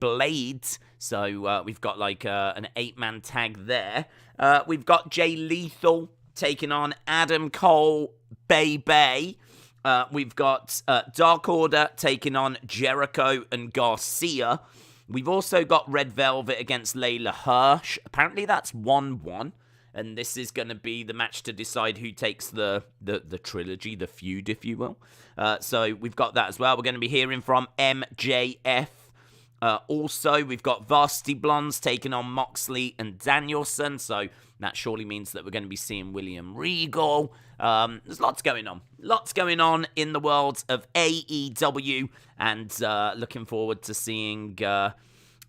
Blades. So we've got like an 8-man tag there. We've got Jay Lethal taking on Adam Cole, Bay. We've got Dark Order taking on Jericho and Garcia. We've also got Red Velvet against Leyla Hirsch. Apparently that's 1-1. And this is going to be the match to decide who takes the trilogy, the feud, if you will. So we've got that as well. We're going to be hearing from MJF. Also, we've got Varsity Blondes taking on Moxley and Danielson. So that surely means that we're going to be seeing William Regal. There's lots going on. Lots going on in the world of AEW. And looking forward to seeing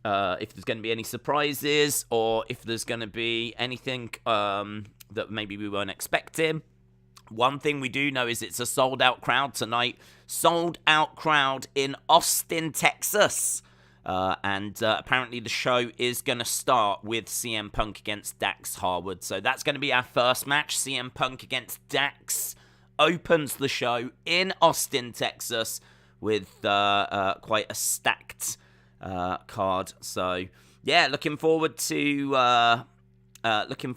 if there's going to be any surprises or if there's going to be anything that maybe we weren't expecting. One thing we do know is it's a sold-out crowd tonight. Sold-out crowd in Austin, Texas. And apparently the show is going to start with CM Punk against Dax Harwood. So that's going to be our first match. CM Punk against Dax opens the show in Austin, Texas with quite a stacked card. So yeah, looking forward to this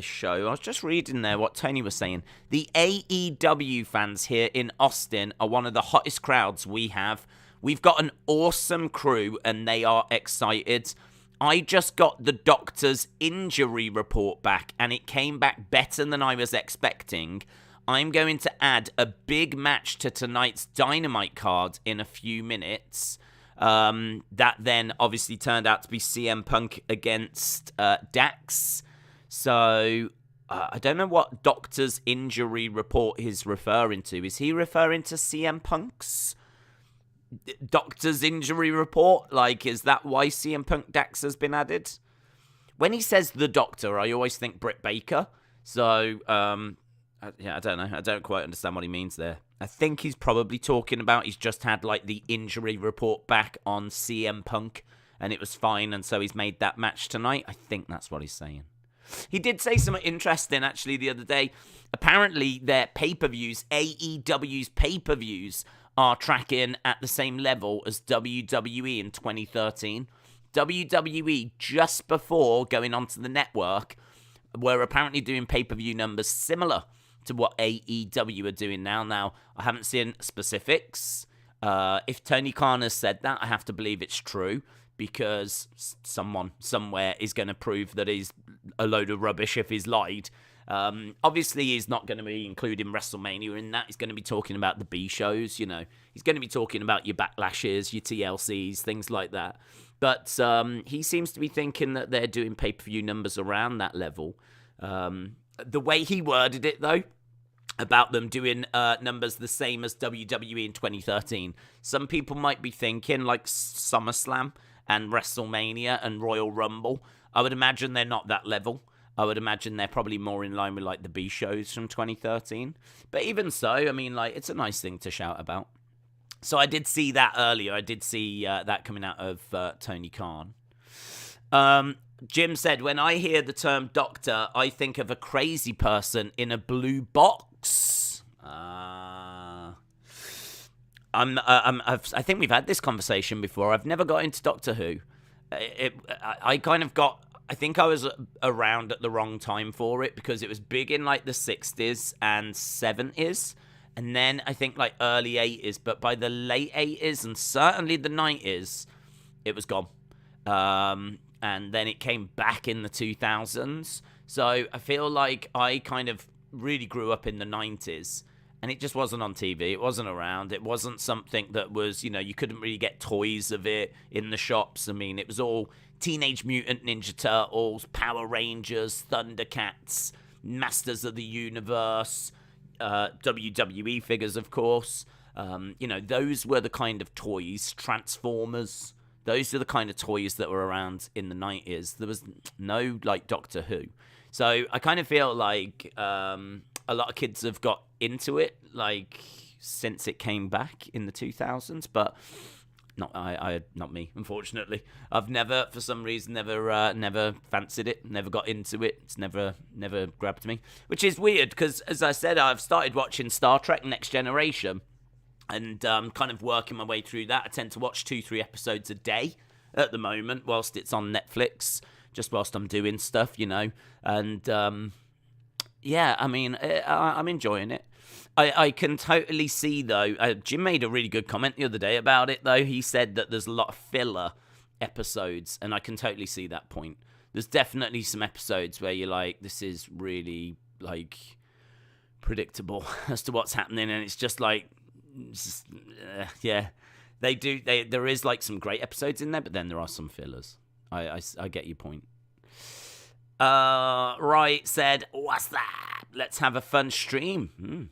show. I was just reading there what Tony was saying. The AEW fans here in Austin are one of the hottest crowds we have. We've got an awesome crew and they are excited. I just got the doctor's injury report back and it came back better than I was expecting. I'm going to add a big match to tonight's Dynamite card in a few minutes. That then obviously turned out to be CM Punk against Dax. So I don't know what doctor's injury report he's referring to. Is he referring to CM Punk's doctor's injury report? Like, is that why CM Punk Dax has been added? When he says the doctor, I always think Britt Baker. So, I don't know. I don't quite understand what he means there. I think he's probably talking about he's just had, like, the injury report back on CM Punk, and it was fine, and so he's made that match tonight. I think that's what he's saying. He did say something interesting, actually, the other day. Apparently, their pay-per-views, AEW's pay-per-views, are tracking at the same level as WWE in 2013. WWE, just before going onto the network, were apparently doing pay-per-view numbers similar to what AEW are doing now. Now, I haven't seen specifics. If Tony Khan has said that, I have to believe it's true, because someone somewhere is going to prove that he's a load of rubbish if he's lied. Obviously, he's not going to be including WrestleMania in that. He's going to be talking about the B shows, you know. He's going to be talking about your backlashes, your TLCs, things like that. But he seems to be thinking that they're doing pay-per-view numbers around that level. The way he worded it, though, about them doing numbers the same as WWE in 2013, some people might be thinking, like SummerSlam and WrestleMania and Royal Rumble. I would imagine they're not that level. I would imagine they're probably more in line with, like, the B shows from 2013. But even so, I mean, like, it's a nice thing to shout about. So I did see that earlier. I did see that coming out of Tony Khan. Jim said, when I hear the term doctor, I think of a crazy person in a blue box. I think we've had this conversation before. I've never got into Doctor Who. I think I was around at the wrong time for it, because it was big in, like, the 60s and 70s. And then I think, like, early 80s. But by the late 80s and certainly the 90s, it was gone. And then it came back in the 2000s. So I feel like I kind of really grew up in the 90s. And it just wasn't on TV. It wasn't around. It wasn't something that was, you know, you couldn't really get toys of it in the shops. I mean, it was all Teenage Mutant Ninja Turtles, Power Rangers, Thundercats, Masters of the Universe, WWE figures, of course. You know, those were the kind of toys. Transformers. Those are the kind of toys that were around in the 90s. There was no, like, Doctor Who. So I kind of feel like a lot of kids have got into it, like, since it came back in the 2000s, but not me, unfortunately. I've never, for some reason, never fancied it, never got into it. It's never grabbed me, which is weird, because, as I said, I've started watching Star Trek Next Generation, and kind of working my way through that. I tend to watch 2-3 episodes a day at the moment whilst it's on Netflix, just whilst I'm doing stuff, and yeah, I mean, I'm enjoying it. I can totally see, though, Jim made a really good comment the other day about it, though. He said that there's a lot of filler episodes, and I can totally see that point. There's definitely some episodes where you're like, this is really, like, predictable as to what's happening, and it's just like, yeah. There is, like, some great episodes in there, but then there are some fillers. I get your point. Right said, what's that? Let's have a fun stream.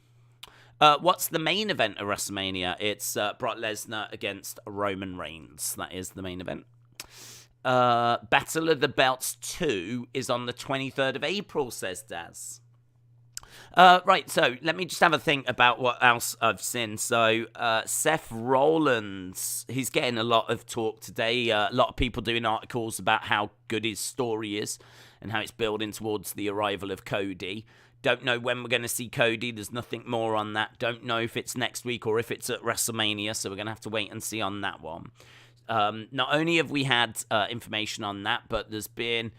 What's the main event of WrestleMania? It's Brock Lesnar against Roman Reigns. That is the main event. Battle of the Belts 2 is on the 23rd of April, says Daz. Right, so let me just have a think about what else I've seen. So, Seth Rollins, he's getting a lot of talk today. A lot of people doing articles about how good his story is and how it's building towards the arrival of Cody. Don't know when we're going to see Cody. There's nothing more on that. Don't know if it's next week or if it's at WrestleMania, so we're going to have to wait and see on that one. Not only have we had information on that, but it's been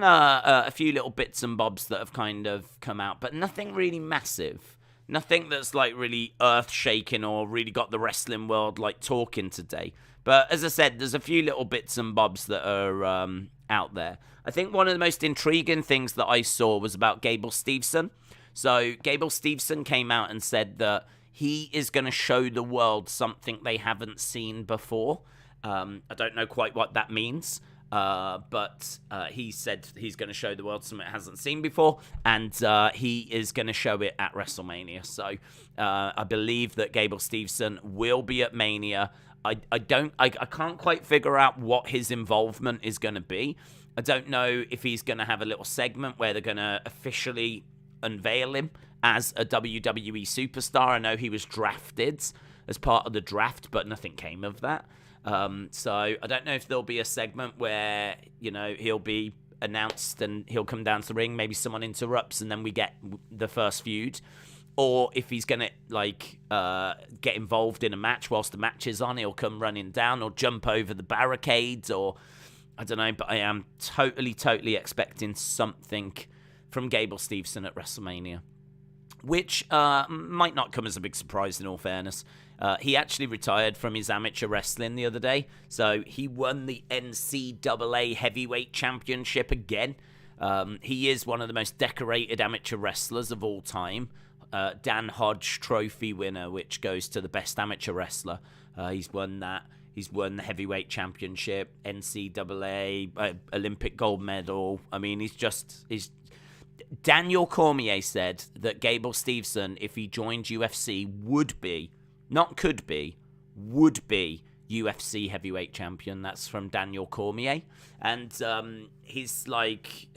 a few little bits and bobs that have kind of come out, but nothing really massive. Nothing that's like really earth-shaking or really got the wrestling world like talking today. But as I said, there's a few little bits and bobs that are out there. I think one of the most intriguing things that I saw was about Gable Steveson. So Gable Steveson came out and said that he is going to show the world something they haven't seen before. I don't know quite what that means. But he said he's going to show the world something it hasn't seen before, and he is going to show it at WrestleMania. So I believe that Gable Steveson will be at Mania. I can't quite figure out what his involvement is going to be. I don't know if he's going to have a little segment where they're going to officially unveil him as a WWE superstar. I know he was drafted as part of the draft, but nothing came of that. So I don't know if there'll be a segment where, he'll be announced and he'll come down to the ring, maybe someone interrupts and then we get the first feud, or if he's going to, get involved in a match whilst the match is on, he'll come running down or jump over the barricades, or I don't know, but I am totally expecting something from Gable Steveson at WrestleMania, which might not come as a big surprise in all fairness. He actually retired from his amateur wrestling the other day, so he won the NCAA Heavyweight Championship again. He is one of the most decorated amateur wrestlers of all time. Dan Hodge Trophy winner, which goes to the best amateur wrestler. He's won that. He's won the Heavyweight Championship, NCAA, Olympic gold medal. I mean, he's Daniel Cormier said that Gable Steveson, if he joined UFC, would be UFC heavyweight champion. That's from Daniel Cormier. And he's like,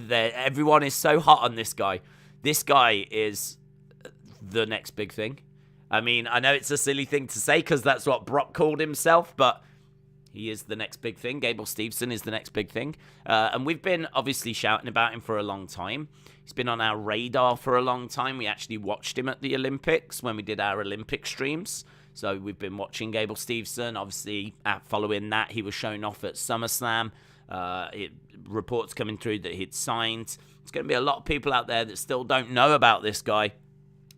everyone is so hot on this guy. This guy is the next big thing. I mean, I know it's a silly thing to say because that's what Brock called himself, but he is the next big thing. Gable Steveson is the next big thing. And we've been obviously shouting about him for a long time. He's been on our radar for a long time. We actually watched him at the Olympics when we did our Olympic streams. So we've been watching Gable Steveson. Obviously, following that, he was shown off at SummerSlam. Reports coming through that he'd signed. There's going to be a lot of people out there that still don't know about this guy.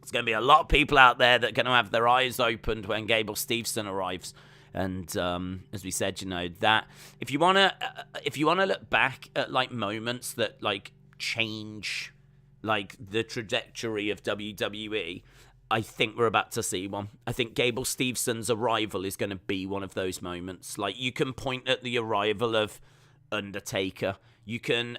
There's going to be a lot of people out there that are going to have their eyes opened when Gable Steveson arrives. And as we said, that if you wanna look back at like moments that like change like the trajectory of WWE, I think we're about to see one. I think Gable Stevenson's arrival is going to be one of those moments. Like, you can point at the arrival of Undertaker. You can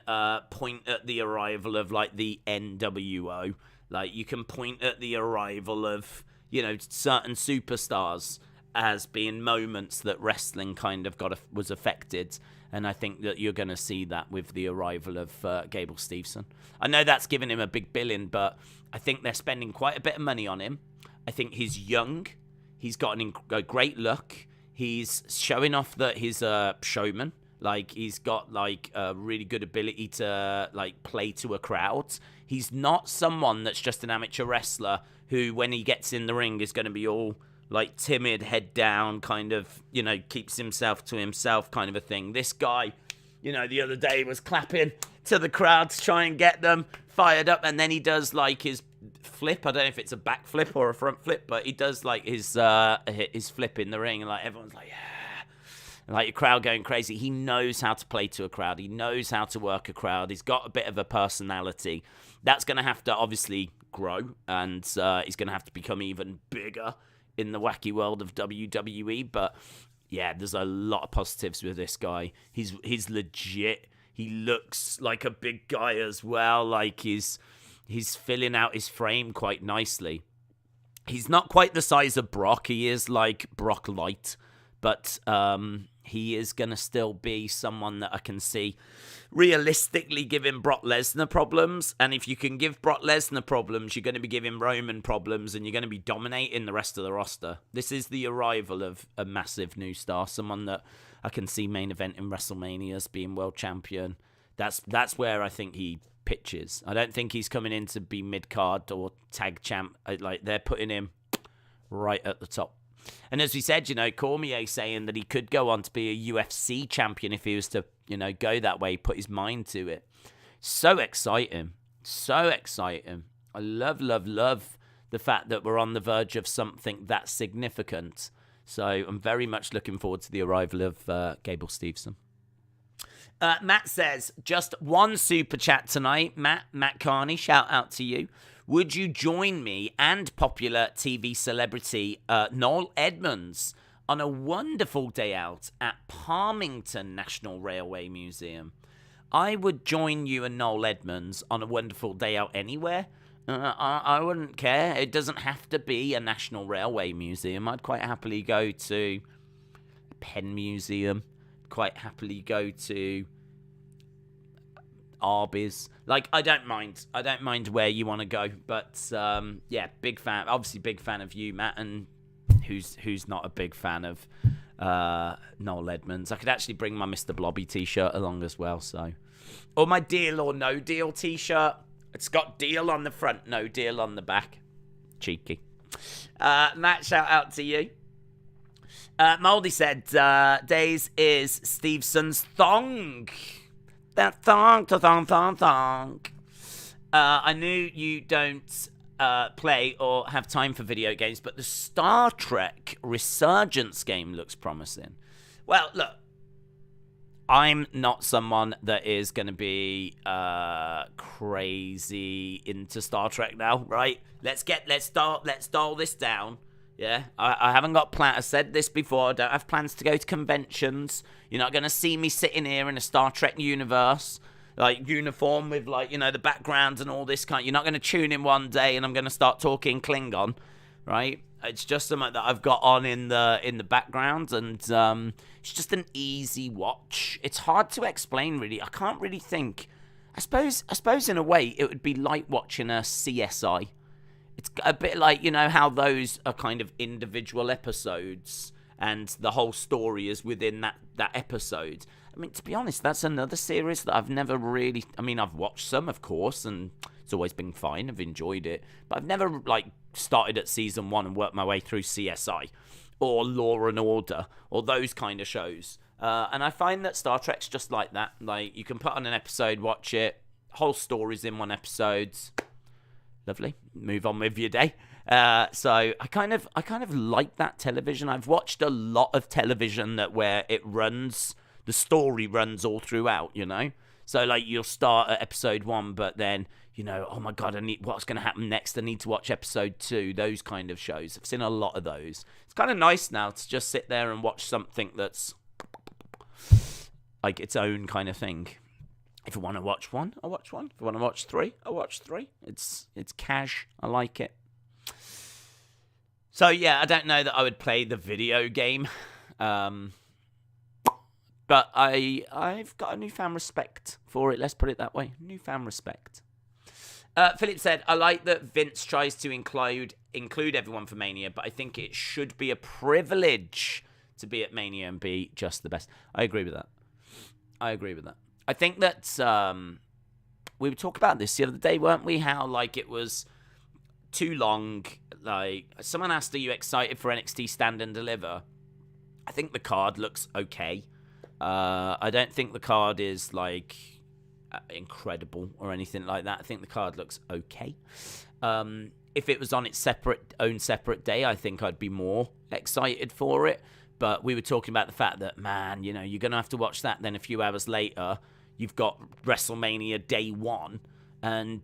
point at the arrival of like the NWO. Like, you can point at the arrival of, certain superstars as being moments that wrestling kind of was affected. And I think that you're going to see that with the arrival of Gable Steveson. I know that's given him a big billing, but I think they're spending quite a bit of money on him. I think he's young. He's got a great look. He's showing off that he's a showman. Like, he's got, like, a really good ability to, like, play to a crowd. He's not someone that's just an amateur wrestler who, when he gets in the ring, is going to be all like timid, head down, kind of, keeps himself to himself kind of a thing. This guy, the other day was clapping to the crowd to try and get them fired up, and then he does like his flip. I don't know if it's a back flip or a front flip, but he does like his flip in the ring, and like everyone's like, yeah, and like your crowd going crazy. He knows how to play to a crowd. He knows how to work a crowd. He's got a bit of a personality. That's going to have to obviously grow, and he's going to have to become even bigger in the wacky world of WWE. But yeah, there's a lot of positives with this guy. He's legit. He looks like a big guy as well. Like he's filling out his frame quite nicely. He's not quite the size of Brock. He is like Brock light, but he is going to still be someone that I can see realistically giving Brock Lesnar problems. And if you can give Brock Lesnar problems, you're going to be giving Roman problems, and you're going to be dominating the rest of the roster. This is the arrival of a massive new star, someone that I can see main event in WrestleManias, being world champion. That's where I think he pitches. I don't think he's coming in to be mid-card or tag champ. Like, they're putting him right at the top. And as we said, Cormier saying that he could go on to be a UFC champion if he was to, go that way, put his mind to it. So exciting. So exciting. I love the fact that we're on the verge of something that significant. So I'm very much looking forward to the arrival of Gable Steveson. Matt says, just one super chat tonight. Matt Carney, shout out to you. Would you join me and popular TV celebrity Noel Edmonds on a wonderful day out at Palmington National Railway Museum? I would join you and Noel Edmonds on a wonderful day out anywhere. I wouldn't care. It doesn't have to be a National Railway Museum. I'd quite happily go to a Penn Museum. Quite happily go to Arby's. Like, I don't mind where you want to go, but yeah, big fan. Obviously, big fan of you, Matt, and who's not a big fan of Noel Edmonds. I could actually bring my Mr. Blobby t-shirt along as well, so, or my Deal or No Deal t-shirt. It's got deal on the front, no deal on the back. Cheeky. Matt, shout out to you. Moldy said, Days is Steveson's thong. That thong. I knew you don't play or have time for video games, but the Star Trek Resurgence game looks promising. Well, look, I'm not someone that is going to be crazy into Star Trek now, right? Let's dial this down. Yeah, I haven't got plans. I said this before. I don't have plans to go to conventions. You're not going to see me sitting here in a Star Trek universe, like uniform with like, the backgrounds and all this kind. You're not going to tune in one day and I'm going to start talking Klingon, right? It's just something that I've got on in the background, and it's just an easy watch. It's hard to explain, really. I can't really think. I suppose in a way it would be like watching a CSI. It's a bit like, how those are kind of individual episodes and the whole story is within that episode. I mean, to be honest, that's another series that I've never really... I mean, I've watched some, of course, and it's always been fine. I've enjoyed it. But I've never, started at season 1 and worked my way through CSI or Law and Order or those kind of shows. And I find that Star Trek's just like that. Like, you can put on an episode, watch it, whole story's in one episode... Lovely. Move on with your day. So I kind of like that television. I've watched a lot of television where the story runs all throughout, So you'll start at episode 1, but then, oh my God, what's going to happen next? I need to watch episode 2. Those kind of shows. I've seen a lot of those. It's kind of nice now to just sit there and watch something that's like its own kind of thing. If I want to watch 1, I watch 1. If I want to watch 3, I watch 3. It's cash. I like it. So yeah, I don't know that I would play the video game, but I've got a newfound respect for it. Let's put it that way. Newfound respect. Philip said, I like that Vince tries to include everyone for Mania, but I think it should be a privilege to be at Mania and be just the best. I agree with that. I think that we were talking about this the other day, weren't we? How it was too long. Like, someone asked, are you excited for NXT Stand and Deliver? I think the card looks okay. I don't think the card is, like, incredible or anything like that. I think the card looks okay. If it was on its own separate day, I think I'd be more excited for it. But we were talking about the fact that, man, you know, you're going to have to watch that. Then a few hours later, you've got WrestleMania Day 1. And,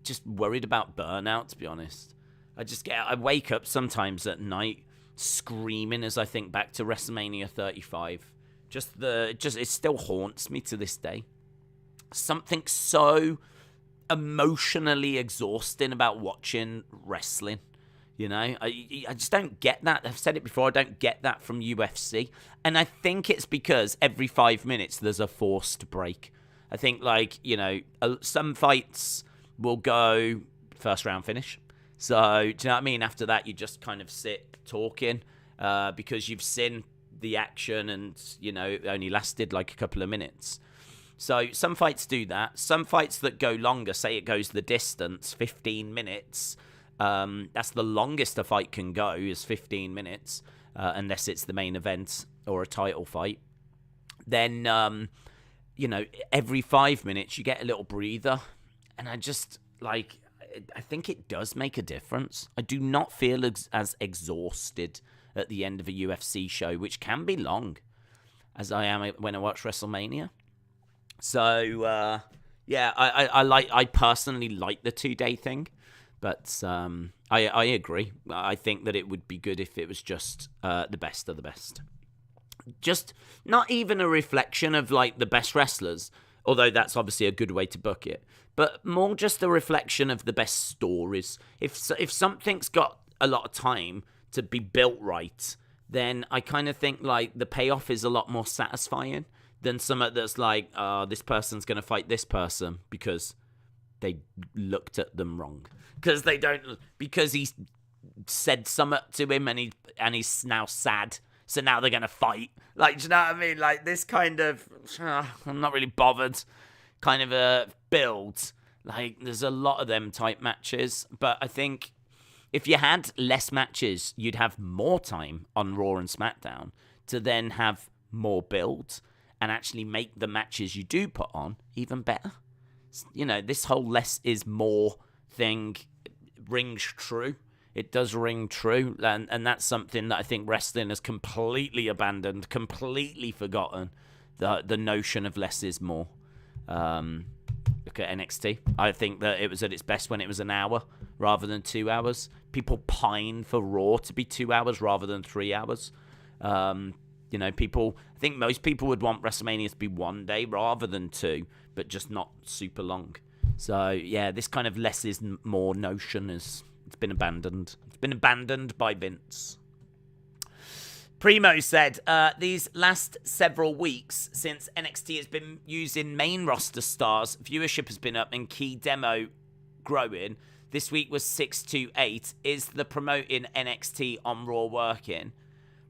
just worried about burnout, to be honest. I wake up sometimes at night screaming as I think back to WrestleMania 35. It still haunts me to this day. Something so emotionally exhausting about watching wrestling. You know, I just don't get that. I've said it before, I don't get that from UFC. And I think it's because every 5 minutes there's a forced break. I think, like, you know, some fights will go first round finish. So, do you know what I mean? After that, you just kind of sit talking because you've seen the action and, you know, it only lasted like a couple of minutes. So some fights do that. Some fights that go longer, say it goes the distance, 15 minutes. That's the longest a fight can go, is 15 minutes, unless it's the main event or a title fight. Then, you know, every 5 minutes you get a little breather. And I think it does make a difference. I do not feel as exhausted at the end of a UFC show, which can be long, as I am when I watch WrestleMania. So, I personally like the 2-day thing, but I agree. I think that it would be good if it was just the best of the best. Just not even a reflection of, like, the best wrestlers, although that's obviously a good way to book it, but more just a reflection of the best stories. If something's got a lot of time to be built right, then I kind of think, like, the payoff is a lot more satisfying than something that's like, this person's going to fight this person because they looked at them wrong. Because he said something to him and he's now sad. So now they're going to fight. Like, do you know what I mean? Like, this kind of, I'm not really bothered kind of a build. Like, there's a lot of them type matches. But I think if you had less matches, you'd have more time on Raw and SmackDown to then have more build and actually make the matches you do put on even better. You know, this whole less is more thing rings true. It does ring true, and that's something that I think wrestling has completely abandoned, completely forgotten, the notion of less is more. Look at NXT. I think that it was at its best when it was an hour rather than 2 hours. People pine for Raw to be 2 hours rather than 3 hours. You know, I think most people would want WrestleMania to be 1 day rather than 2, but just not super long. So, yeah, this kind of less is more notion it's been abandoned. It's been abandoned by Vince. Primo said, these last several weeks since NXT has been using main roster stars, viewership has been up and key demo growing. This week was 628. Is the promoting NXT on Raw working?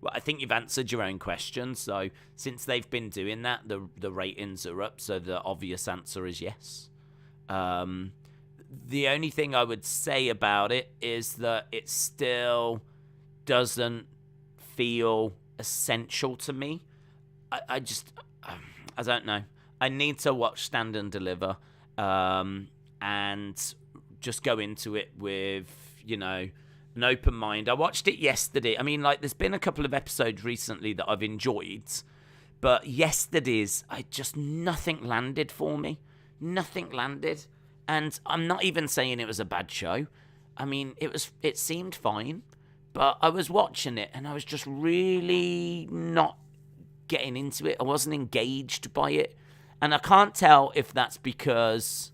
Well, I think you've answered your own question. So since they've been doing that, the ratings are up. So the obvious answer is yes. The only thing I would say about it is that it still doesn't feel essential to me. I don't know. I need to watch Stand and Deliver and just go into it with, you know, an open mind. I watched it yesterday. I mean, like, there's been a couple of episodes recently that I've enjoyed, but yesterday's, nothing landed for me. Nothing landed. And I'm not even saying it was a bad show. I mean, it seemed fine, but I was watching it and I was just really not getting into it. I wasn't engaged by it. And I can't tell if that's because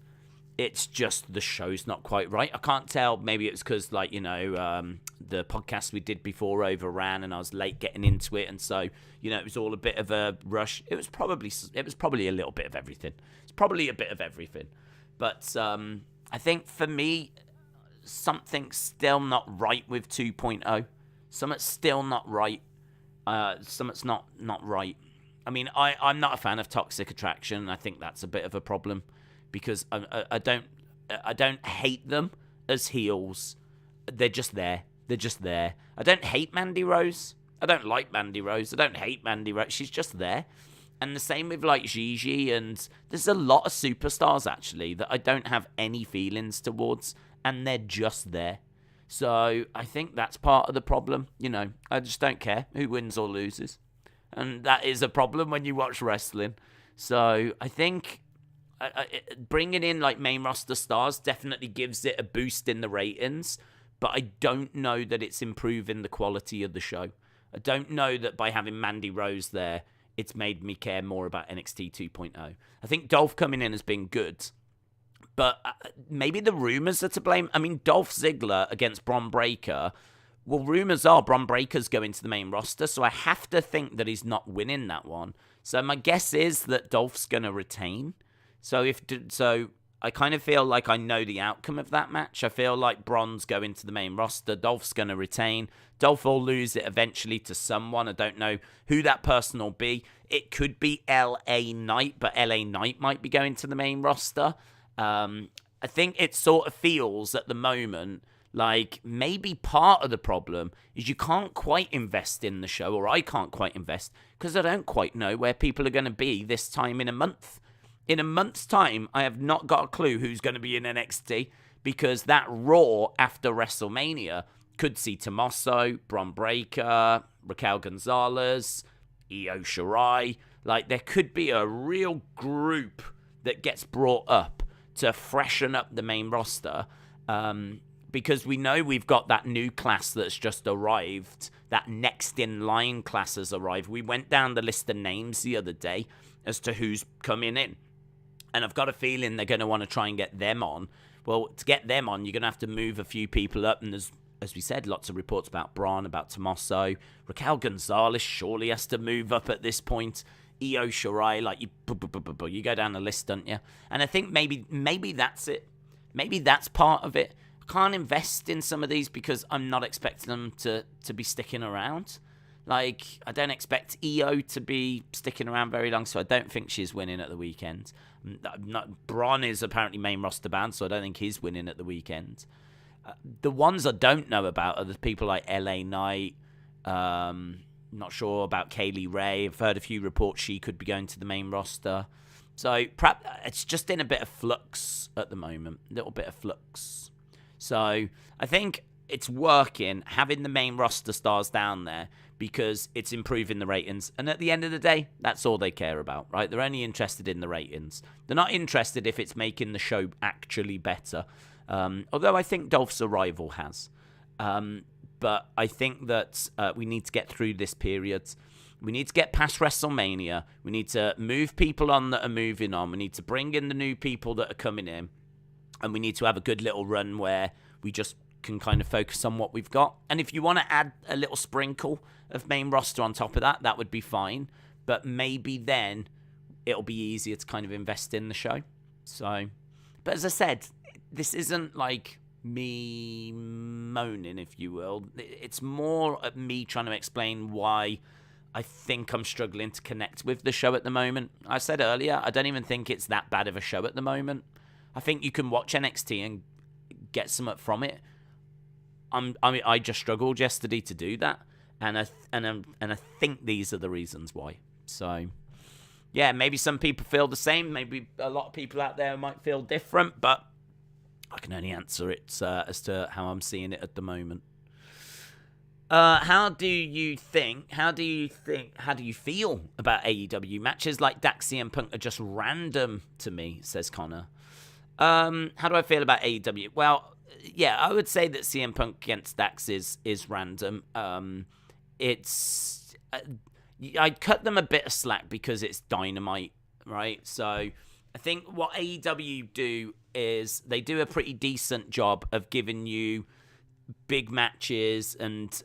it's just the show's not quite right. I can't tell. Maybe it's because, like, you know, the podcast we did before overran and I was late getting into it. And so, you know, it was all a bit of a rush. It was probably a little bit of everything. It's probably a bit of everything. But I think for me, something's still not right with 2.0. Something's still not right. Something's not right. I mean, I'm not a fan of Toxic Attraction. I think that's a bit of a problem because I don't hate them. as heels. They're just there. They're just there. I don't hate Mandy Rose. I don't like Mandy Rose. I don't hate Mandy Rose. She's just there. And the same with like Gigi, and there's a lot of superstars actually that I don't have any feelings towards, and they're just there. So I think that's part of the problem. You know, I just don't care who wins or loses. And that is a problem when you watch wrestling. So I think bringing in like main roster stars definitely gives it a boost in the ratings, but I don't know that it's improving the quality of the show. I don't know that by having Mandy Rose there, it's made me care more about NXT 2.0. I think Dolph coming in has been good, but maybe the rumors are to blame. I mean, Dolph Ziggler against Bron Breakker. Well, rumors are Bron Breakker's going to the main roster, so I have to think that he's not winning that one. So my guess is that Dolph's going to retain. So I kind of feel like I know the outcome of that match. I feel like Bron's going to the main roster. Dolph's going to retain. Dolph will lose it eventually to someone. I don't know who that person will be. It could be LA Knight, but LA Knight might be going to the main roster. I think it sort of feels at the moment like maybe part of the problem is you can't quite invest in the show, or I can't quite invest, because I don't quite know where people are going to be this time in a month. In a month's time, I have not got a clue who's going to be in NXT, because that Raw after WrestleMania could see Tommaso, Bron Breakker, Raquel Gonzalez, Io Shirai. Like, there could be a real group that gets brought up to freshen up the main roster, because we know we've got that new class that's just arrived. That next in line class has arrived. We went down the list of names the other day as to who's coming in, and I've got a feeling they're going to want to try and get them on. Well, to get them on, you're going to have to move a few people up, and there's, as we said, lots of reports about Braun, about Tommaso. Raquel Gonzalez surely has to move up at this point. Io Shirai, like, you go down the list, don't you? And I think maybe that's it. Maybe that's part of it. I can't invest in some of these because I'm not expecting them to be sticking around. Like, I don't expect Io to be sticking around very long, so I don't think she's winning at the weekend. Braun is apparently main roster bound, so I don't think he's winning at the weekend. The ones I don't know about are the people like LA Knight. Not sure about Kaylee Ray. I've heard a few reports she could be going to the main roster. So perhaps it's just in a bit of flux at the moment, a little bit of flux. So I think it's working having the main roster stars down there because it's improving the ratings. And at the end of the day, that's all they care about, right? They're only interested in the ratings. They're not interested if it's making the show actually better. Although I think Dolph's arrival has. But I think that we need to get through this period. We need to get past WrestleMania. We need to move people on that are moving on. We need to bring in the new people that are coming in. And we need to have a good little run where we just can kind of focus on what we've got. And if you want to add a little sprinkle of main roster on top of that, that would be fine. But maybe then it'll be easier to kind of invest in the show. So, but as I said, this isn't like me moaning, if you will. It's more me trying to explain why I think I'm struggling to connect with the show at the moment. I said earlier, I don't even think it's that bad of a show at the moment. I think you can watch NXT and get something from it. I just struggled yesterday to do that, and I think these are the reasons why. So, yeah, maybe some people feel the same. Maybe a lot of people out there might feel different, but I can only answer it as to how I'm seeing it at the moment. How do you feel about AEW matches like Dax and Punk are just random to me, says Connor. How do I feel about AEW? Well, yeah, I would say that CM Punk against Dax is random. It's I'd cut them a bit of slack because it's Dynamite, right? So I think what AEW do is they do a pretty decent job of giving you big matches and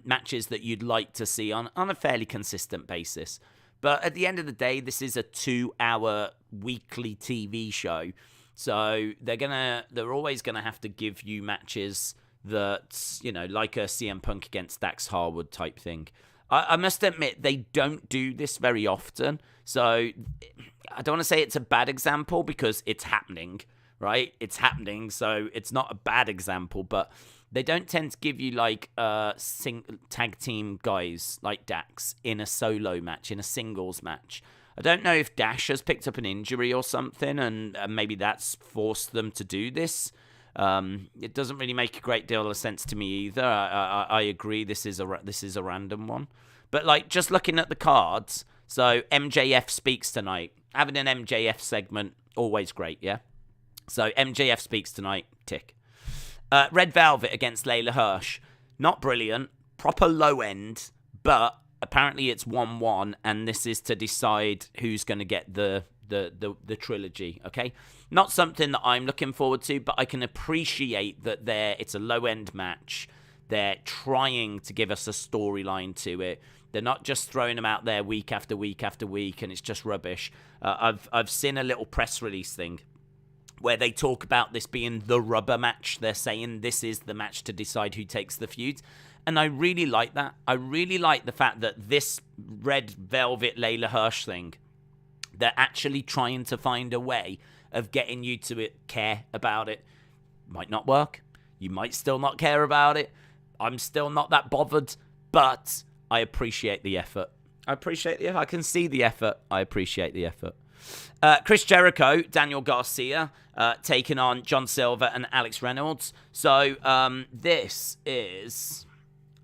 matches that you'd like to see on a fairly consistent basis. But at the end of the day, this is a 2-hour weekly TV show. So they're always gonna have to give you matches that, you know, like a CM Punk against Dax Harwood type thing. I must admit they don't do this very often. So I don't want to say it's a bad example because it's happening, right? It's happening, so it's not a bad example, but they don't tend to give you like tag team guys like Dax in a solo match, in a singles match. I don't know if Dash has picked up an injury or something, and maybe that's forced them to do this. It doesn't really make a great deal of sense to me either. I agree this is a random one, but like just looking at the cards, so MJF speaks tonight. Having an MJF segment, always great, yeah. So MJF speaks tonight, tick. Red Velvet against Leyla Hirsch, not brilliant, proper low end, but apparently it's 1-1, and this is to decide who's going to get the trilogy, okay? Not something that I'm looking forward to, but I can appreciate that it's a low-end match. They're trying to give us a storyline to it. They're not just throwing them out there week after week after week, and it's just rubbish. I've seen a little press release thing where they talk about this being the rubber match. They're saying this is the match to decide who takes the feud. And I really like that. I really like the fact that this Red Velvet Leyla Hirsch thing, they're actually trying to find a way of getting you to care about it. Might not work. You might still not care about it. I'm still not that bothered, but I appreciate the effort. I can see the effort. I appreciate the effort. Chris Jericho, Daniel Garcia, taking on John Silver and Alex Reynolds. So this is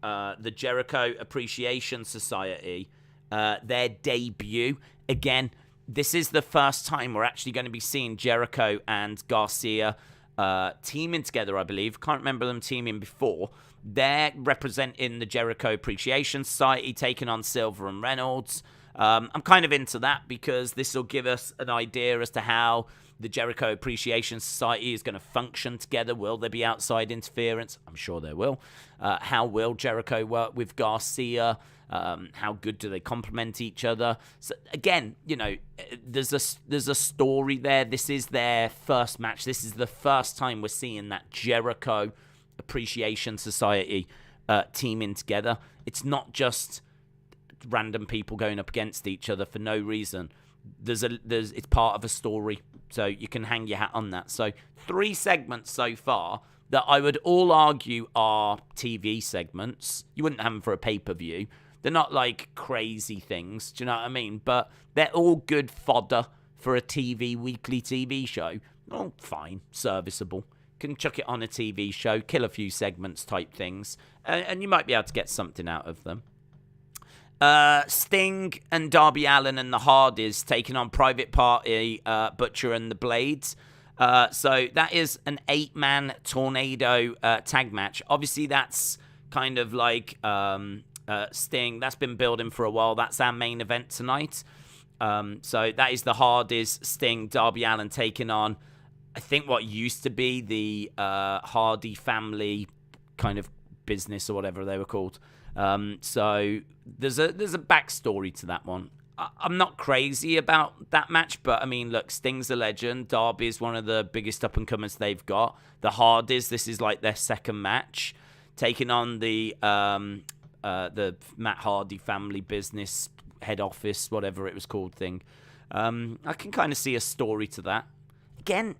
the Jericho Appreciation Society, their debut. Again, this is the first time we're actually going to be seeing Jericho and Garcia teaming together, I believe. Can't remember them teaming before. They're representing the Jericho Appreciation Society, taking on Silver and Reynolds. I'm kind of into that because this will give us an idea as to how the Jericho Appreciation Society is going to function together. Will there be outside interference? I'm sure there will. How will Jericho work with Garcia? How good do they complement each other? So again, you know, there's a story there. This is their first match. This is the first time we're seeing that Jericho Appreciation Society teaming together. It's not just random people going up against each other for no reason. It's part of a story, so you can hang your hat on that. So 3 segments so far that I would all argue are TV segments. You wouldn't have them for a pay-per-view. They're not like crazy things, do you know what I mean? But they're all good fodder for a weekly TV show. Oh, fine, serviceable. Can chuck it on a TV show, kill a few segments type things, and you might be able to get something out of them. Sting and Darby Allin and the Hardys taking on Private Party, Butcher and the Blades. So that is an 8-man tornado tag match. Obviously, that's kind of like Sting. That's been building for a while. That's our main event tonight. So that is the Hardys, Sting, Darby Allin taking on, I think, what used to be the Hardy family kind of business or whatever they were called. So there's a backstory to that one. I'm not crazy about that match, but I mean, look, Sting's a legend. Darby is one of the biggest up-and-comers they've got. The Hardys, this is like their second match, taking on the Matt Hardy family business, head office, whatever it was called thing. I can kind of see a story to that. Again,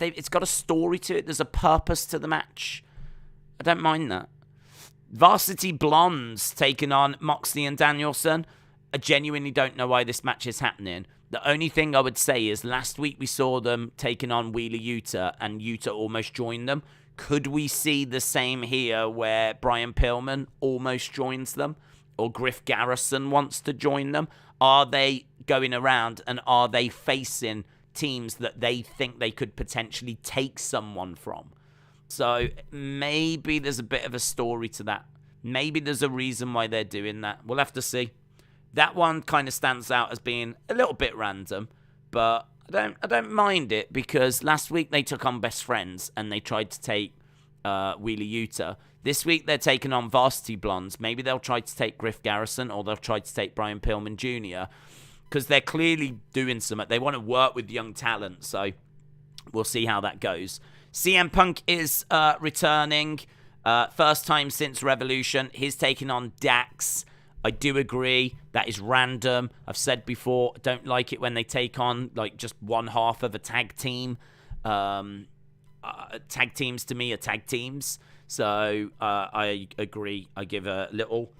it's got a story to it. There's a purpose to the match. I don't mind that. Varsity Blondes taking on Moxley and Danielson. I genuinely don't know why this match is happening. The only thing I would say is last week we saw them taking on Wheeler Yuta, and Yuta almost joined them. Could we see the same here where Brian Pillman almost joins them? Or Griff Garrison wants to join them? Are they going around and are they facing teams that they think they could potentially take someone from? So maybe there's a bit of a story to that. Maybe there's a reason why they're doing that. We'll have to see. That one kind of stands out as being a little bit random, but I don't mind it because last week they took on Best Friends and they tried to take Wheeler Yuta. This week they're taking on Varsity Blondes. Maybe they'll try to take Griff Garrison or they'll try to take Brian Pillman Jr. because they're clearly doing something. They want to work with young talent, so we'll see how that goes. CM Punk is returning. First time since Revolution. He's taking on Dax. I do agree. That is random. I've said before, I don't like it when they take on like just one half of a tag team. Tag teams to me are tag teams. So I agree. I give a little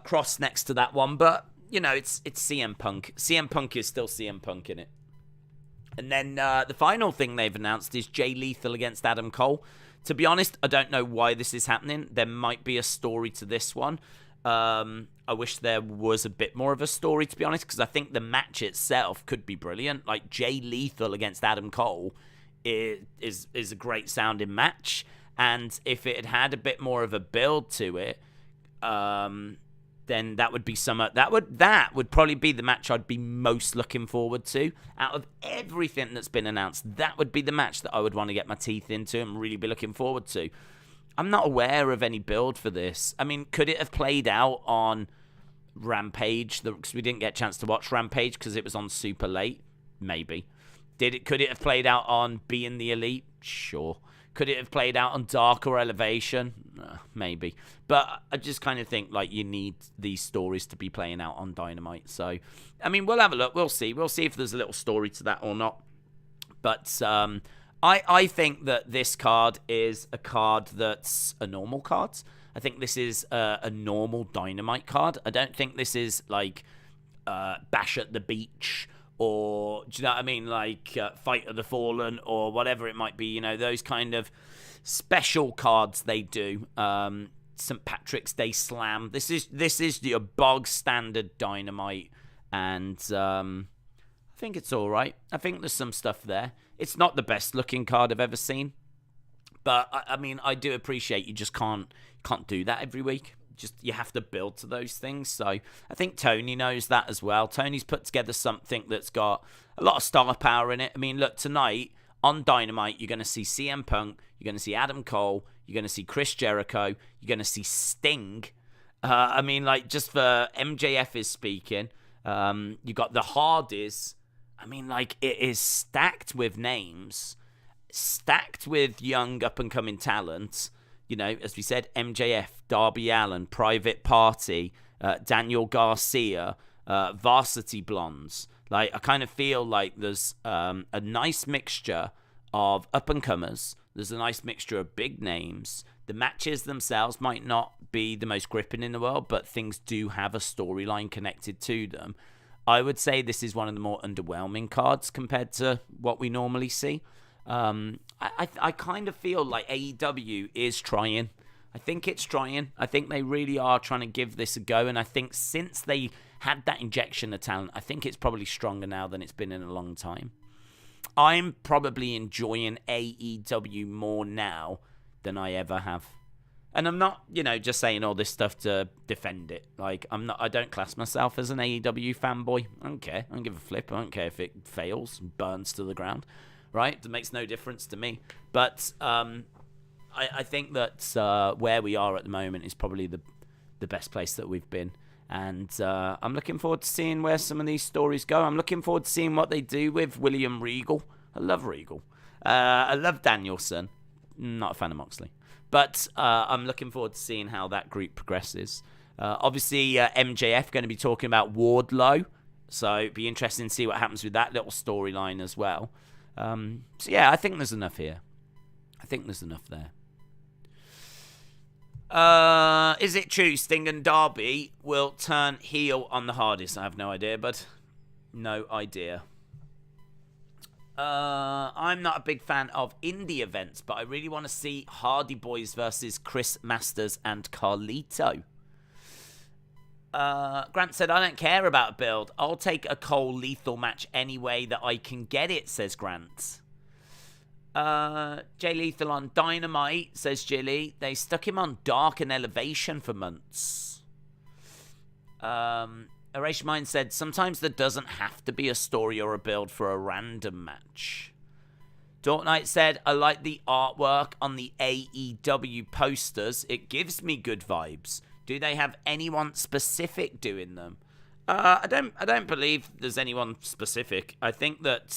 cross next to that one. But, it's CM Punk. CM Punk is still CM Punk in it. And then the final thing they've announced is Jay Lethal against Adam Cole. To be honest, I don't know why this is happening. There might be a story to this one. I wish there was a bit more of a story, to be honest, because I think the match itself could be brilliant. Like, Jay Lethal against Adam Cole is a great sounding match. And if it had a bit more of a build to it, then that would be that would probably be the match I'd be most looking forward to. Out of everything that's been announced, that would be the match that I would want to get my teeth into and really be looking forward to. I'm not aware of any build for this. I mean, could it have played out on Rampage? Because we didn't get a chance to watch Rampage because it was on super late. Maybe. Could it have played out on Being the Elite? Sure. Could it have played out on Dark or Elevation? Maybe. But I just kind of think you need these stories to be playing out on Dynamite. So, I mean, we'll have a look. We'll see. We'll see if there's a little story to that or not. But I think that this card is a card that's a normal card. I think this is a normal Dynamite card. I don't think this is Bash at the Beach, or, do you know what I mean, Fight of the Fallen, or whatever it might be, those kind of special cards they do. St. Patrick's Day Slam. This is your bog standard Dynamite, and I think it's all right. I think there's some stuff there. It's not the best looking card I've ever seen, but I mean, I do appreciate you just can't do that every week. You have to build to those things. So I think Tony knows that as well. Tony's put together something that's got a lot of star power in it. I mean, look, tonight on Dynamite, you're going to see CM Punk, you're going to see Adam Cole, you're going to see Chris Jericho, you're going to see Sting. I mean, just for MJF is speaking. You got the Hardys. I mean, it is stacked with names, stacked with young up-and-coming talent. As we said, MJF, Darby Allin, Private Party, Daniel Garcia, Varsity Blondes. I kind of feel like there's a nice mixture of up-and-comers. There's a nice mixture of big names. The matches themselves might not be the most gripping in the world, but things do have a storyline connected to them. I would say this is one of the more underwhelming cards compared to what we normally see. I kind of feel like AEW is trying. I think it's trying. I think they really are trying to give this a go. And I think since they had that injection of talent, I think it's probably stronger now than it's been in a long time. I'm probably enjoying AEW more now than I ever have. And I'm not, just saying all this stuff to defend it. I don't class myself as an AEW fanboy. I don't care. I don't give a flip. I don't care if it fails and burns to the ground. Right? It makes no difference to me. But I think that where we are at the moment is probably the best place that we've been. And I'm looking forward to seeing where some of these stories go. I'm looking forward to seeing what they do with William Regal. I love Regal. I love Danielson. Not a fan of Moxley. But I'm looking forward to seeing how that group progresses. Obviously, MJF going to be talking about Wardlow. So it'd be interesting to see what happens with that little storyline as well. So yeah, I think there's enough here. I think there's enough there. Is it true Sting and Darby will turn heel on the Hardys? I have no idea, but no idea. I'm not a big fan of indie events, but I really want to see Hardy Boys versus Chris Masters and Carlito. Grant said, I don't care about a build. I'll take a Cole Lethal match any way that I can get it, says Grant. Jay Lethal on Dynamite, says Jilly. They stuck him on Dark and Elevation for months. Erasure Mind said, sometimes there doesn't have to be a story or a build for a random match. Dork Knight said, I like the artwork on the AEW posters. It gives me good vibes. Do they have anyone specific doing them? I don't believe there's anyone specific. I think that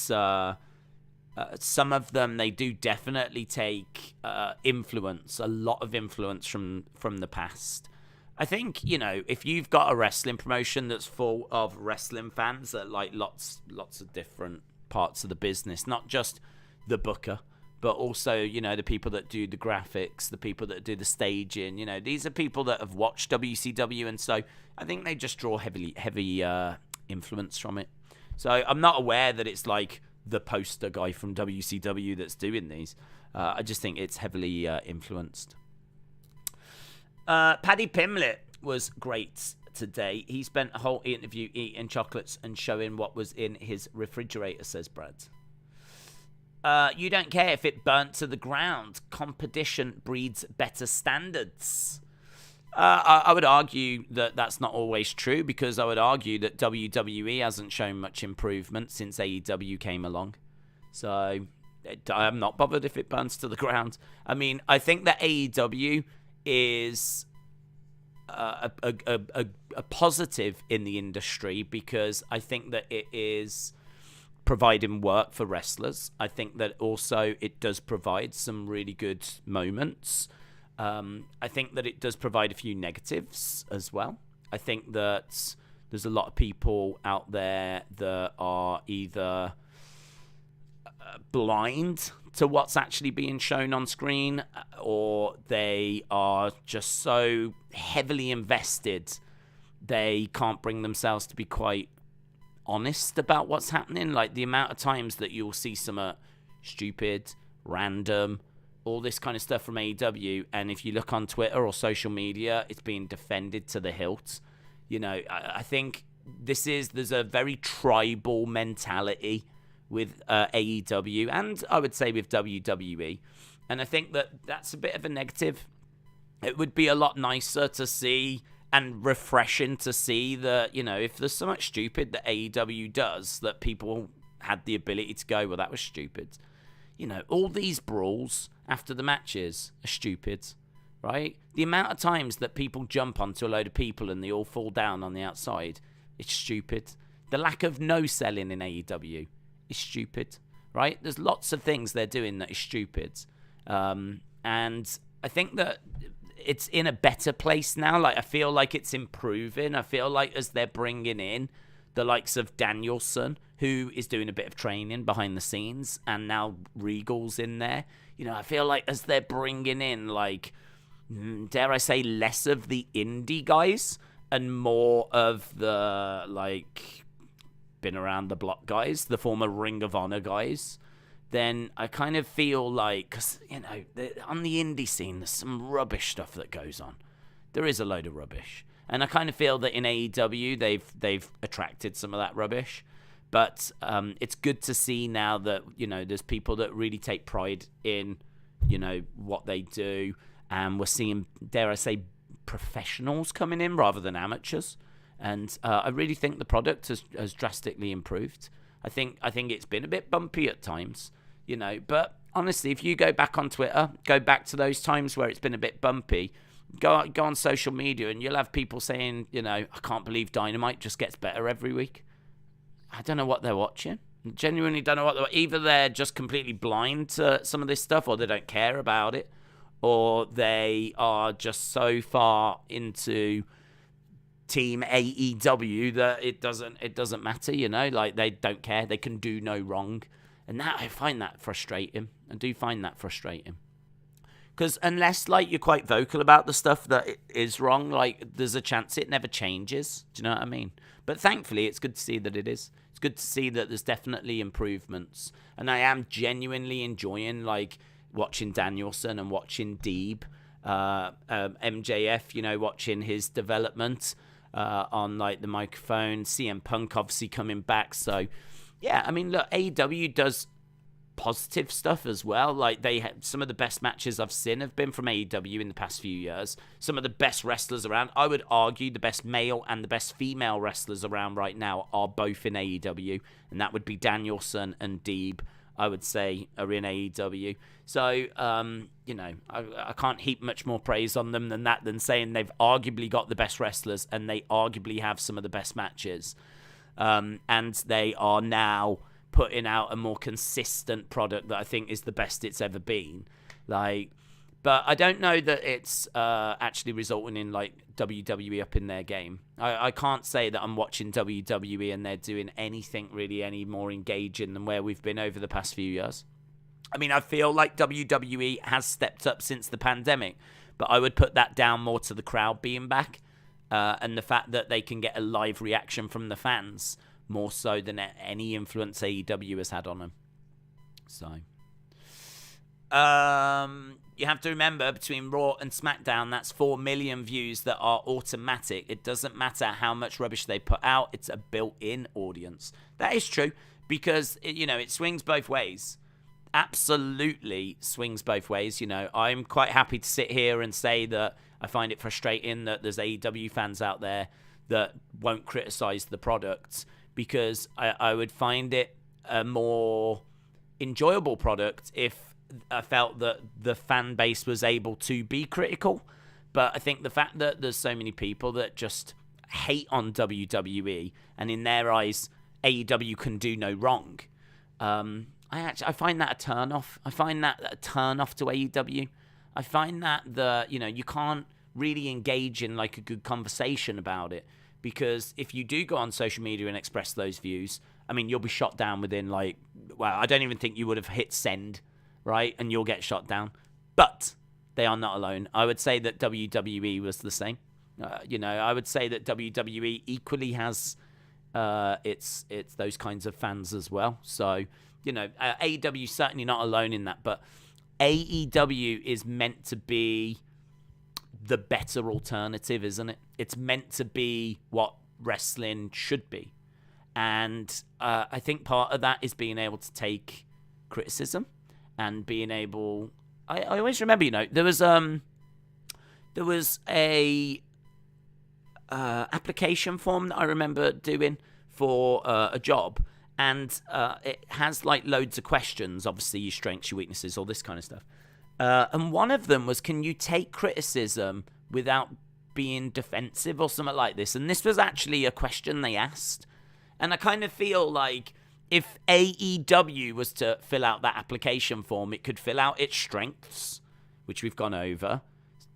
some of them, they do definitely take influence, a lot of influence from the past. I think, if you've got a wrestling promotion that's full of wrestling fans that like lots of different parts of the business, not just the booker, but also, the people that do the graphics, the people that do the staging. These are people that have watched WCW, and so I think they just draw heavy influence from it. So I'm not aware that it's like the poster guy from WCW that's doing these. I just think it's heavily influenced. Paddy Pimblett was great today. He spent a whole interview eating chocolates and showing what was in his refrigerator, says Brad. You don't care if it burnt to the ground. Competition breeds better standards. I would argue that that's not always true, because I would argue that WWE hasn't shown much improvement since AEW came along. So I'm not bothered if it burns to the ground. I mean, I think that AEW is a positive in the industry, because I think that it is providing work for wrestlers. I think that also it does provide some really good moments. I think that it does provide a few negatives as well. I think that there's a lot of people out there that are either blind to what's actually being shown on screen, or they are just so heavily invested they can't bring themselves to be quite honest about what's happening. Like the amount of times that you'll see some stupid, random, all this kind of stuff from AEW, and if you look on Twitter or social media, it's being defended to the hilt. I think there's a very tribal mentality with AEW, and I would say with WWE, and I think that that's a bit of a negative. It would be a lot nicer to see and refreshing to see that, if there's so much stupid that AEW does, that people had the ability to go, well, that was stupid. All these brawls after the matches are stupid, right? The amount of times that people jump onto a load of people and they all fall down on the outside, it's stupid. The lack of no selling in AEW is stupid, right? There's lots of things they're doing that is stupid. And I think that it's in a better place now. Like, I feel like it's improving. I feel like as they're bringing in the likes of Danielson, who is doing a bit of training behind the scenes, and now Regal's in there. I feel like as they're bringing in, like, dare I say, less of the indie guys and more of the, like, been around the block guys, the former Ring of Honor guys, then I kind of feel like, because, on the indie scene, there's some rubbish stuff that goes on. There is a load of rubbish. And I kind of feel that in AEW, they've attracted some of that rubbish. But it's good to see now that, there's people that really take pride in, what they do. And we're seeing, dare I say, professionals coming in rather than amateurs. And I really think the product has drastically improved. I think it's been a bit bumpy at times, But honestly, if you go back on Twitter, go back to those times where it's been a bit bumpy, go on social media and you'll have people saying, I can't believe Dynamite just gets better every week. I don't know what they're watching. Genuinely don't know what either they're just completely blind to some of this stuff, or they don't care about it, or they are just so far into Team AEW that it doesn't matter, like they don't care. They can do no wrong. And that, I find that frustrating. I do find that frustrating. Because unless, like, you're quite vocal about the stuff that is wrong, like, there's a chance it never changes. Do you know what I mean? But thankfully, it's good to see that it is. It's good to see that there's definitely improvements. And I am genuinely enjoying, like, watching Danielson and watching Deeb, MJF, watching his development on, like, the microphone. CM Punk obviously coming back. So, yeah, I mean, look, AEW does positive stuff as well. Like, they had some of the best matches I've seen have been from AEW in the past few years. Some of the best wrestlers around. I would argue the best male and the best female wrestlers around right now are both in AEW, and that would be Danielson and Deeb, I would say, are in AEW. So, I can't heap much more praise on them than saying they've arguably got the best wrestlers and they arguably have some of the best matches. And they are now putting out a more consistent product that I think is the best it's ever been. But I don't know that it's actually resulting in, like, WWE up in their game. I can't say that I'm watching WWE and they're doing anything really any more engaging than where we've been over the past few years. I mean, I feel like WWE has stepped up since the pandemic, but I would put that down more to the crowd being back and the fact that they can get a live reaction from the fans more so than any influence AEW has had on them. So, you have to remember, between Raw and SmackDown, that's 4 million views that are automatic. It doesn't matter how much rubbish they put out. It's a built-in audience. That is true because, it swings both ways. Absolutely swings both ways. I'm quite happy to sit here and say that I find it frustrating that there's AEW fans out there that won't criticize the product, because I would find it a more enjoyable product if I felt that the fan base was able to be critical. But I think the fact that there's so many people that just hate on WWE, and in their eyes AEW can do no wrong, I find that a turn off. I find that a turn off to AEW. I find that you can't really engage in like a good conversation about it, because if you do go on social media and express those views, I mean, you'll be shot down within I don't even think you would have hit send, right? And you'll get shot down. But they are not alone. I would say that WWE was the same. I would say that WWE equally has it's those kinds of fans as well. So, AEW is certainly not alone in that, but AEW is meant to be the better alternative, isn't it? It's meant to be what wrestling should be. And I think part of that is being able to take criticism and being able... I always remember, there was a application form that I remember doing for a job, and it has loads of questions, obviously your strengths, your weaknesses, all this kind of stuff. And one of them was, can you take criticism without being defensive or something like this? And this was actually a question they asked. And I kind of feel like if AEW was to fill out that application form, it could fill out its strengths, which we've gone over.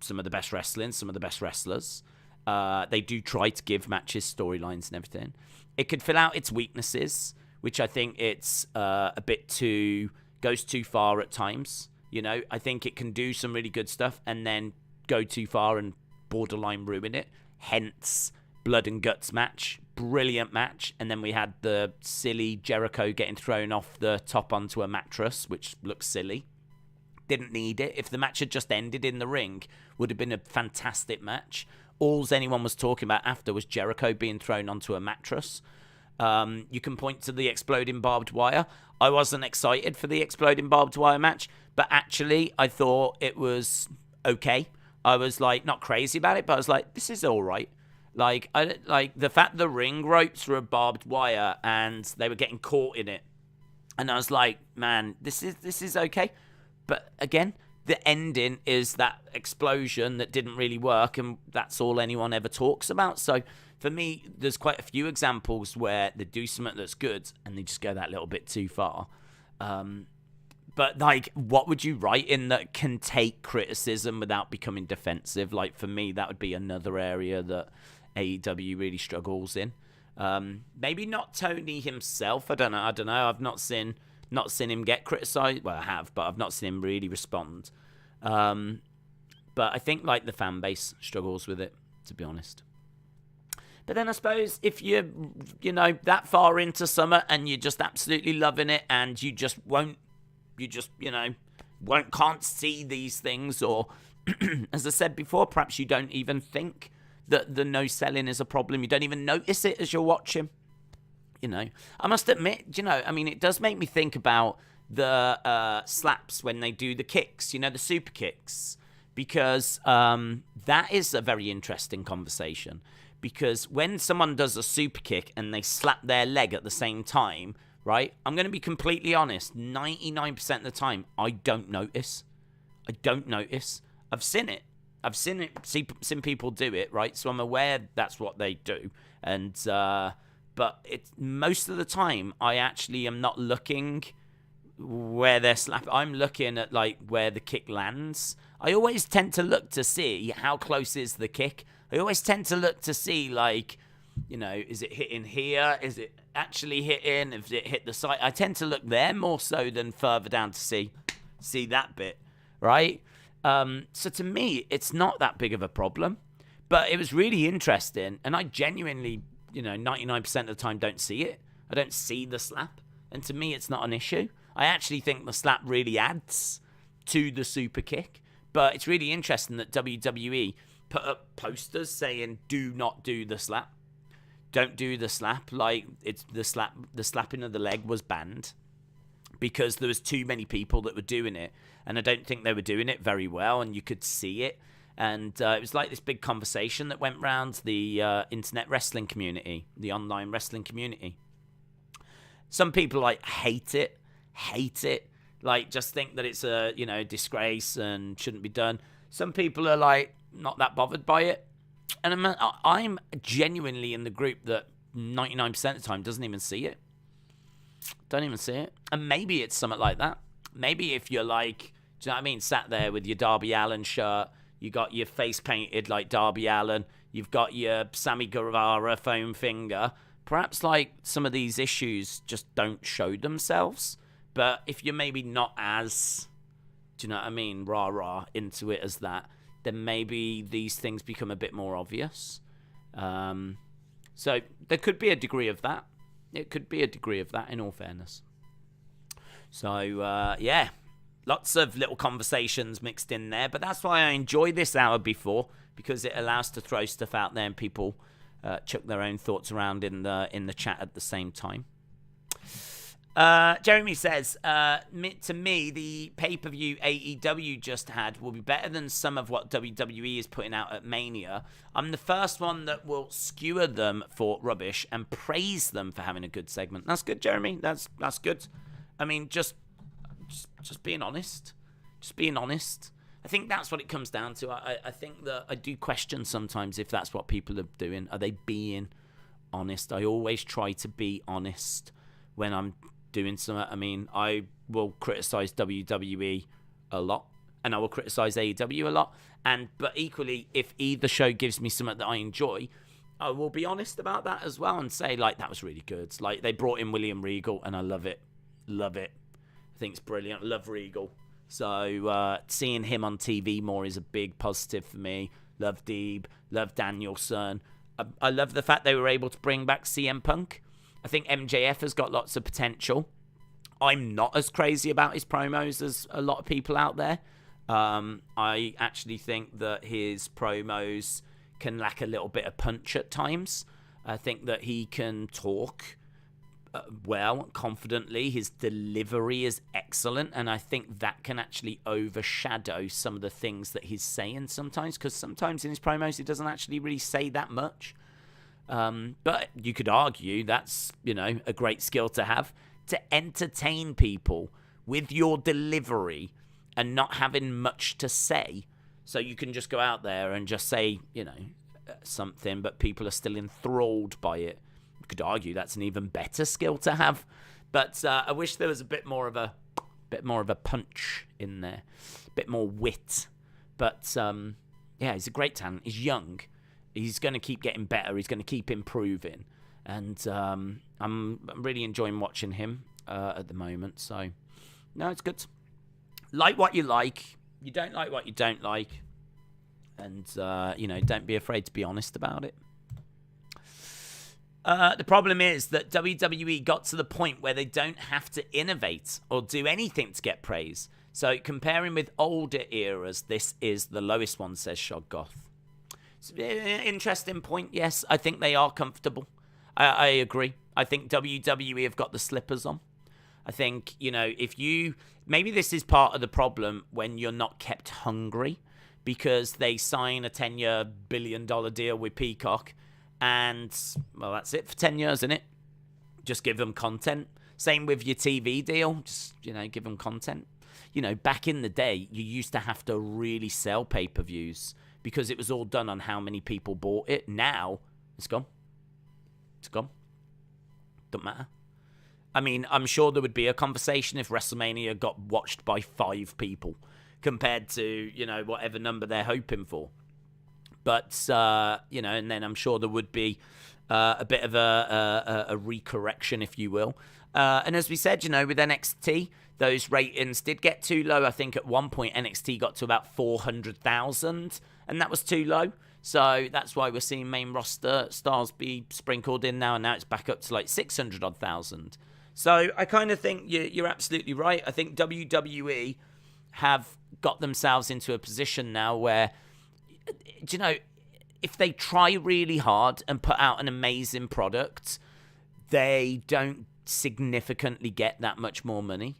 Some of the best wrestling, some of the best wrestlers. They do try to give matches, storylines and everything. It could fill out its weaknesses, which I think it's a bit goes too far at times. I think it can do some really good stuff and then go too far and borderline ruin it. Hence, Blood and Guts match. Brilliant match. And then we had the silly Jericho getting thrown off the top onto a mattress, which looks silly. Didn't need it. If the match had just ended in the ring, would have been a fantastic match. All anyone was talking about after was Jericho being thrown onto a mattress. You can point to the exploding barbed wire. I wasn't excited for the exploding barbed wire match, but actually I thought it was okay. I was not crazy about it, but I was like, this is all right. I like the fact the ring ropes were a barbed wire and they were getting caught in it, and I was like, man, this is okay. But again, the ending is that explosion that didn't really work, and that's all anyone ever talks about. So for me, there's quite a few examples where they do something that's good and they just go that little bit too far. But what would you write in that can take criticism without becoming defensive? For me, that would be another area that AEW really struggles in. Maybe not Tony himself. I don't know. I've not seen him get criticised. Well, I have, but I've not seen him really respond. But I think the fan base struggles with it, to be honest. But then I suppose if you're, that far into summer and you're just absolutely loving it and you just can't see these things, or as I said before, perhaps you don't even think that the no selling is a problem. You don't even notice it as you're watching. I must admit, it does make me think about the slaps when they do the kicks, the super kicks, because that is a very interesting conversation. Because when someone does a super kick and they slap their leg at the same time, right, I'm going to be completely honest, 99% of the time, I don't notice. I've seen it. Seen people do it, right? So I'm aware that's what they do. And but it's most of the time I actually am not looking where they're slapping. I'm looking at where the kick lands. I always tend to look to see how close is the kick. I always tend to look to see is it hitting here? Is it actually hitting? If it hit the site, I tend to look there more so than further down to see that bit, right? So to me, it's not that big of a problem, but it was really interesting, and I genuinely, 99% of the time don't see it. I don't see the slap, and to me, it's not an issue. I actually think the slap really adds to the super kick, but it's really interesting that WWE put up posters saying, do not do the slap. Don't do the slap. Like, it's the slapping of the leg was banned because there was too many people that were doing it, and I don't think they were doing it very well, and you could see it. And it was like this big conversation that went round the internet wrestling community, the online wrestling community. Some people hate it, like just think that it's a disgrace and shouldn't be done. Some people are not that bothered by it, and I'm genuinely in the group that 99% of the time doesn't even see it. Don't even see it. And maybe it's something like that. Maybe if you're do you know what I mean, sat there with your Darby Allin shirt, you got your face painted like Darby Allin, you've got your Sammy Guevara foam finger. Perhaps some of these issues just don't show themselves. But if you're maybe not as, do you know what I mean, rah into it as that, then maybe these things become a bit more obvious. So there could be a degree of that. It could be a degree of that, in all fairness. So, yeah, lots of little conversations mixed in there. But that's why I enjoy this hour before, because it allows to throw stuff out there and people chuck their own thoughts around in the chat at the same time. Jeremy says, to me, the pay-per-view AEW just had will be better than some of what WWE is putting out at Mania. I'm the first one that will skewer them for rubbish and praise them for having a good segment. That's good, Jeremy. That's good. I mean, just being honest. Just being honest. I think that's what it comes down to. I think that I do question sometimes if that's what people are doing. Are they being honest? I always try to be honest when I'm doing something. I mean, I will criticize WWE a lot, and I will criticize AEW a lot. But equally, if either show gives me something that I enjoy, I will be honest about that as well and say, that was really good. They brought in William Regal, and I love it. Love it. I think it's brilliant. I love Regal. So seeing him on TV more is a big positive for me. Love Deeb. Love Danielson. I love the fact they were able to bring back CM Punk. I think MJF has got lots of potential. I'm not as crazy about his promos as a lot of people out there. I actually think that his promos can lack a little bit of punch at times. I think that he can talk well, confidently. His delivery is excellent, and I think that can actually overshadow some of the things that he's saying sometimes, because sometimes in his promos he doesn't actually really say that much. But you could argue that's, a great skill to have, to entertain people with your delivery and not having much to say. So you can just go out there and just say, something, but people are still enthralled by it. You could argue that's an even better skill to have. But I wish there was a bit more of a punch in there, a bit more wit. But yeah, he's a great talent. He's young. He's going to keep getting better. He's going to keep improving. And I'm really enjoying watching him at the moment. So, no, it's good. Like what you like. You don't like what you don't like. And, don't be afraid to be honest about it. The problem is that WWE got to the point where they don't have to innovate or do anything to get praise. So, comparing with older eras, this is the lowest one, says Shoggoth. It's an interesting point. Yes, I think they are comfortable. I agree. I think WWE have got the slippers on. I think, maybe this is part of the problem when you're not kept hungry, because they sign a 10-year billion-dollar deal with Peacock, and, well, that's it for 10 years, isn't it? Just give them content. Same with your TV deal. Just, give them content. Back in the day, you used to have to really sell pay-per-views because it was all done on how many people bought it. Now, it's gone. It's gone. Don't matter. I mean, I'm sure there would be a conversation if WrestleMania got watched by 5 people compared to, whatever number they're hoping for. But, and then I'm sure there would be a bit of a recorrection, if you will. And as we said, with NXT, those ratings did get too low. I think at one point NXT got to about 400,000, and that was too low. So that's why we're seeing main roster stars be sprinkled in now, and now it's back up to like 600,000. So I kind of think you're absolutely right. I think WWE have got themselves into a position now where, if they try really hard and put out an amazing product, they don't significantly get that much more money.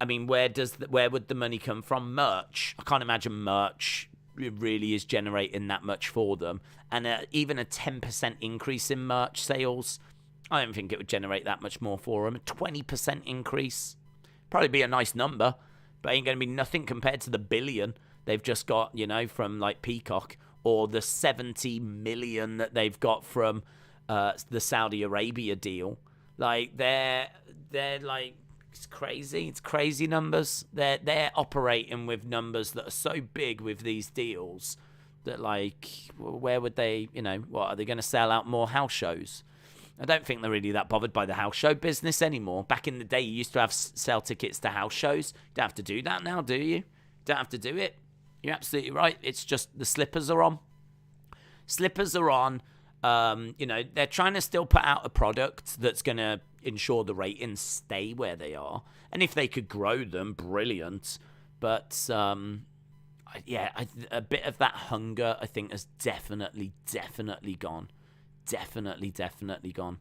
I mean, where would the money come from? Merch. I can't imagine merch really is generating that much for them. And even a 10% increase in merch sales, I don't think it would generate that much more for them. A 20% increase, probably be a nice number, but ain't going to be nothing compared to the billion they've just got, from like Peacock, or the 70 million that they've got from the Saudi Arabia deal. Like they're like, it's crazy. It's crazy numbers. They're operating with numbers that are so big with these deals that, like, where would they, what are they going to sell out more house shows? I don't think they're really that bothered by the house show business anymore. Back in the day, you used to sell tickets to house shows. You don't have to do that now, do you? You don't have to do it. You're absolutely right. It's just the slippers are on. Slippers are on. They're trying to still put out a product that's going to ensure the ratings stay where they are. And if they could grow them, brilliant. But, a bit of that hunger, I think, has definitely gone. Definitely gone.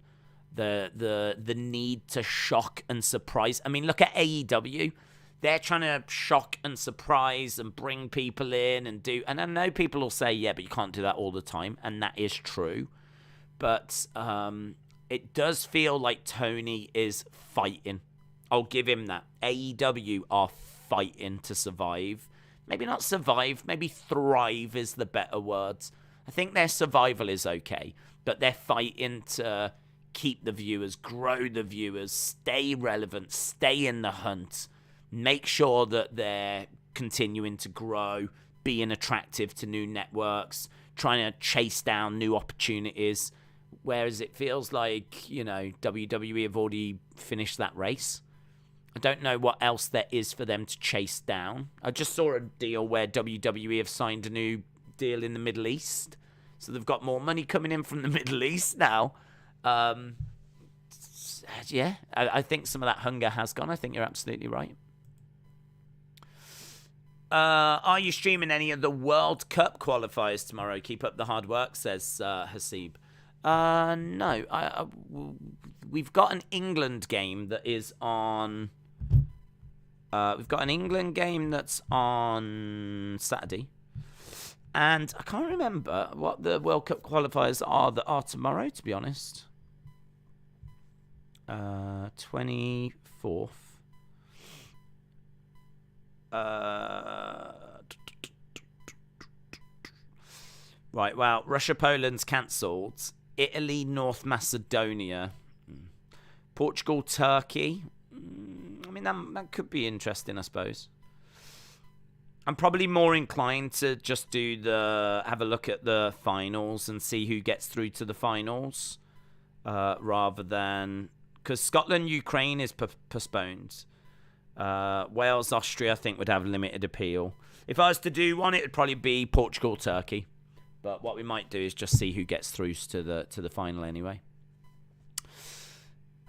The need to shock and surprise. I mean, look at AEW. They're trying to shock and surprise and bring people in and do... And I know people will say, yeah, but you can't do that all the time. And that is true. But it does feel like Tony is fighting. I'll give him that. AEW are fighting to survive. Maybe not survive. Maybe thrive is the better words. I think their survival is okay. But they're fighting to keep the viewers, grow the viewers, stay relevant, stay in the hunt. Make sure that they're continuing to grow, being attractive to new networks, trying to chase down new opportunities. Whereas it feels like, WWE have already finished that race. I don't know what else there is for them to chase down. I just saw a deal where WWE have signed a new deal in the Middle East. So they've got more money coming in from the Middle East now. I think some of that hunger has gone. I think you're absolutely right. Are you streaming any of the World Cup qualifiers tomorrow? Keep up the hard work, says Hasib. No. We've got an England game that is on... we've got an England game that's on Saturday. And I can't remember what the World Cup qualifiers are that are tomorrow, to be honest. 24th. Right, well, Russia, Poland's cancelled. Italy, North Macedonia. Portugal, Turkey. I mean, that could be interesting, I suppose. I'm probably more inclined to just have a look at the finals and see who gets through to the finals, rather than, because Scotland, Ukraine is postponed. Wales, Austria, I think would have limited appeal. If I was to do one, it would probably be Portugal, Turkey. But what we might do is just see who gets through to the final anyway.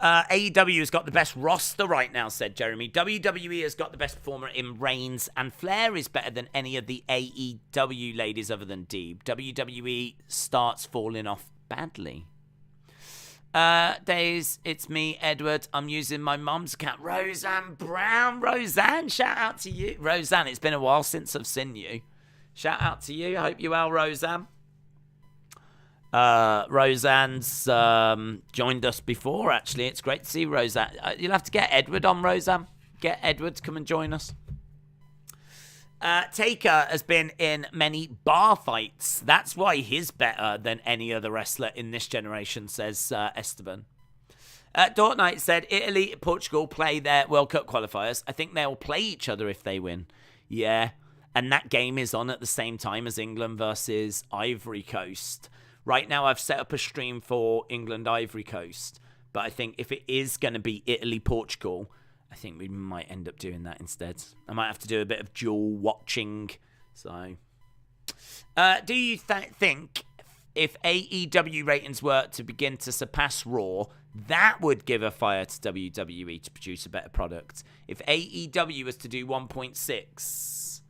AEW has got the best roster right now, said Jeremy. WWE has got the best performer in Reigns, and Flair is better than any of the AEW ladies other than Deeb. WWE starts falling off badly. Days, it's me, Edward. I'm using my mum's account. Roseanne Brown. Roseanne, shout out to you. Roseanne, it's been a while since I've seen you. Shout out to you. I hope you're well, Roseanne. Roseanne's joined us before, actually. It's great to see Roseanne. You'll have to get Edward on, Roseanne. Get Edward to come and join us. Taker has been in many bar fights. That's why he's better than any other wrestler in this generation, says Esteban. Dort Knight said, Italy, Portugal play their World Cup qualifiers. I think they'll play each other if they win. Yeah, and that game is on at the same time as England versus Ivory Coast. Right now, I've set up a stream for England, Ivory Coast. But I think if it is going to be Italy, Portugal, I think we might end up doing that instead. I might have to do a bit of dual watching. So, do you think if AEW ratings were to begin to surpass Raw, that would give a fire to WWE to produce a better product? If AEW was to do 1.6,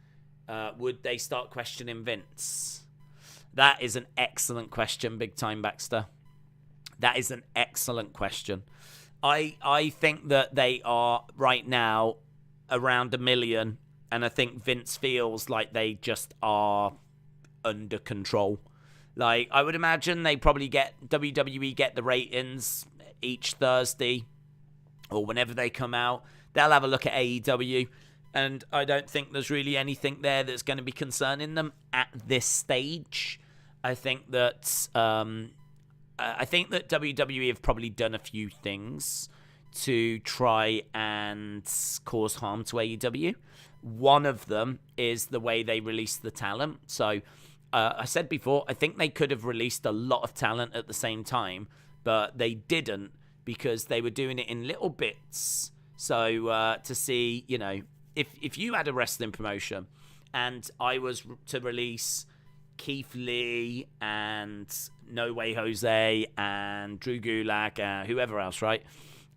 would they start questioning Vince? That is an excellent question, Big Time Baxter. That is an excellent question. I think that they are right now around 1 million, and I think Vince feels like they just are under control. Like, I would imagine they probably WWE get the ratings each Thursday or whenever they come out. They'll have a look at AEW, and I don't think there's really anything there that's going to be concerning them at this stage. I think that WWE have probably done a few things to try and cause harm to AEW. One of them is the way they release the talent. So, I said before, I think they could have released a lot of talent at the same time, but they didn't because they were doing it in little bits. So, to see, you know, if you had a wrestling promotion and I was to release Keith Lee and No Way Jose and Drew Gulak, whoever else, right?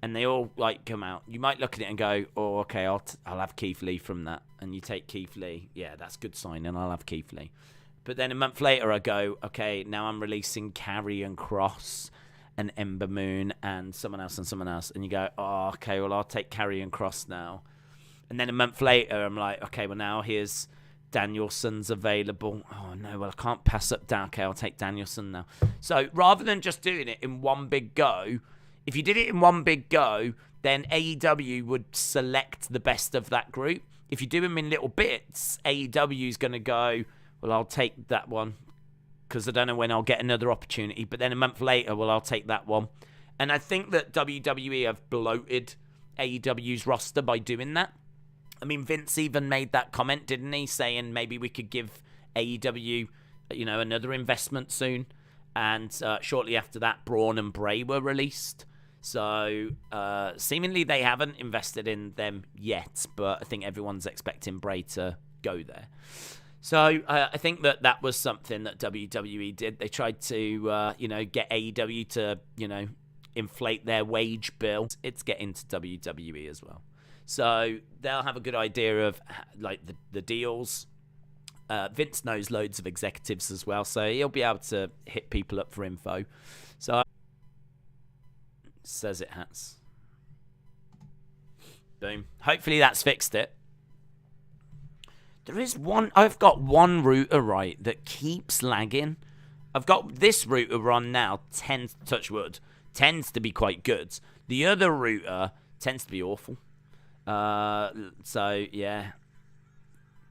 And they all like come out. You might look at it and go, "Oh, okay, I'll have Keith Lee from that." And you take Keith Lee, yeah, that's good signing. I'll have Keith Lee. But then a month later, I go, "Okay, now I'm releasing Karrion Kross and Ember Moon and someone else, and you go, "Oh, okay, well I'll take Karrion Kross now." And then a month later, I'm like, "Okay, well now here's Danielson's available. Oh no, well I can't pass up Dan. Okay, I'll take Danielson now." So rather than just doing it in one big go, if you did it in one big go, then AEW would select the best of that group. If you do them in little bits, AEW is going to go, "Well, I'll take that one because I don't know when I'll get another opportunity." But then a month later, "Well, I'll take that one." And I think that WWE have bloated AEW's roster by doing that. I mean, Vince even made that comment, didn't he? Saying maybe we could give AEW, you know, another investment soon. And shortly after that, Braun and Bray were released. So seemingly they haven't invested in them yet, but I think everyone's expecting Bray to go there. So I think that was something that WWE did. They tried to, get AEW to, inflate their wage bill. It's getting to WWE as well. So they'll have a good idea of like the deals. Vince knows loads of executives as well, so he'll be able to hit people up for info. So says it has. Boom. Hopefully that's fixed it. I've got one router right that keeps lagging. I've got this router on now, touch wood, tends to be quite good. The other router tends to be awful. So yeah.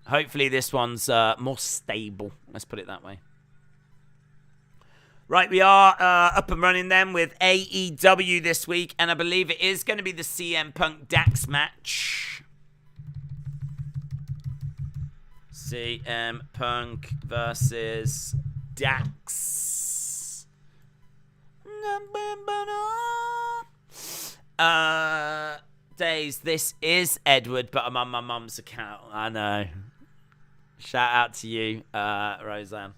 Hopefully this one's more stable. Let's put it that way. Right, we are up and running then with AEW this week, and I believe it is going to be the CM Punk Dax match. CM Punk versus Dax. Days, this is Edward, but I'm on my mum's account. I know. Shout out to you, Roseanne.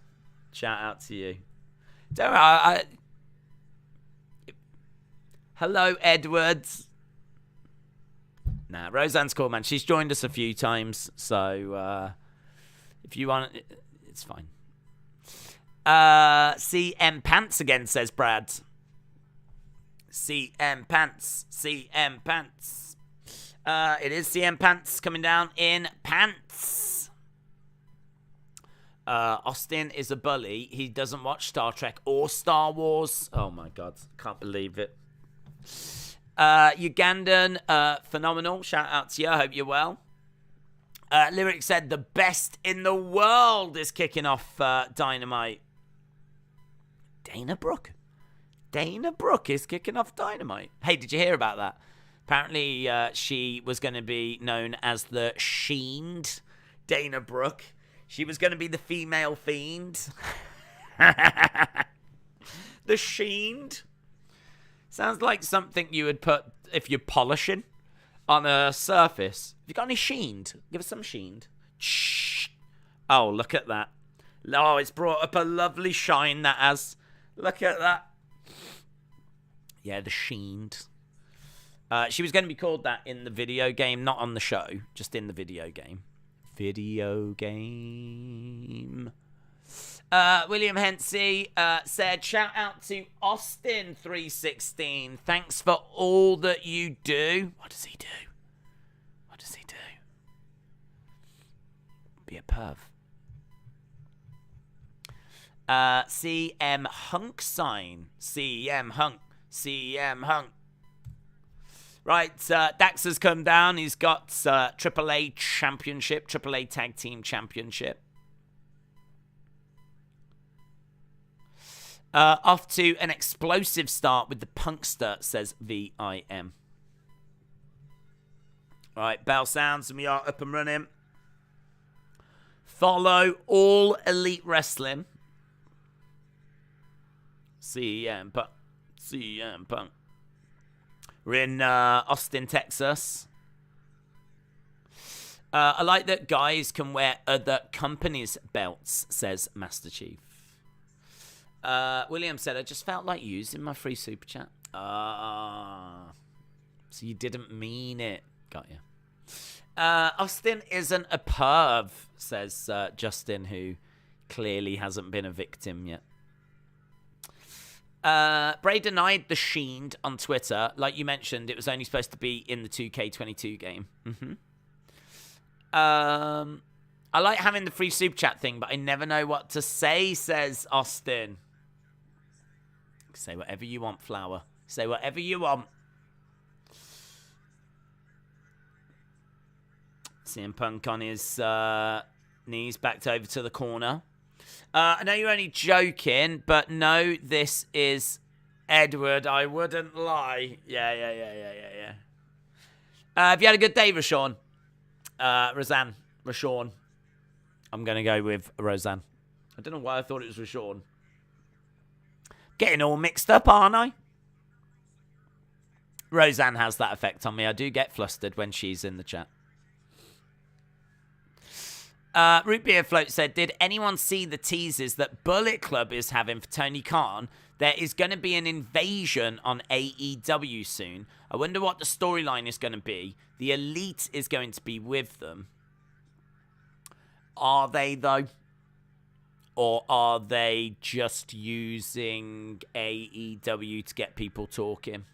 Shout out to you. Don't worry, hello, Edwards. Nah, Roseanne's cool, man. She's joined us a few times, so if you want, it's fine. CM Pants again, says Brad. CM Pants. CM Pants. It is CM Pants coming down in pants. Austin is a bully. He doesn't watch Star Trek or Star Wars. Oh my God. Can't believe it. Ugandan, phenomenal. Shout out to you. I hope you're well. Lyric said the best in the world is kicking off Dynamite. Dana Brooke. Dana Brooke is kicking off Dynamite. Hey, did you hear about that? Apparently, she was going to be known as the Sheened Dana Brooke. She was going to be the female fiend. The Sheen. Sounds like something you would put if you're polishing on a surface. Have you got any Sheen? Give us some Sheen. Shh. Oh, look at that. Oh, it's brought up a lovely shine, that has. Look at that. Yeah, the Sheen. She was going to be called that in the video game, not on the show, just in the video game. Video game. William Hensey said, shout out to Austin316. Thanks for all that you do. What does he do? What does he do? Be a perv. CM Hunk sign. CM Hunk. CM Hunk. Right, Dax has come down. He's got AAA Championship, AAA Tag Team Championship. Off to an explosive start with the Punkster, says VIM. Right, bell sounds and we are up and running. Follow All Elite Wrestling. CM Punk. CM Punk. We're in Austin, Texas. I like that guys can wear other companies' belts, says Master Chief. William said, I just felt like using my free super chat. So you didn't mean it. Got you. Austin isn't a perv, says Justin, who clearly hasn't been a victim yet. Bray denied the Sheen on Twitter. Like you mentioned, it was only supposed to be in the 2K22 game. I like having the free super chat thing, but I never know what to say, says Austin. Say whatever you want, Flower. Say whatever you want. CM Punk on his knees, backed over to the corner. I know you're only joking, but no, this is Edward. I wouldn't lie. Yeah. Have you had a good day, Rashawn? Rashawn. I'm going to go with Roseanne. I don't know why I thought it was Rashawn. Getting all mixed up, aren't I? Roseanne has that effect on me. I do get flustered when she's in the chat. Root Beer Float said, did anyone see the teasers that Bullet Club is having for Tony Khan? There is going to be an invasion on AEW soon. I wonder what the storyline is going to be. The Elite is going to be with them. Are they, though? Or are they just using AEW to get people talking?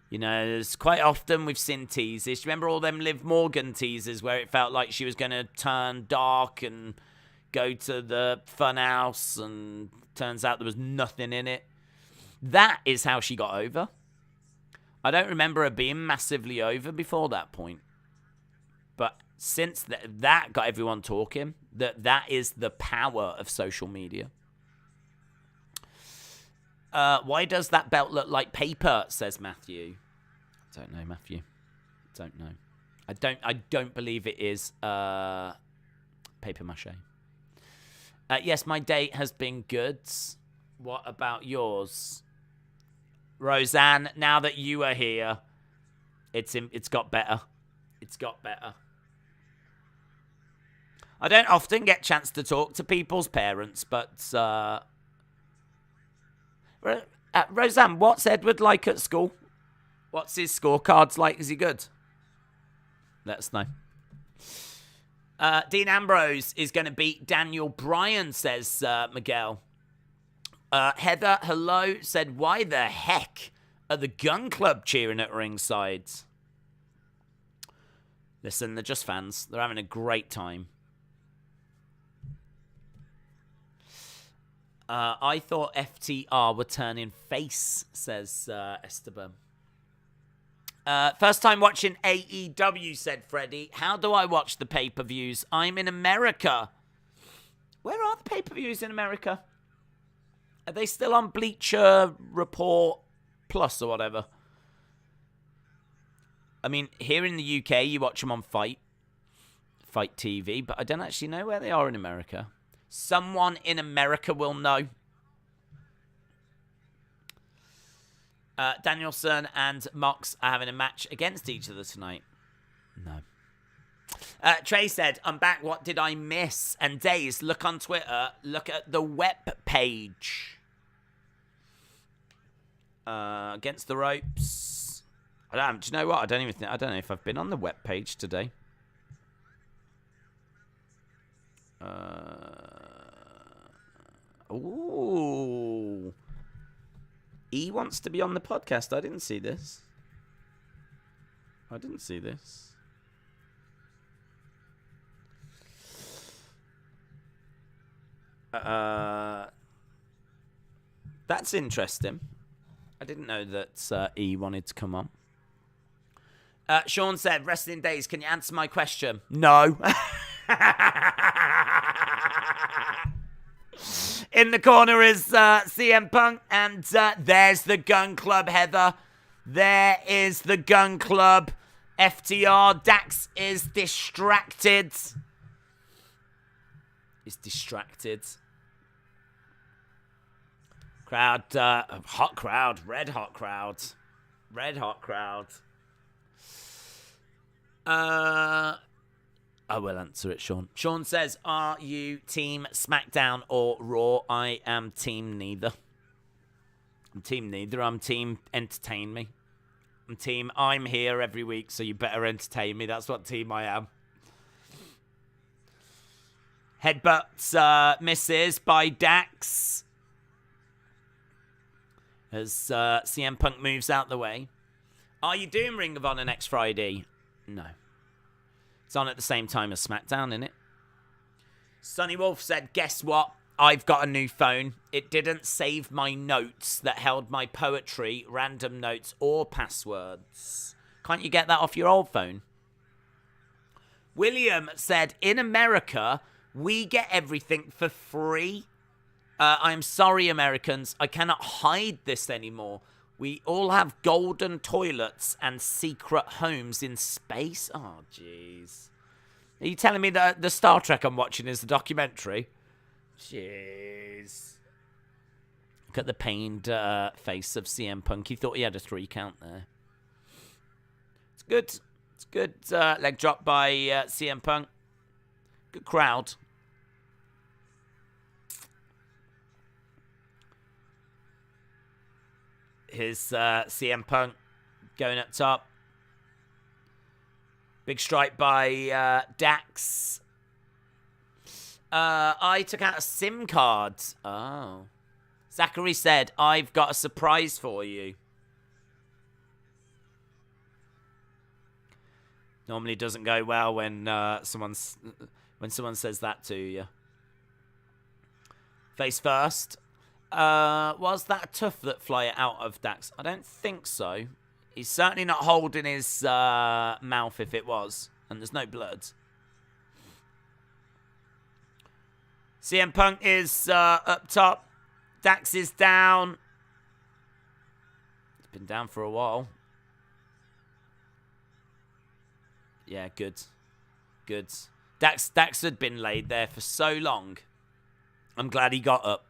You know, there's quite often we've seen teasers. Do you remember all them Liv Morgan teasers where it felt like she was going to turn dark and go to the funhouse and turns out there was nothing in it? That is how she got over. I don't remember her being massively over before that point. But since that got everyone talking, that is the power of social media. Why does that belt look like paper, says Matthew. I don't know, Matthew. Don't know. I don't believe it is paper mache. Yes, my date has been good. What about yours? Roseanne, now that you are here, it's got better. It's got better. I don't often get a chance to talk to people's parents, but Roseanne, what's Edward like at school? What's his scorecards like? Is he good? Let us know. Dean Ambrose is going to beat Daniel Bryan, says Miguel. Heather, hello, said, why the heck are the Gun Club cheering at ringside? Listen, they're just fans. They're having a great time. I thought FTR were turning face, says Esteban. First time watching AEW, said Freddie. How do I watch the pay-per-views? I'm in America. Where are the pay-per-views in America? Are they still on Bleacher Report Plus or whatever? I mean, here in the UK, you watch them on Fight TV, but I don't actually know where they are in America. Someone in America will know. Danielson and Mox are having a match against each other tonight. No. Trey said, I'm back. What did I miss? And Days, look on Twitter. Look at the web page. Against the ropes. Do you know what? I don't know if I've been on the web page today. Ooh. E wants to be on the podcast. I didn't see this. That's interesting. I didn't know that E wanted to come on. Sean said, Wrestling Days, can you answer my question? No. In the corner is CM Punk, and there's the Gun Club, Heather. There is the Gun Club. FTR. Dax is distracted. Crowd, hot crowd, red hot crowd. I will answer it, Sean. Sean says, are you Team SmackDown or Raw? I am Team neither. I'm Team Entertain Me. I'm here every week, so you better entertain me. That's what team I am. Headbutts misses by Dax. As CM Punk moves out the way. Are you doing Ring of Honor next Friday? No. It's on at the same time as SmackDown, innit? Sonny Wolf said, guess what? I've got a new phone. It didn't save my notes that held my poetry, random notes, or passwords. Can't you get that off your old phone? William said, in America, we get everything for free. I'm sorry, Americans. I cannot hide this anymore. We all have golden toilets and secret homes in space. Oh, jeez. Are you telling me that the Star Trek I'm watching is the documentary? Jeez. Look at the pained face of CM Punk. He thought he had a 3 count there. It's good. It's good leg drop by CM Punk. Good crowd. Here's CM Punk going up top. Big strike by Dax. I took out a SIM card. Oh. Zachary said, I've got a surprise for you. Normally doesn't go well when someone says that to you. Face first. Was that tough that flyer out of Dax? I don't think so. He's certainly not holding his mouth if it was. And there's no blood. CM Punk is up top. Dax is down. He's been down for a while. Yeah, good. Good. Dax had been laid there for so long. I'm glad he got up.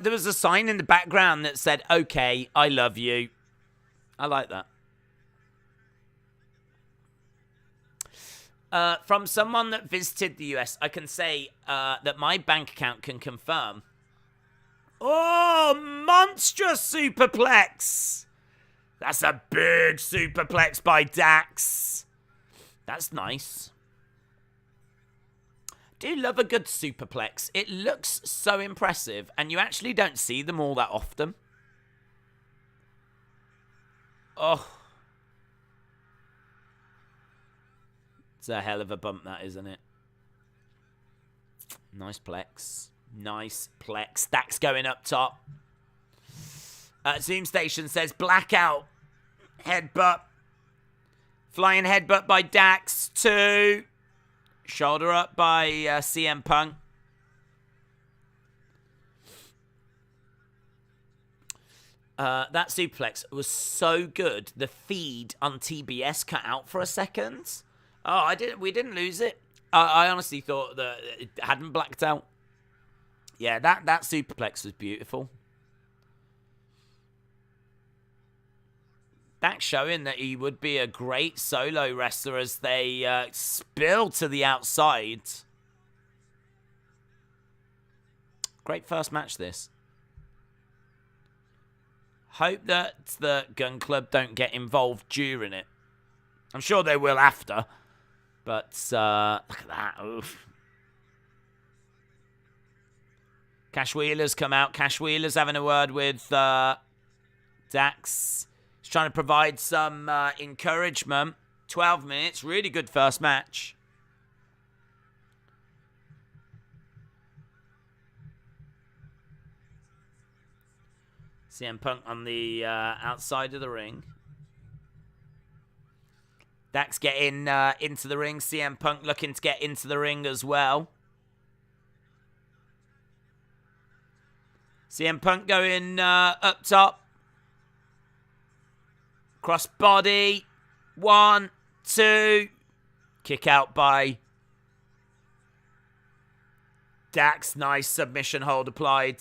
There was a sign in the background that said, okay, I love you. I like that. From someone that visited the US, I can say that my bank account can confirm. Oh, monstrous superplex. That's a big superplex by Dax. That's nice. Do love a good superplex. It looks so impressive, and you actually don't see them all that often. Oh. It's a hell of a bump, that, isn't it? Nice plex. Nice plex. Dax going up top. Zoom Station says, blackout. Headbutt. Flying headbutt by Dax. 2. Shoulder up by CM Punk. That suplex was so good. The feed on TBS cut out for a second. Oh, we didn't lose it. I honestly thought that it hadn't blacked out. Yeah, that superplex was beautiful. Dax showing that he would be a great solo wrestler as they spill to the outside. Great first match, this. Hope that the Gun Club don't get involved during it. I'm sure they will after. But, look at that. Oof. Cash Wheeler's come out. Cash Wheeler's having a word with Dax. He's trying to provide some encouragement. 12 minutes. Really good first match. CM Punk on the outside of the ring. Dax getting into the ring. CM Punk looking to get into the ring as well. CM Punk going up top. Cross body. 1, 2. Kick out by Dax. Nice submission hold applied.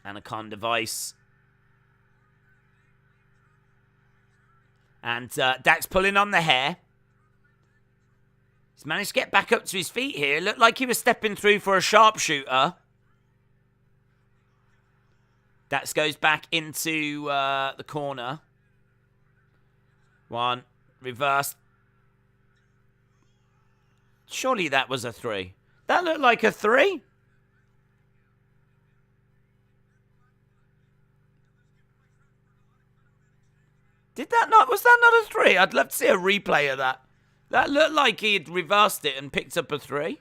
Anaconda Vice. And Dax pulling on the hair. He's managed to get back up to his feet here. Looked like he was stepping through for a sharpshooter. Dax goes back into the corner. 1. Reverse. Surely that was a 3. That looked like a 3. Did that not? Was that not a 3? I'd love to see a replay of that. That looked like he had reversed it and picked up a 3.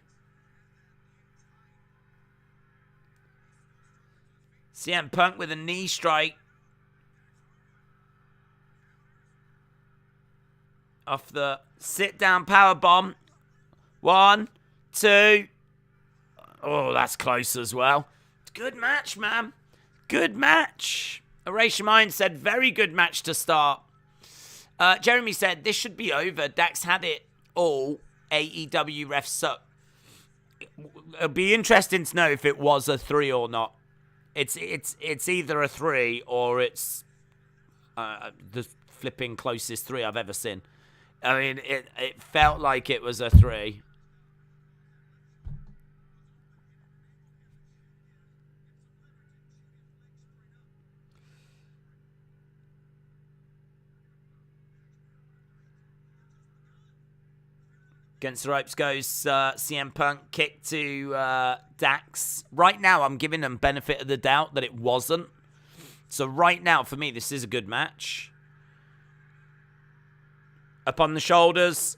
CM Punk with a knee strike. Off the sit-down powerbomb. 1, 2. Oh, that's close as well. Good match, man. Good match. Erasure Mind said, very good match to start. Jeremy said, this should be over. Dax had it all. AEW refs suck. It'll be interesting to know if it was a 3 or not. It's either a 3 or it's the flipping closest 3 I've ever seen. I mean, it felt like it was a 3. Against the ropes goes CM Punk. Kick to Dax. Right now, I'm giving them benefit of the doubt that it wasn't. So right now, for me, this is a good match. Up on the shoulders.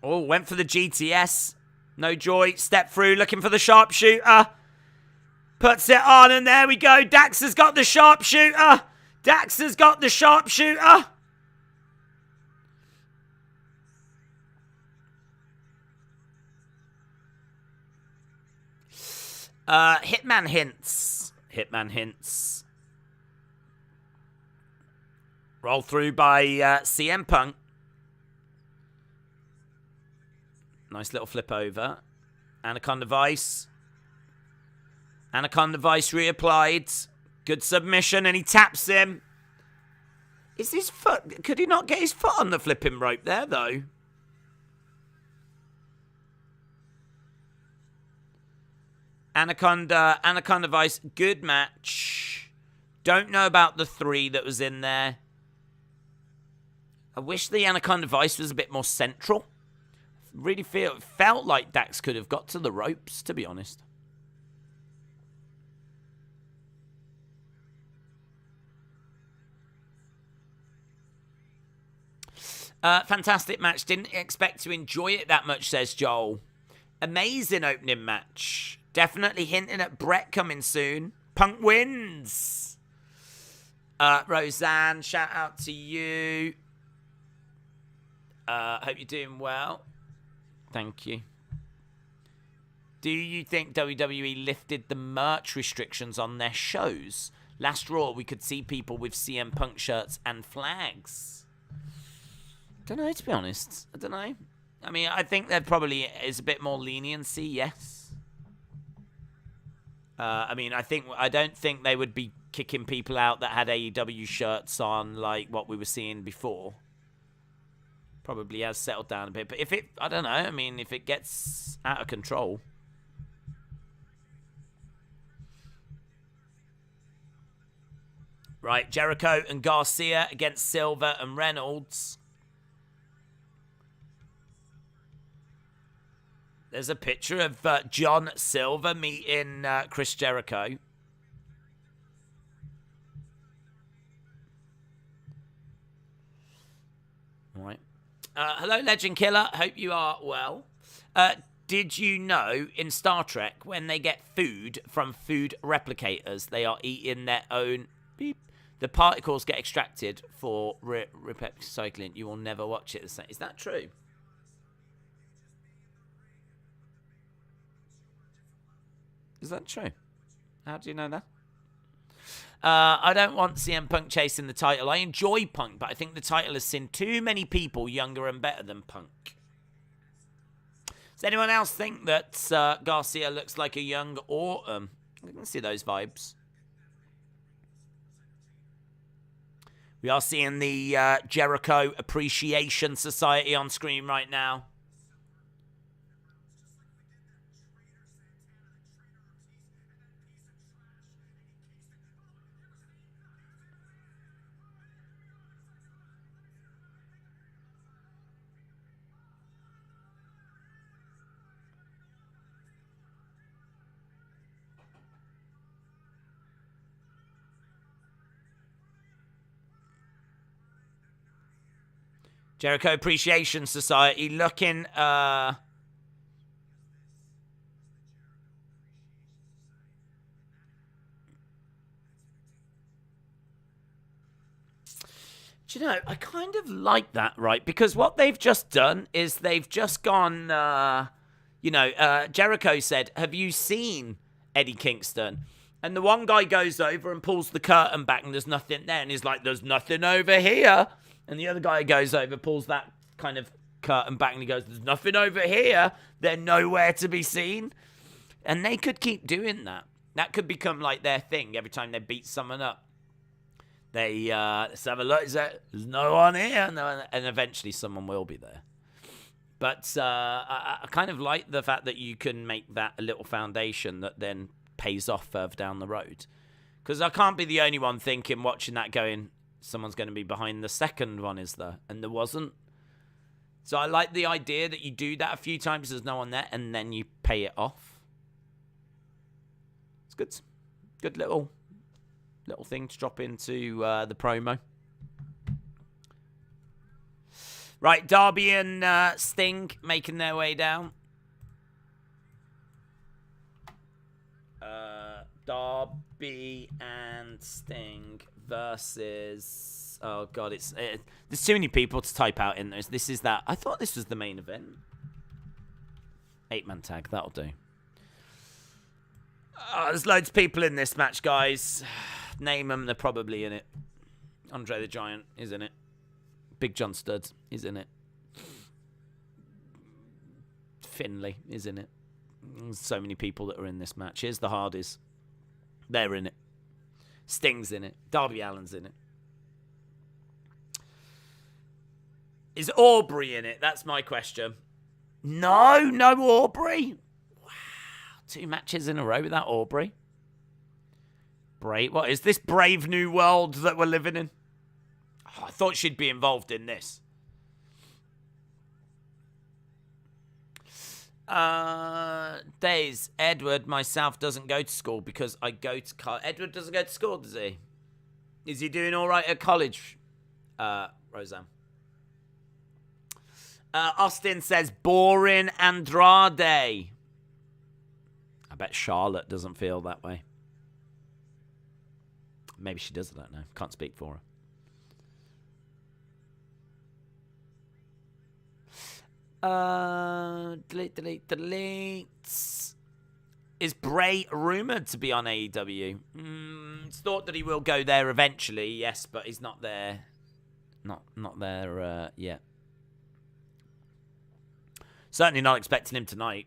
Oh, went for the GTS. No joy. Step through, looking for the sharpshooter. Puts it on, and there we go. Dax has got the sharpshooter. Dax has got the sharpshooter. Hitman hints. Hitman hints. Roll through by CM Punk. Nice little flip over. Anaconda Vice. Anaconda Vice reapplied. Good submission, and he taps him. Is his foot... Could he not get his foot on the flipping rope there, though? Anaconda Vice, good match. Don't know about the 3 that was in there. I wish the Anaconda Vice was a bit more central. Really felt like Dax could have got to the ropes, to be honest. Fantastic match. Didn't expect to enjoy it that much, says Joel. Amazing opening match. Definitely hinting at Brett coming soon. Punk wins. Roseanne, shout out to you. Hope you're doing well. Thank you. Do you think WWE lifted the merch restrictions on their shows? Last Raw, we could see people with CM Punk shirts and flags. Don't know, to be honest. I don't know. I mean, I think there probably is a bit more leniency, yes. I mean, I don't think they would be kicking people out that had AEW shirts on like what we were seeing before. Probably has settled down a bit. But I don't know, I mean, if it gets out of control. Right, Jericho and Garcia against Silver and Reynolds. There's a picture of John Silver meeting Chris Jericho. All right. Hello, Legend Killer. Hope you are well. Did you know in Star Trek, when they get food from food replicators, they are eating their own beep? The particles get extracted for recycling. You will never watch it the same. Is that true? Is that true? How do you know that? I don't want CM Punk chasing the title. I enjoy Punk, but I think the title has seen too many people younger and better than Punk. Does anyone else think that Garcia looks like a young Autumn? I can see those vibes. We are seeing the Jericho Appreciation Society on screen right now. Jericho Appreciation Society looking, do you know, I kind of like that, right? Because what they've just done is they've just gone, Jericho said, have you seen Eddie Kingston? And the one guy goes over and pulls the curtain back and there's nothing there. And he's like, there's nothing over here. And the other guy goes over, pulls that kind of curtain back, and he goes, there's nothing over here. They're nowhere to be seen. And they could keep doing that. That could become like their thing every time they beat someone up. They, let's have a look. There's no one here. No, and eventually someone will be there. But I kind of like the fact that you can make that a little foundation that then pays off further down the road. Because I can't be the only one watching that going, someone's going to be behind the second one, is there? And there wasn't. So I like the idea that you do that a few times, there's no one there, and then you pay it off. It's good. Good little thing to drop into the promo. Right, Darby and Sting making their way down. Darby and Sting versus... Oh, God, there's too many people to type out in this. This is that. I thought this was the main event. 8-man tag, that'll do. Oh, there's loads of people in this match, guys. Name them, they're probably in it. Andre the Giant is in it. Big John Studd is in it. Finlay is in it. There's so many people that are in this match. Here's the Hardys. They're in it. Sting's in it. Darby Allin's in it. Is Aubrey in it? That's my question. No Aubrey. Wow. 2 matches in a row without Aubrey. What is this brave new world that we're living in? Oh, I thought she'd be involved in this. Days. Edward, myself, doesn't go to school because I go to college. Edward doesn't go to school, does he? Is he doing all right at college, Roseanne? Austin says, boring Andrade. I bet Charlotte doesn't feel that way. Maybe she does, I don't know. Can't speak for her. Delete. Is Bray rumoured to be on AEW? It's thought that he will go there eventually, yes, but he's not there. Not there yet. Certainly not expecting him tonight.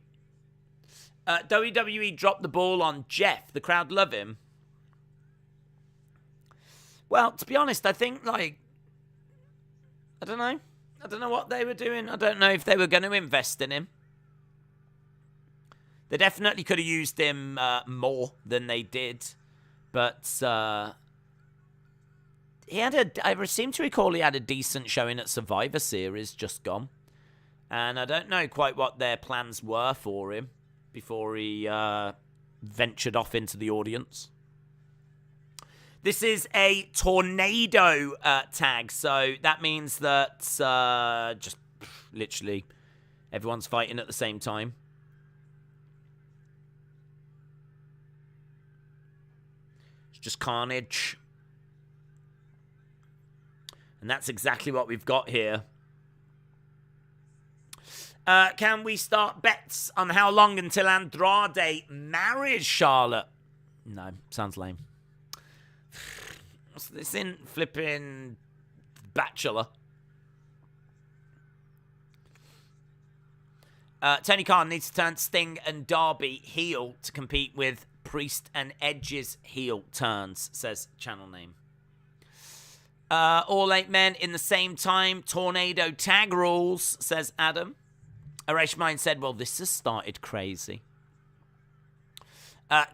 WWE dropped the ball on Jeff. The crowd love him. Well, to be honest, I think, like, I don't know. I don't know what they were doing. I don't know if they were going to invest in him. They definitely could have used him more than they did. But he had I seem to recall he had a decent showing at Survivor Series just gone. And I don't know quite what their plans were for him before he ventured off into the audience. This is a tornado tag, so that means that just literally everyone's fighting at the same time. It's just carnage. And that's exactly what we've got here. Can we start bets on how long until Andrade marries Charlotte? No, sounds lame. What's this in flipping Bachelor? Tony Khan needs to turn Sting and Darby heel to compete with Priest and Edge's heel turns, says channel name. All 8 men in the same time, tornado tag rules, says Adam. Arash Mine said, well, this has started crazy.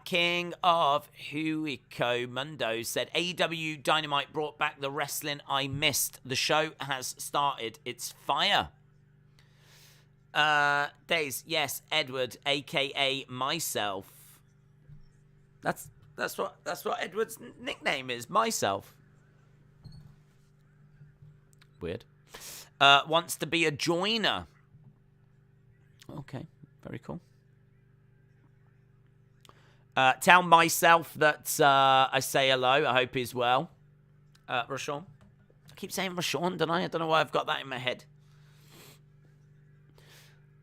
King of Huiko Mundo said, AEW Dynamite brought back the wrestling I missed. The show has started. It's fire. Days, yes, Edward, a.k.a. myself. That's what Edward's nickname is, myself. Weird. Wants to be a joiner. Okay, very cool. Tell myself that I say hello. I hope he's well. Rashawn. I keep saying Rashawn, don't I? I don't know why I've got that in my head.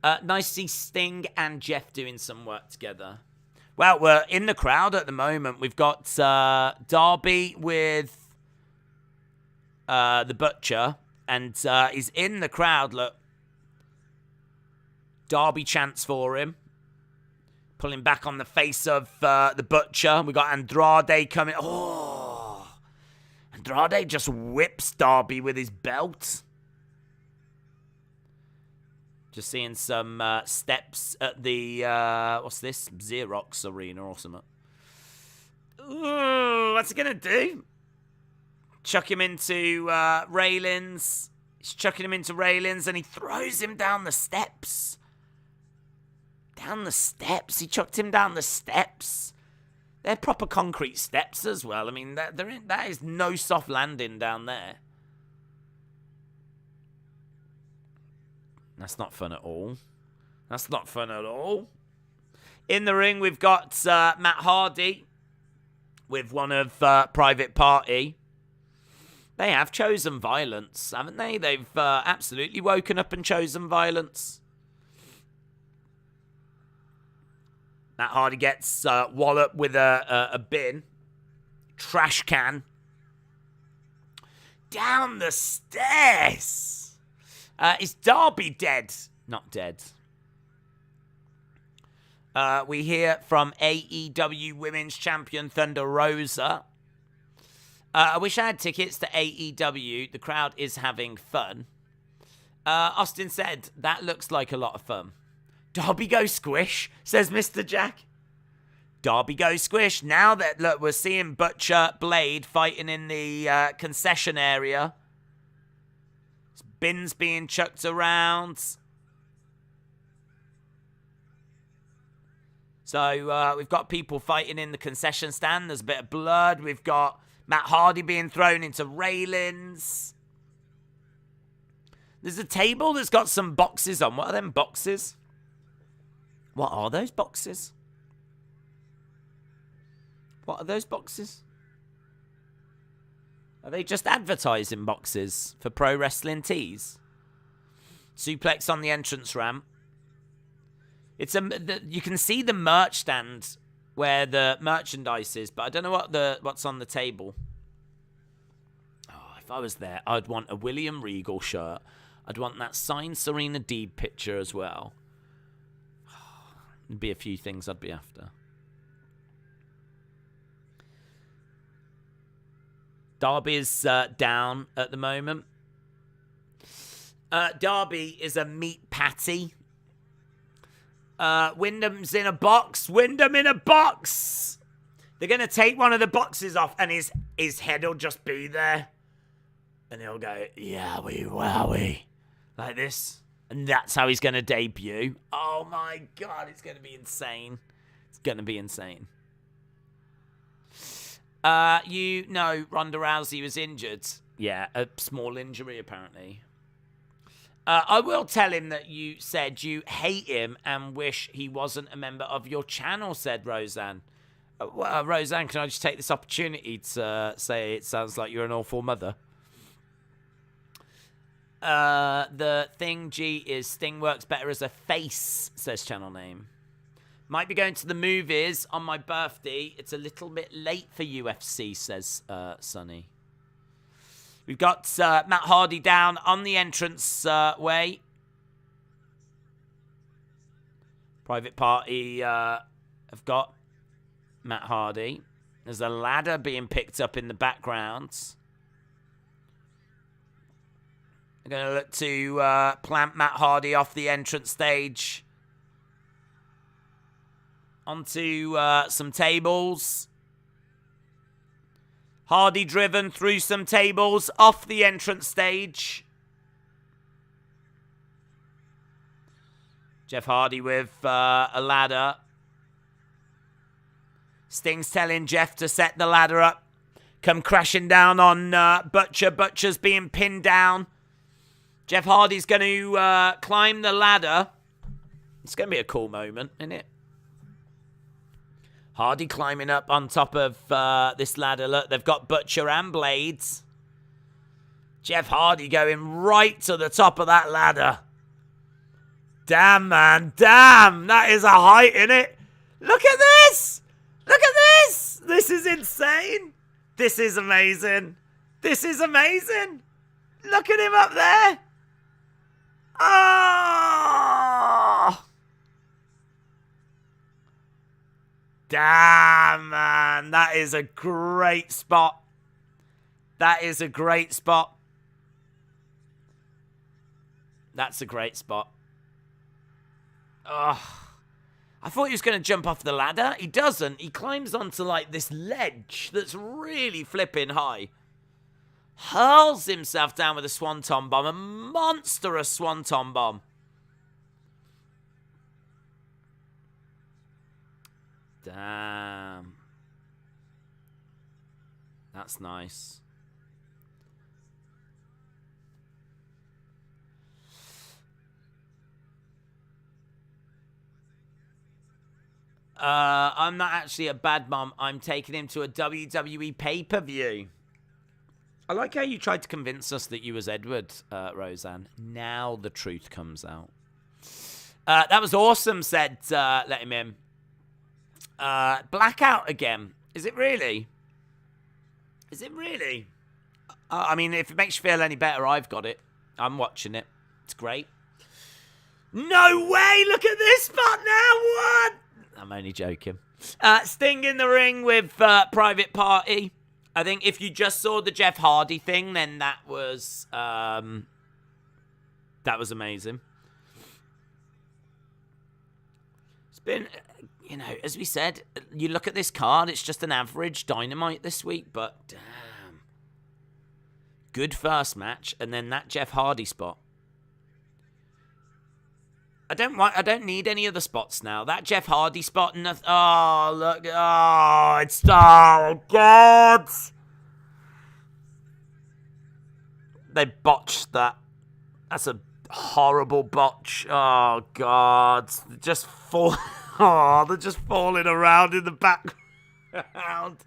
Nice to see Sting and Jeff doing some work together. Well, we're in the crowd at the moment. We've got Darby with the Butcher. And he's in the crowd, look. Darby chants for him. Pulling back on the face of the Butcher. We got Andrade coming. Oh! Andrade just whips Darby with his belt. Just seeing some steps at the, what's this? Xerox Arena or something. Ooh, what's he going to do? Chuck him into railings. He's chucking him into railings and he throws him down the steps. Down the steps. He chucked him down the steps. They're proper concrete steps as well. I mean, that is no soft landing down there. That's not fun at all. That's not fun at all. In the ring, we've got Matt Hardy with one of Private Party. They have chosen violence, haven't they? They've absolutely woken up and chosen violence. Matt Hardy gets walloped with a bin. Trash can. Down the stairs. Is Darby dead? Not dead. We hear from AEW Women's Champion Thunder Rosa. I wish I had tickets to AEW. The crowd is having fun. Austin said, that looks like a lot of fun. Darby go squish, says Mr. Jack. Darby go squish. Now that, look, we're seeing Butcher Blade fighting in the concession area. Bins being chucked around. So we've got people fighting in the concession stand. There's a bit of blood. We've got Matt Hardy being thrown into railings. There's a table that's got some boxes on. What are them boxes? What are those boxes? What are those boxes? Are they just advertising boxes for pro wrestling tees? Suplex on the entrance ramp. It's you can see the merch stand where the merchandise is, but I don't know what's on the table. Oh, if I was there, I'd want a William Regal shirt. I'd want that signed Serena Deeb picture as well. There'd be a few things I'd be after. Darby is down at the moment. Darby is a meat patty. Wyndham's in a box. Wyndham in a box. They're going to take one of the boxes off and his head will just be there. And he'll go, yowie, wowie. Like this. And that's how he's going to debut. Oh my God, it's going to be insane. It's going to be insane. You know Ronda Rousey was injured. Yeah, a small injury apparently. I will tell him that you said you hate him and wish he wasn't a member of your channel, said Roseanne. Roseanne, can I just take this opportunity to say it sounds like you're an awful mother? The thing, G, is Sting works better as a face, says channel name. Might be going to the movies on my birthday. It's a little bit late for UFC, says Sonny. We've got Matt Hardy down on the entrance way. Private Party have got Matt Hardy. There's a ladder being picked up in the background. They're going to look to plant Matt Hardy off the entrance stage onto some tables. Hardy driven through some tables off the entrance stage. Jeff Hardy with a ladder. Sting's telling Jeff to set the ladder up. Come crashing down on Butcher. Butcher's being pinned down. Jeff Hardy's going to climb the ladder. It's going to be a cool moment, isn't it? Hardy climbing up on top of this ladder. Look, they've got Butcher and Blades. Jeff Hardy going right to the top of that ladder. Damn, man. Damn. That is a height, innit? Look at this. Look at this. This is insane. This is amazing. This is amazing. Look at him up there. Oh. Damn, man. That is a great spot. That is a great spot. That's a great spot. Oh. I thought he was going to jump off the ladder. He doesn't. He climbs onto, like, this ledge that's really flipping high. Hurls himself down with a swanton bomb. A monstrous swanton bomb. Damn. That's nice. I'm not actually a bad mom. I'm taking him to a WWE pay-per-view. I like how you tried to convince us that you was Edward, Roseanne. Now the truth comes out. That was awesome, said Let Him In. Blackout again. Is it really? Is it really? I mean, if it makes you feel any better, I've got it. I'm watching it. It's great. No way! Look at this spot now! What? I'm only joking. Sting in the ring with Private Party. I think if you just saw the Jeff Hardy thing, then that was amazing. It's been, you know, as we said, you look at this card, it's just an average Dynamite this week, but damn. Good first match, and then that Jeff Hardy spot. I don't need any other spots now. That Jeff Hardy spot, oh, look, oh, it's, oh, God. They botched that. That's a horrible botch. Oh, God. They're just falling around in the background.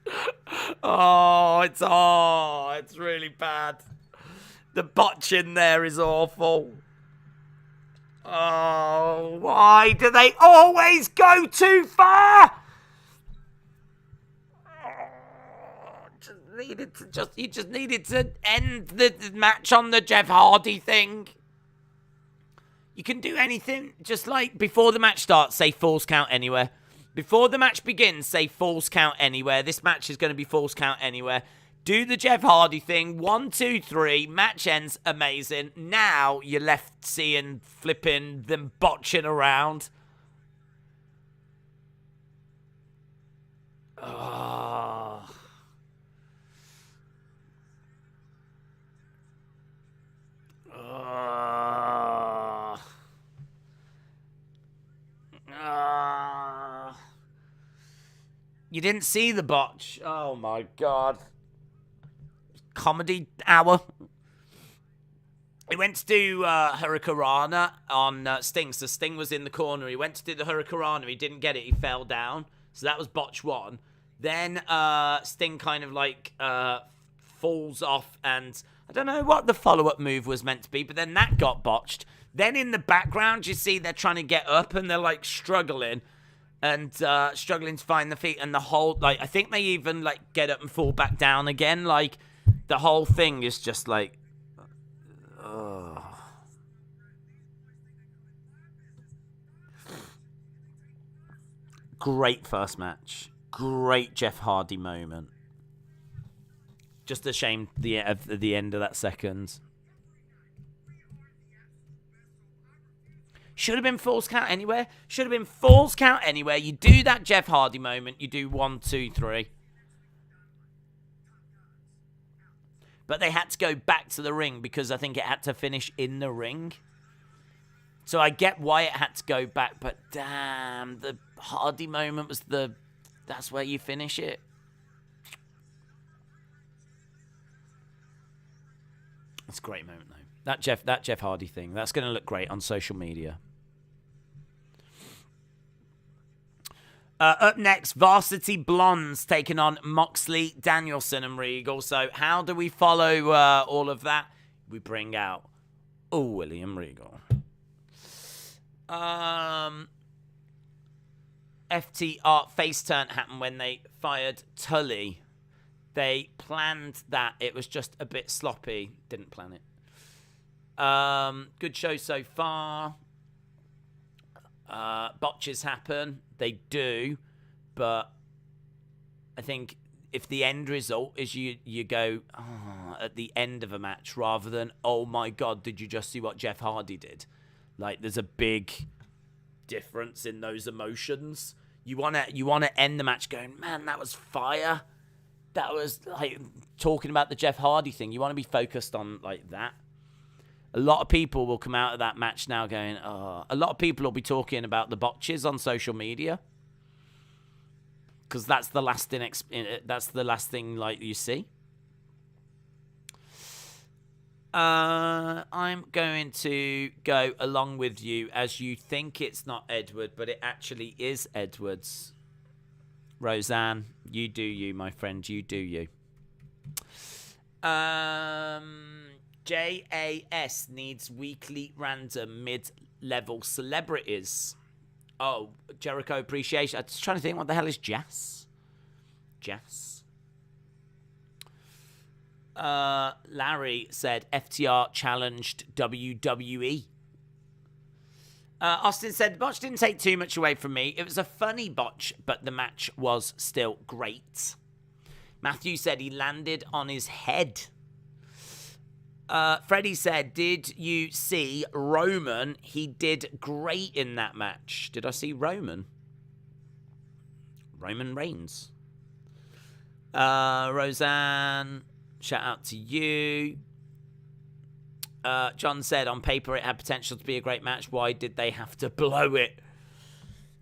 It's really bad. The botch in there is awful. Oh, why do they always go too far? You just needed to end the match on the Jeff Hardy thing. You can do anything. Just like before the match starts, say Falls Count Anywhere. Before the match begins, say Falls Count Anywhere. This match is going to be Falls Count Anywhere. Do the Jeff Hardy thing. 1, 2, 3. Match ends. Amazing. Now you're left seeing flipping them botching around. Oh. Oh. Oh. You didn't see the botch. Oh my God. Comedy hour. He went to do Hurricanrana on Sting. So Sting was in the corner. He went to do the Hurricanrana. He didn't get it. He fell down. So that was botch 1. Then Sting kind of like falls off, and I don't know what the follow-up move was meant to be, but then that got botched. Then in the background, you see they're trying to get up, and they're like struggling. And struggling to find the feet, and the whole, like, I think they even, like, get up and fall back down again. Like, the whole thing is just like, Great first match. Great Jeff Hardy moment. Just a shame the end of that second. Should have been Falls Count Anywhere. Should have been Falls Count Anywhere. You do that Jeff Hardy moment. You do 1, 2, 3. But they had to go back to the ring because I think it had to finish in the ring. So I get why it had to go back, but damn, the Hardy moment was that's where you finish it. It's a great moment, though. That Jeff Hardy thing, that's going to look great on social media. Up next, Varsity Blondes taking on Moxley, Danielson, and Regal. So how do we follow all of that? We bring out William Regal. FTR face turn happened when they fired Tully. They planned that. It was just a bit sloppy. Didn't plan it. Good show so far. Botches happen. They do. But I think if the end result is you go at the end of a match rather than, oh my God, did you just see what Jeff Hardy did? Like, there's a big difference in those emotions. You wanna end the match going, man, that was fire. That was like talking about the Jeff Hardy thing. You want to be focused on like that. A lot of people will come out of that match now going, oh. A lot of people will be talking about the botches on social media because that's the last thing like you see. I'm going to go along with you as you think it's not Edward, but it actually is Edwards. Roseanne, you do you, my friend. You do you. JAS needs weekly random mid-level celebrities. Oh, Jericho appreciation. I was trying to think, what the hell is Jas? Larry said FTR challenged WWE. Austin said, the botch didn't take too much away from me. It was a funny botch, but the match was still great. Matthew said he landed on his head. Freddie said, did you see Roman? He did great in that match. Did I see Roman? Roman Reigns. Roseanne, shout out to you. John said, on paper, it had potential to be a great match. Why did they have to blow it?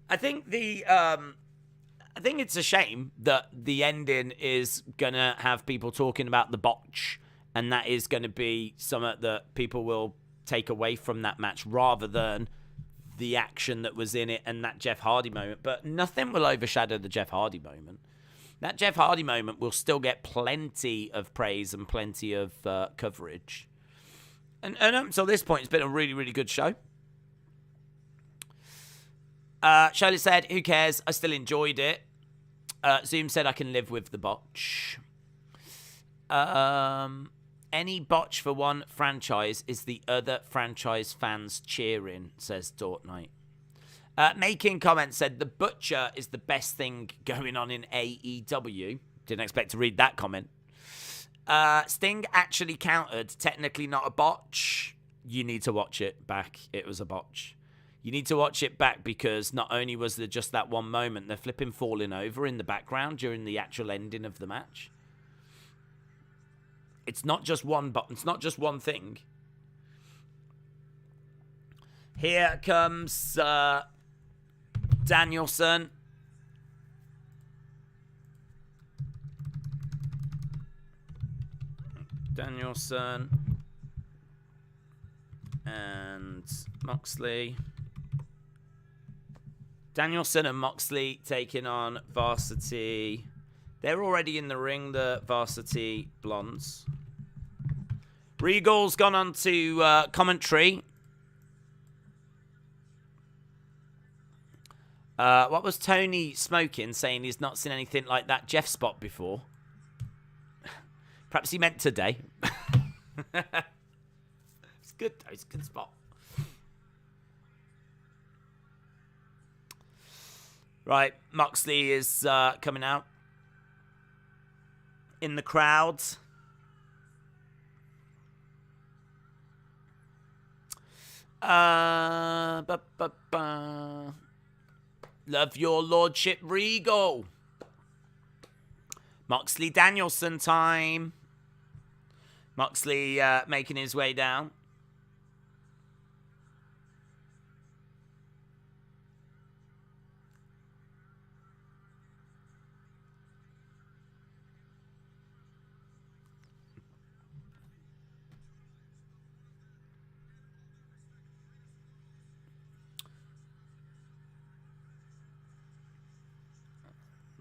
I think it's a shame that the ending is going to have people talking about the botch, and that is going to be something that people will take away from that match rather than the action that was in it and that Jeff Hardy moment. But nothing will overshadow the Jeff Hardy moment. That Jeff Hardy moment will still get plenty of praise and plenty of coverage. And up until this point, it's been a really, really good show. Shirley said, who cares? I still enjoyed it. Zoom said, I can live with the botch. any botch for one franchise is the other franchise fans cheering, says Dortnight. Making comments said the Butcher is the best thing going on in AEW. Didn't expect to read that comment. Sting actually countered, technically not a botch. You need to watch it back. It was a botch. You need to watch it back because not only was there just that one moment, they're flipping falling over in the background during the actual ending of the match. It's not just one it's not just one thing. Here comes Danielson. And Moxley. Danielson and Moxley taking on Varsity. They're already in the ring, the Varsity Blondes. Regal's gone on to commentary. What was Tony smoking, saying he's not seen anything like that Jeff spot before? Perhaps he meant today. It's good, though. It's a good spot. Right, Moxley is coming out. In the crowd. Love your lordship, Regal. Moxley Danielson time. Moxley making his way down.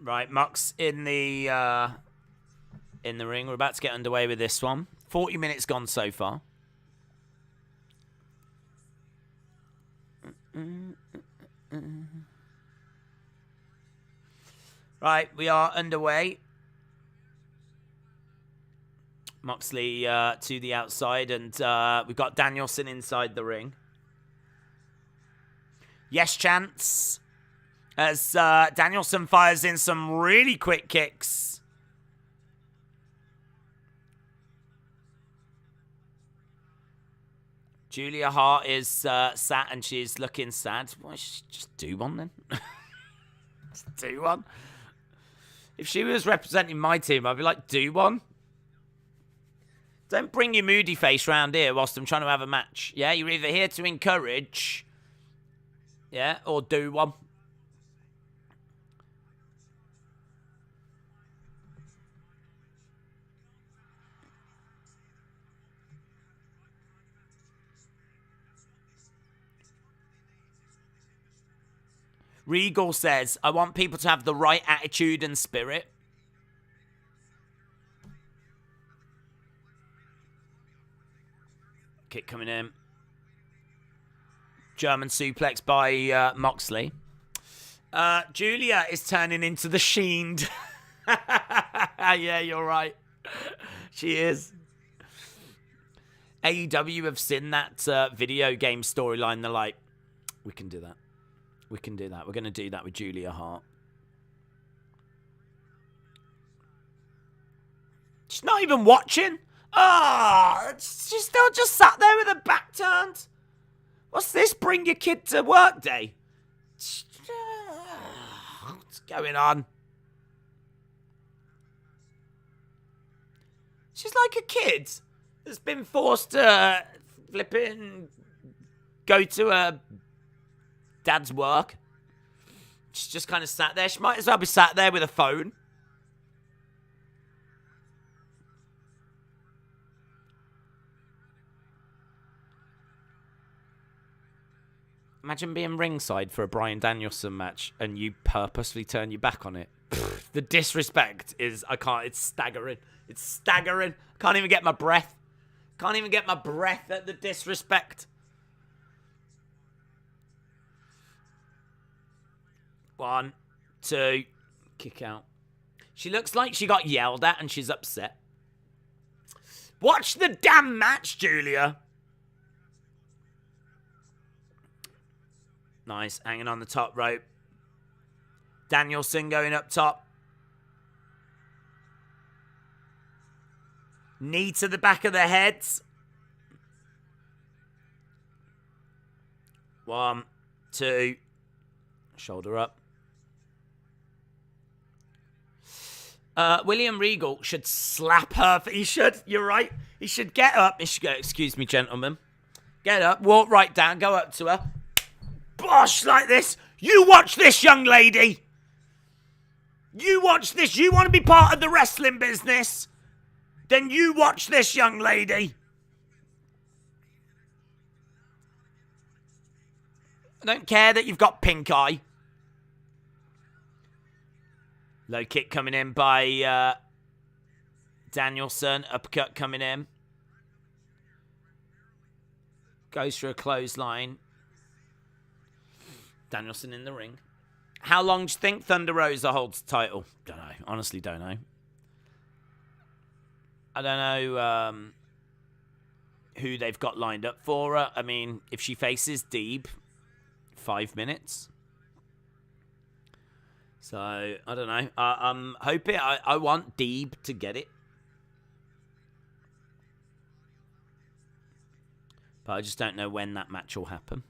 Right, Mox in the ring. We're about to get underway with this one. 40 minutes gone so far. Right, we are underway. Moxley to the outside, and we've got Danielson inside the ring. Yes, chance. As Danielson fires in some really quick kicks. Julia Hart is sat and she's looking sad. Why just do one then? Just do one. If she was representing my team, I'd be like, do one. Don't bring your moody face round here whilst I'm trying to have a match. Yeah, you're either here to encourage, yeah, or do one. Regal says, I want people to have the right attitude and spirit. Kick coming in. German suplex by Moxley. Julia is turning into the Shield. Yeah, you're right. She is. AEW have seen that video game storyline. They're like, we can do that. We can do that. We're going to do that with Julia Hart. She's not even watching. Oh, she's still just sat there with her back turned. What's this? Bring your kid to work day. What's going on? She's like a kid that's been forced to flipping go to a dad's work. She's just kind of sat there. She might as well be sat there with a phone. Imagine being ringside for a Bryan Danielson match and you purposely turn your back on it. The disrespect is, it's staggering. It's staggering. I can't even get my breath. Can't even get my breath at the disrespect. 1, 2, kick out. She looks like she got yelled at and she's upset. Watch the damn match, Julia. Nice, hanging on the top rope. Danielson going up top. Knee to the back of the heads. 1, 2. Shoulder up. William Regal should slap her. He should. You're right. He should get up. He should go, excuse me, gentlemen. Get up. Walk right down. Go up to her. Bosh, like this. You watch this, young lady. You watch this. You want to be part of the wrestling business? Then you watch this, young lady. I don't care that you've got pink eye. Low kick coming in by Danielson. Uppercut coming in. Goes for a clothesline. Danielson in the ring. How long do you think Thunder Rosa holds the title? Don't know. Honestly, don't know. I don't know who they've got lined up for her. I mean, if she faces Deeb, 5 minutes. So, I don't know. I'm hoping, I want Deeb to get it. But I just don't know when that match will happen.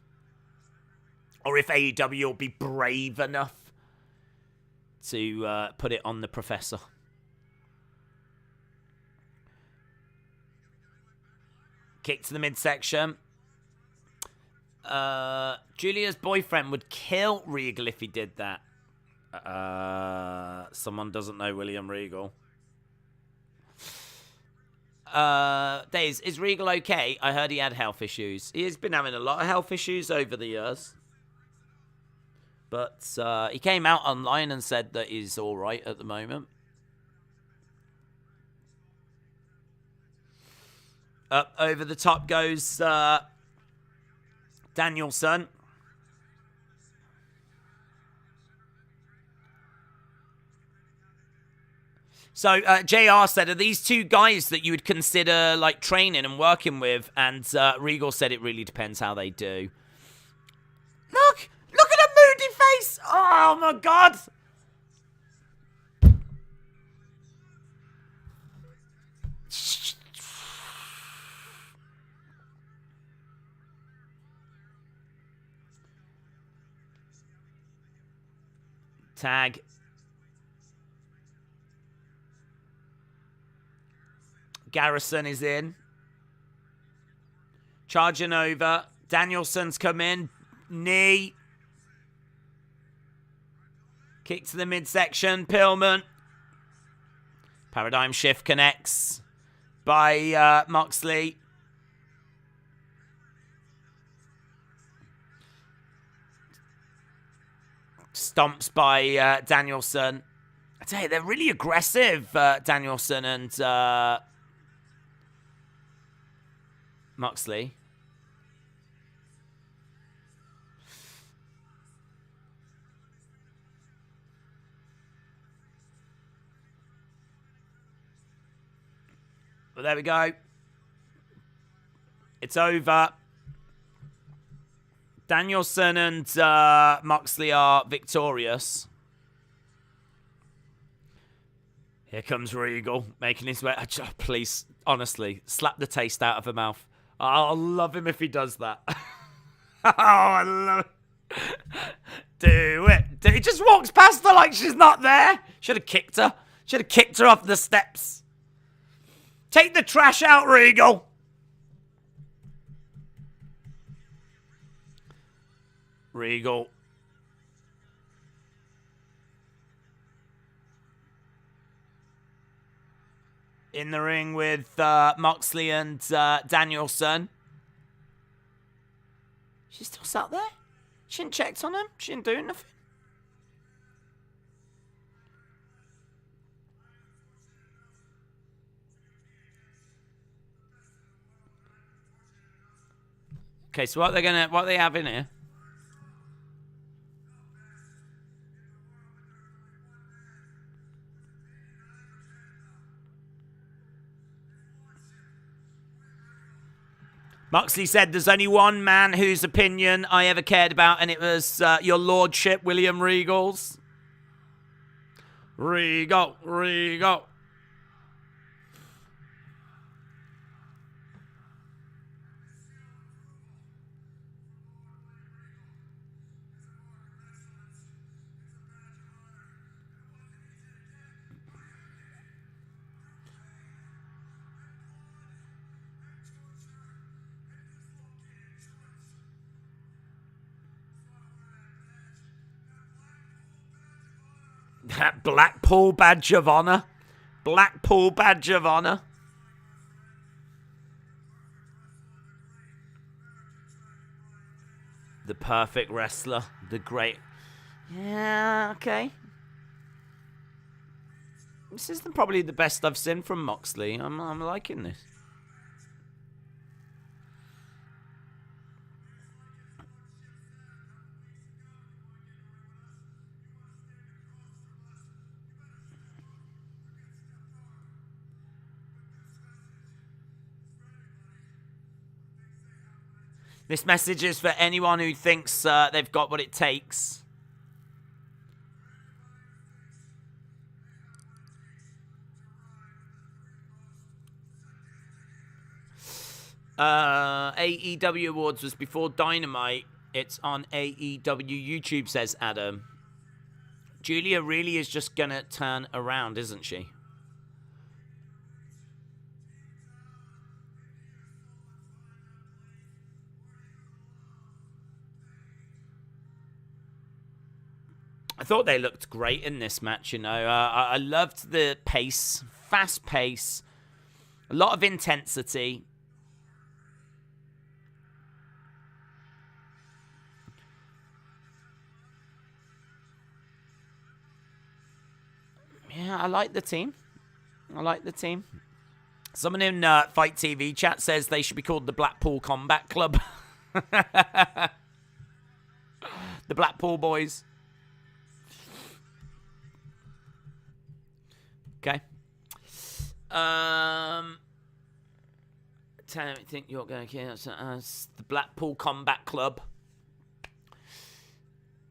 Or if AEW will be brave enough to put it on the Professor. Kick to the midsection. Julia's boyfriend would kill Regal if he did that. Someone doesn't know William Regal. Days, is Regal okay? I heard he had health issues. He has been having a lot of health issues over the years. But he came out online and said that he's all right at the moment. Up over the top goes Danielson. So JR said, are these two guys that you would consider like training and working with? And Regal said it really depends how they do. Look at a moody face. Oh my God. Tag. Garrison is in. Charging over. Danielson's come in. Knee. Kick to the midsection. Pillman. Paradigm shift connects by Moxley. Stomps by Danielson. I tell you, they're really aggressive, Danielson and Moxley. Well, there we go. It's over. Danielson and Moxley are victorious. Here comes Regal, making his way. Please, honestly, slap the taste out of her mouth. I'll love him if he does that. Oh, I love it. Do it. He just walks past her like she's not there. Should have kicked her. Should have kicked her off the steps. Take the trash out, Regal. Regal. In the ring with Moxley and Danielson. She's still sat there? She didn't check on him? She didn't do nothing? Okay, so what are they have in here? Moxley said there's only one man whose opinion I ever cared about, and it was your lordship, William Regal's. Regal. That Blackpool Badge of Honor. Blackpool Badge of Honor. The perfect wrestler. The great... Yeah, okay. This is probably the best I've seen from Moxley. I'm liking this. This message is for anyone who thinks they've got what it takes. AEW Awards was before Dynamite. It's on AEW YouTube, says Adam. Julia really is just going to turn around, isn't she? I thought they looked great in this match, you know. I loved the pace, fast pace, a lot of intensity. Yeah, I like the team. Someone in Fight TV chat says they should be called the Blackpool Combat Club. The Blackpool Boys. Okay. Tell me, think you're going to kill us. The Blackpool Combat Club.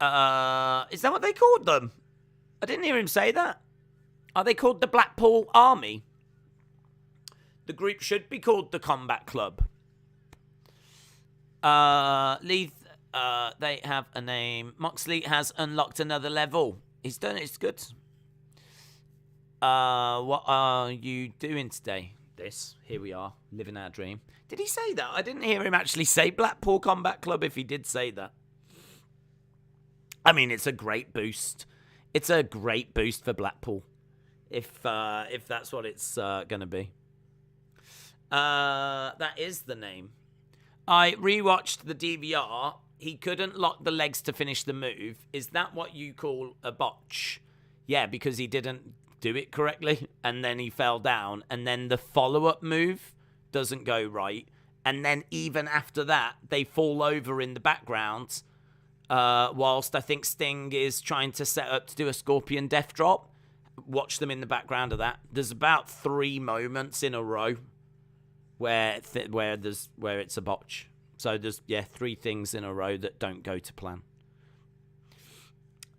Is that what they called them? I didn't hear him say that. Are they called the Blackpool Army? The group should be called the Combat Club. Leith, they have a name. Moxley has unlocked another level. He's done it. It's good. What are you doing today? This. Here we are. Living our dream. Did he say that? I didn't hear him actually say Blackpool Combat Club if he did say that. I mean, it's a great boost. It's a great boost for Blackpool. If that's what it's going to be. That is the name. I rewatched the DVR. He couldn't lock the legs to finish the move. Is that what you call a botch? Yeah, because he didn't do it correctly, and then he fell down, and then the follow-up move doesn't go right, and then even after that, they fall over in the background, whilst I think Sting is trying to set up to do a Scorpion Death Drop. Watch them in the background of that. There's about 3 moments in a row where it's a botch. So there's 3 things in a row that don't go to plan.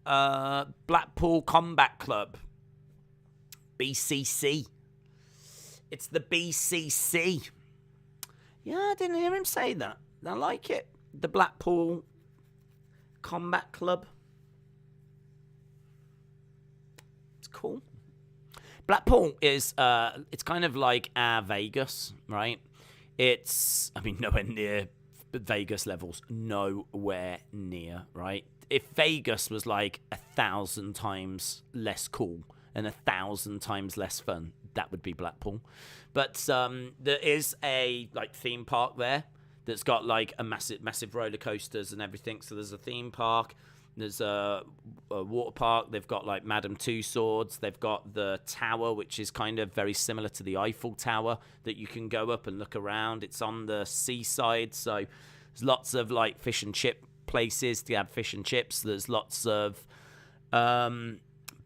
Blackpool Combat Club. BCC. It's the BCC. Yeah, I didn't hear him say that. I like it. The Blackpool Combat Club. It's cool. Blackpool is, it's kind of like our Vegas, right? It's, I mean, nowhere near Vegas levels. Nowhere near, right? If Vegas was like 1,000 times less cool and 1,000 times less fun, that would be Blackpool. But there is a like theme park there that's got like a massive roller coasters and everything. So there's a theme park, there's a water park. They've got like Madame Tussauds. They've got the tower, which is kind of very similar to the Eiffel Tower that you can go up and look around. It's on the seaside, so there's lots of like fish and chip places to have fish and chips. There's lots of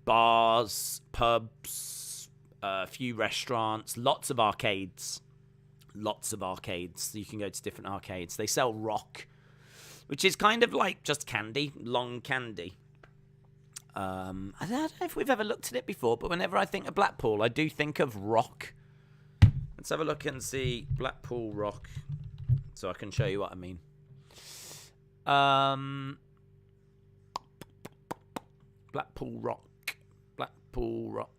bars, pubs, a few restaurants, lots of arcades, lots of arcades. You can go to different arcades. They sell rock, which is kind of like just candy, long candy. I don't know if we've ever looked at it before, but whenever I think of Blackpool, I do think of rock. Let's have a look and see Blackpool rock, so I can show you what I mean. Blackpool rock. Blackpool rock.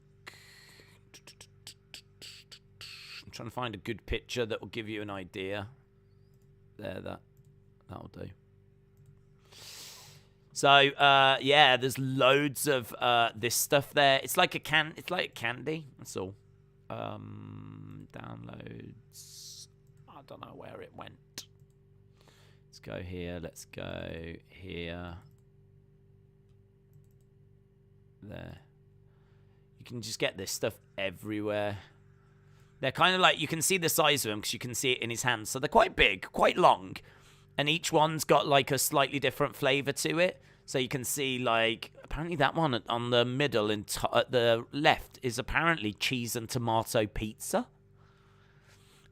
I'm trying to find a good picture that will give you an idea. There, that'll do. So, yeah, there's loads of this stuff there. It's like candy. That's all. Downloads. I don't know where it went. Let's go here. Let's go here. There. You can just get this stuff everywhere. They're kind of like, you can see the size of them because you can see it in his hands. So they're quite big, quite long. And each one's got like a slightly different flavor to it. So you can see like, apparently that one on the middle and at the left is apparently cheese and tomato pizza.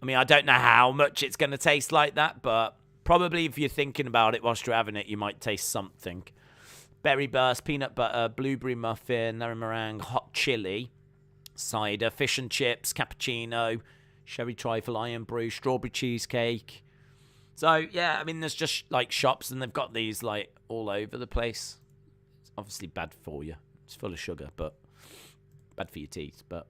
I mean, I don't know how much it's going to taste like that, but probably if you're thinking about it whilst you're having it, you might taste something. Berry burst, peanut butter, blueberry muffin, nari meringue, hot chili, cider, fish and chips, cappuccino, sherry trifle, iron brew, strawberry cheesecake. So, yeah, I mean, there's just, like, shops, and they've got these, like, all over the place. It's obviously bad for you. It's full of sugar, but bad for your teeth, but...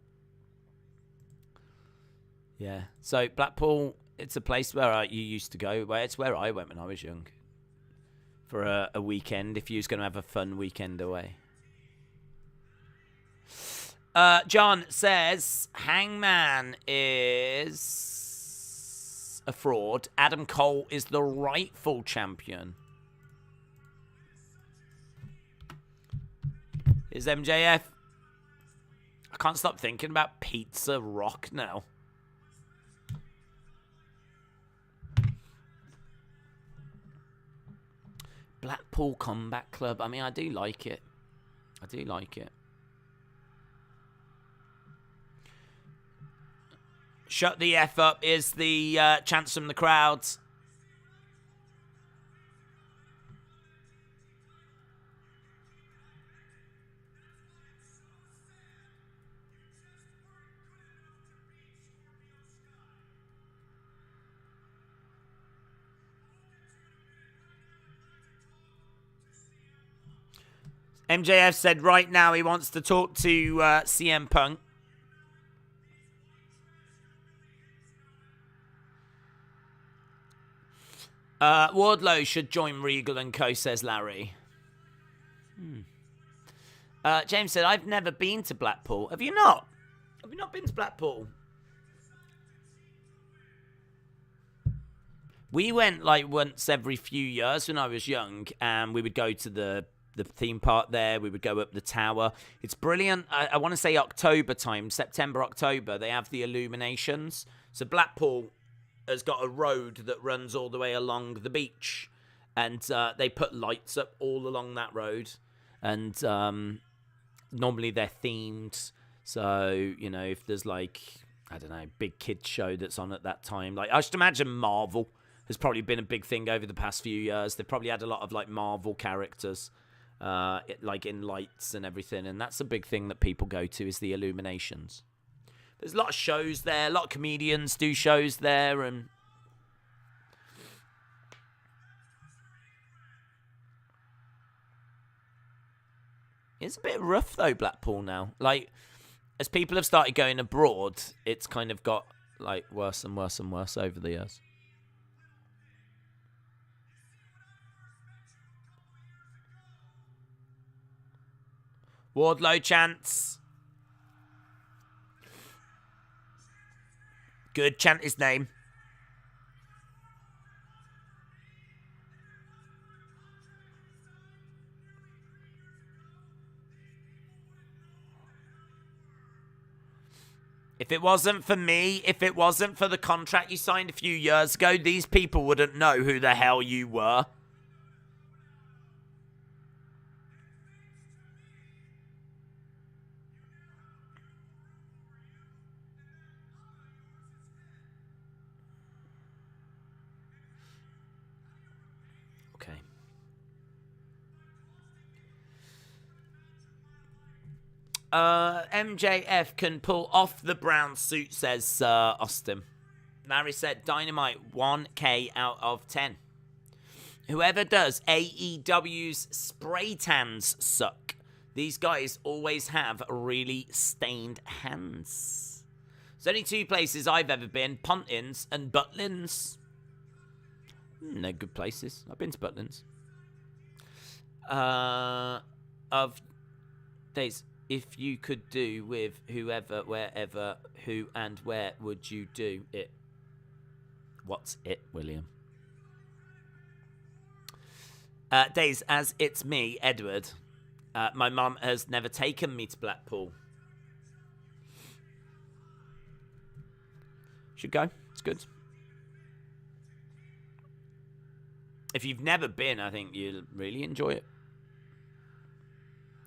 Yeah. So, Blackpool, it's a place where you used to go. It's where I went when I was young. For a weekend, if you was going to have a fun weekend away. John says, Hangman is a fraud. Adam Cole is the rightful champion. Here's MJF. I can't stop thinking about Pizza Rock now. Blackpool Combat Club. I mean, I do like it. I do like it. Shut the F up is the chants from the crowds. MJF said right now he wants to talk to CM Punk. Wardlow should join Regal and Co, says Larry. James said, I've never been to Blackpool. Have you not? Have you not been to Blackpool? We went like once every few years when I was young, and we would go to the theme park there. We would go up the tower. It's brilliant. I want to say October time, September, October, they have the illuminations. So Blackpool has got a road that runs all the way along the beach, and they put lights up all along that road, and normally they're themed. So, you know, if there's like, I don't know, big kids show that's on at that time, like I should imagine Marvel has probably been a big thing over the past few years. They've probably had a lot of like Marvel characters like in lights and everything, and that's a big thing that people go to, is the illuminations. There's a lot of shows there. A lot of comedians do shows there, and it's a bit rough though, Blackpool now. Like, as people have started going abroad, it's kind of got like worse and worse and worse over the years. Wardlow chants. Good, chant his name. If it wasn't for me, if it wasn't for the contract you signed a few years ago, these people wouldn't know who the hell you were. Okay. MJF can pull off the brown suit, says Austin. Larry said Dynamite 1K out of 10. Whoever does AEW's spray tans suck. These guys always have really stained hands. There's only 2 places I've ever been, Puntins and Butlins. They're good places. I've been to Butlins. Of days, if you could do with whoever, wherever, who and where would you do it? What's it, William? Days, as it's me, Edward. My mum has never taken me to Blackpool. Should go. It's good. If you've never been, I think you'll really enjoy it.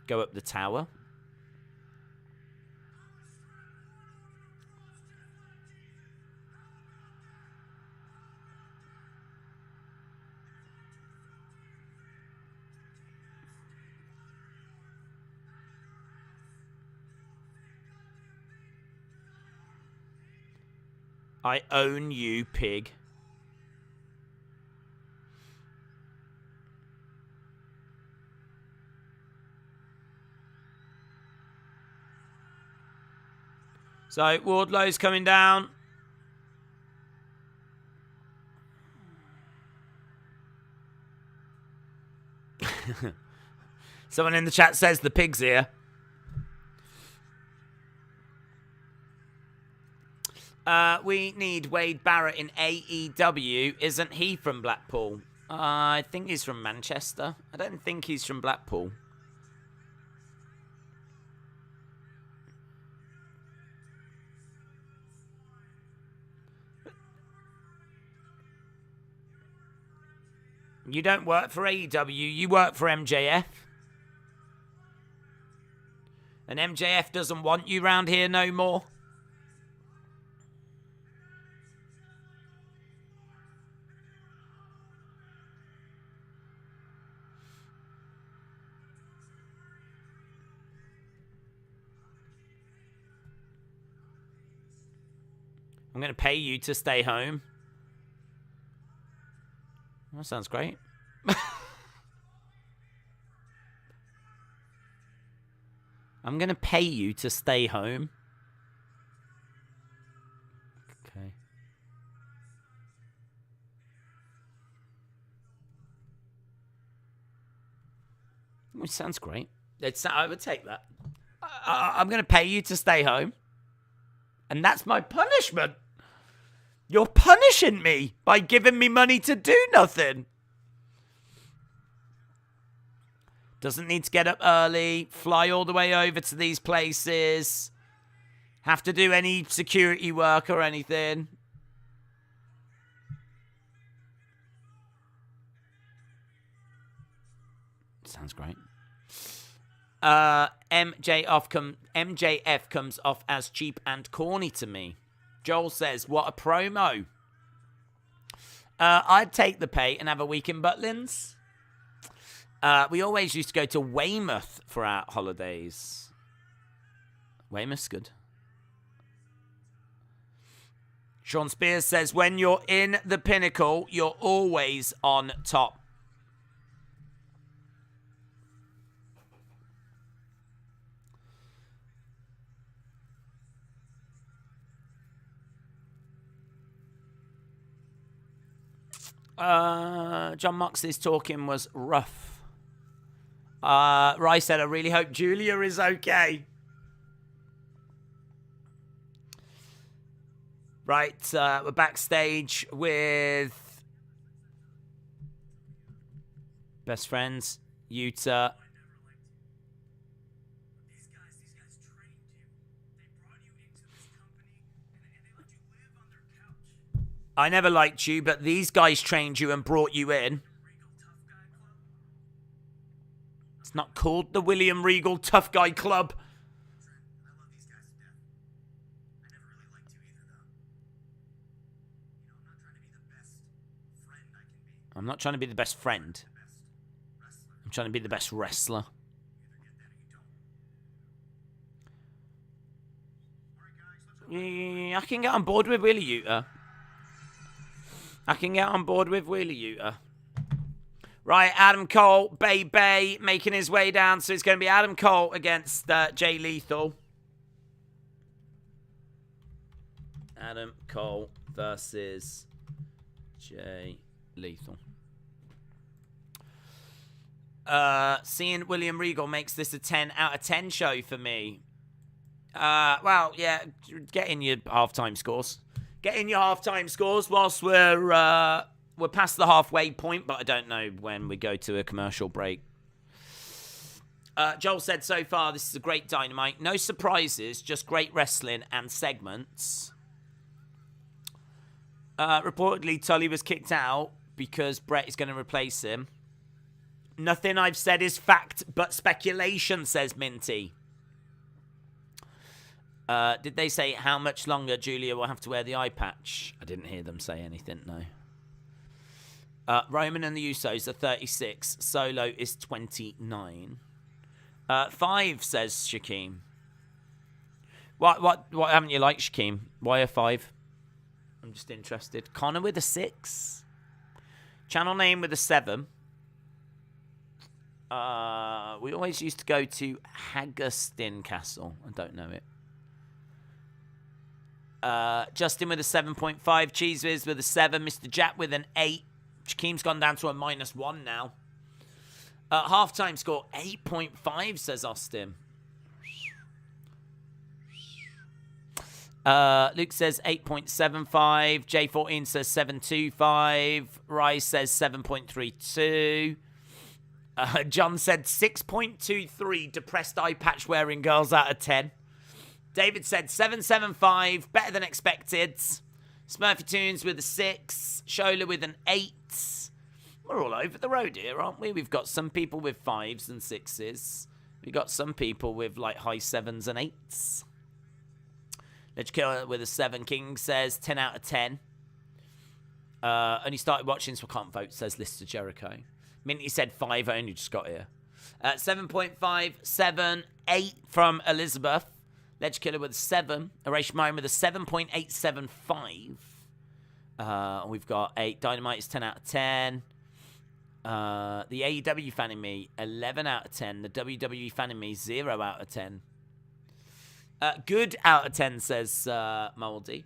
Go up the tower. I own you, pig. So, Wardlow's coming down. Someone in the chat says the pig's here. We need Wade Barrett in AEW. Isn't he from Blackpool? I think he's from Manchester. I don't think he's from Blackpool. You don't work for AEW, you work for MJF. And MJF doesn't want you round here no more. I'm going to pay you to stay home. That sounds great. I'm going to pay you to stay home. Okay. Which sounds great. I would take that. I'm going to pay you to stay home. And that's my punishment. You're punishing me by giving me money to do nothing. Doesn't need to get up early, fly all the way over to these places, have to do any security work or anything. Sounds great. MJF comes off as cheap and corny to me. Joel says, what a promo. I'd take the pay and have a week in Butlins. We always used to go to Weymouth for our holidays. Weymouth's good. Sean Spears says, when you're in the pinnacle, you're always on top. John Moxley's talking was rough. Rice said, I really hope Julia is okay. Right, we're backstage with best friends, Yuta. I never liked you, but these guys trained you and brought you in. It's not called the William Regal Tough Guy Club. I'm not trying to be the best friend. I'm trying to be the best wrestler. Yeah, I can get on board with Wheeler Yuta. I can get on board with Wheeler Yuta. Right, Adam Cole, Bay, making his way down. So it's going to be Adam Cole against Jay Lethal. Adam Cole versus Jay Lethal. Seeing William Regal makes this a 10 out of 10 show for me. Well, yeah, get in your halftime scores. Get in your halftime scores whilst we're past the halfway point, but I don't know when we go to a commercial break. Joel said, so far, this is a great Dynamite. No surprises, just great wrestling and segments. Reportedly, Tully was kicked out because Brett is going to replace him. Nothing I've said is fact, but speculation, says Minty. Did they say how much longer Julia will have to wear the eye patch? I didn't hear them say anything, no. Roman and the Usos are 36. Solo is 29. 5, says Shaquem. What haven't you liked, Shaquem? Why a 5? I'm just interested. Connor with a 6. Channel name with a 7. We always used to go to Haggerston Castle. I don't know it. Justin with a 7.5. Cheese Viz with a 7. Mr. Jack with an 8. Shaquem's gone down to a -1 now. Halftime score 8.5, says Austin. Luke says 8.75. J14 says 7.25. Rice says 7.32. John said 6.23 depressed eye patch wearing girls out of 10. David said 7.75, better than expected. Smurfy Tunes with a 6. Shola with an 8. We're all over the road here, aren't we? We've got some people with 5s and 6s. We've got some people with like high 7s and 8s. Let's Kill with a 7. King says 10 out of 10. Only started watching, so I can't vote, says Lister Jericho. Minty said 5, I only just got here. 7.5, 7, 8 from Elizabeth. Ledge Killer with a 7. Erase Mine with a 7.875. We've got 8. Dynamite is 10 out of 10. The AEW fan in me, 11 out of 10. The WWE fan in me, 0 out of 10. Good out of 10, says Moldy.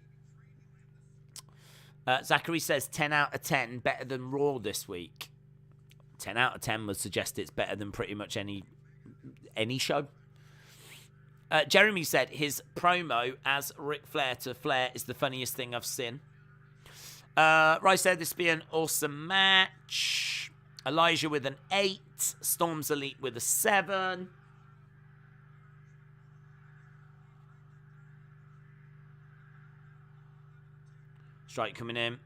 Zachary says 10 out of 10, better than Raw this week. 10 out of 10 would suggest it's better than pretty much any show. Jeremy said his promo as Ric Flair to Flair is the funniest thing I've seen. Rice said this would be an awesome match. Elijah with an 8. Storm's Elite with a 7. Strike coming in.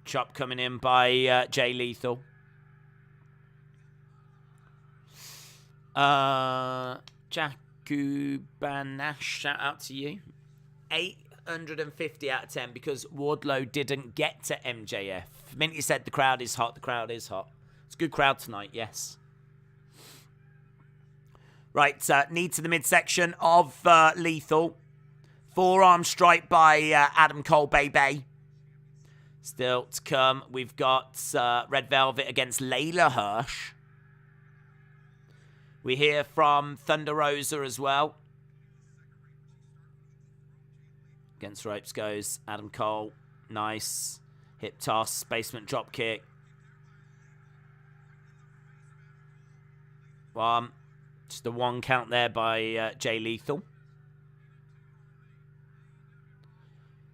Chop coming in by Jay Lethal. Jaku Banash, shout out to you. 850 out of 10 because Wardlow didn't get to MJF. Minty said the crowd is hot. The crowd is hot. It's a good crowd tonight, yes. Right, knee to the midsection of Lethal. Forearm strike by Adam Cole, baby. Still to come, we've got Red Velvet against Leyla Hirsch. We hear from Thunder Rosa as well. Against ropes goes Adam Cole. Nice. Hip toss, basement drop kick. 1. Just a 1 count there by Jay Lethal.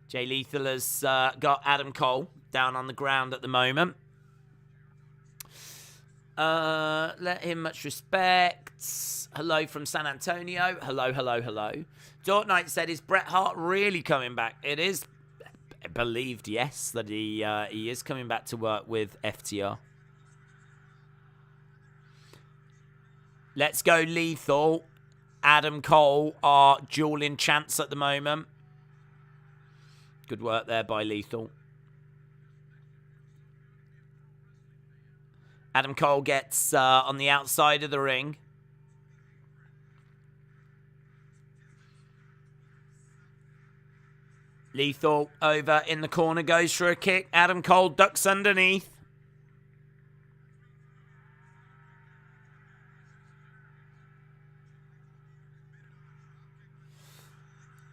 Jay Lethal has got Adam Cole down on the ground at the moment. Let him much respect. Hello from San Antonio. Hello, hello, hello. Dort Knight said, is Bret Hart really coming back? It is believed, yes, that he is coming back to work with FTR. Let's go Lethal. Adam Cole are dueling chants at the moment. Good work there by Lethal. Adam Cole gets on the outside of the ring. Lethal over in the corner, goes for a kick. Adam Cole ducks underneath.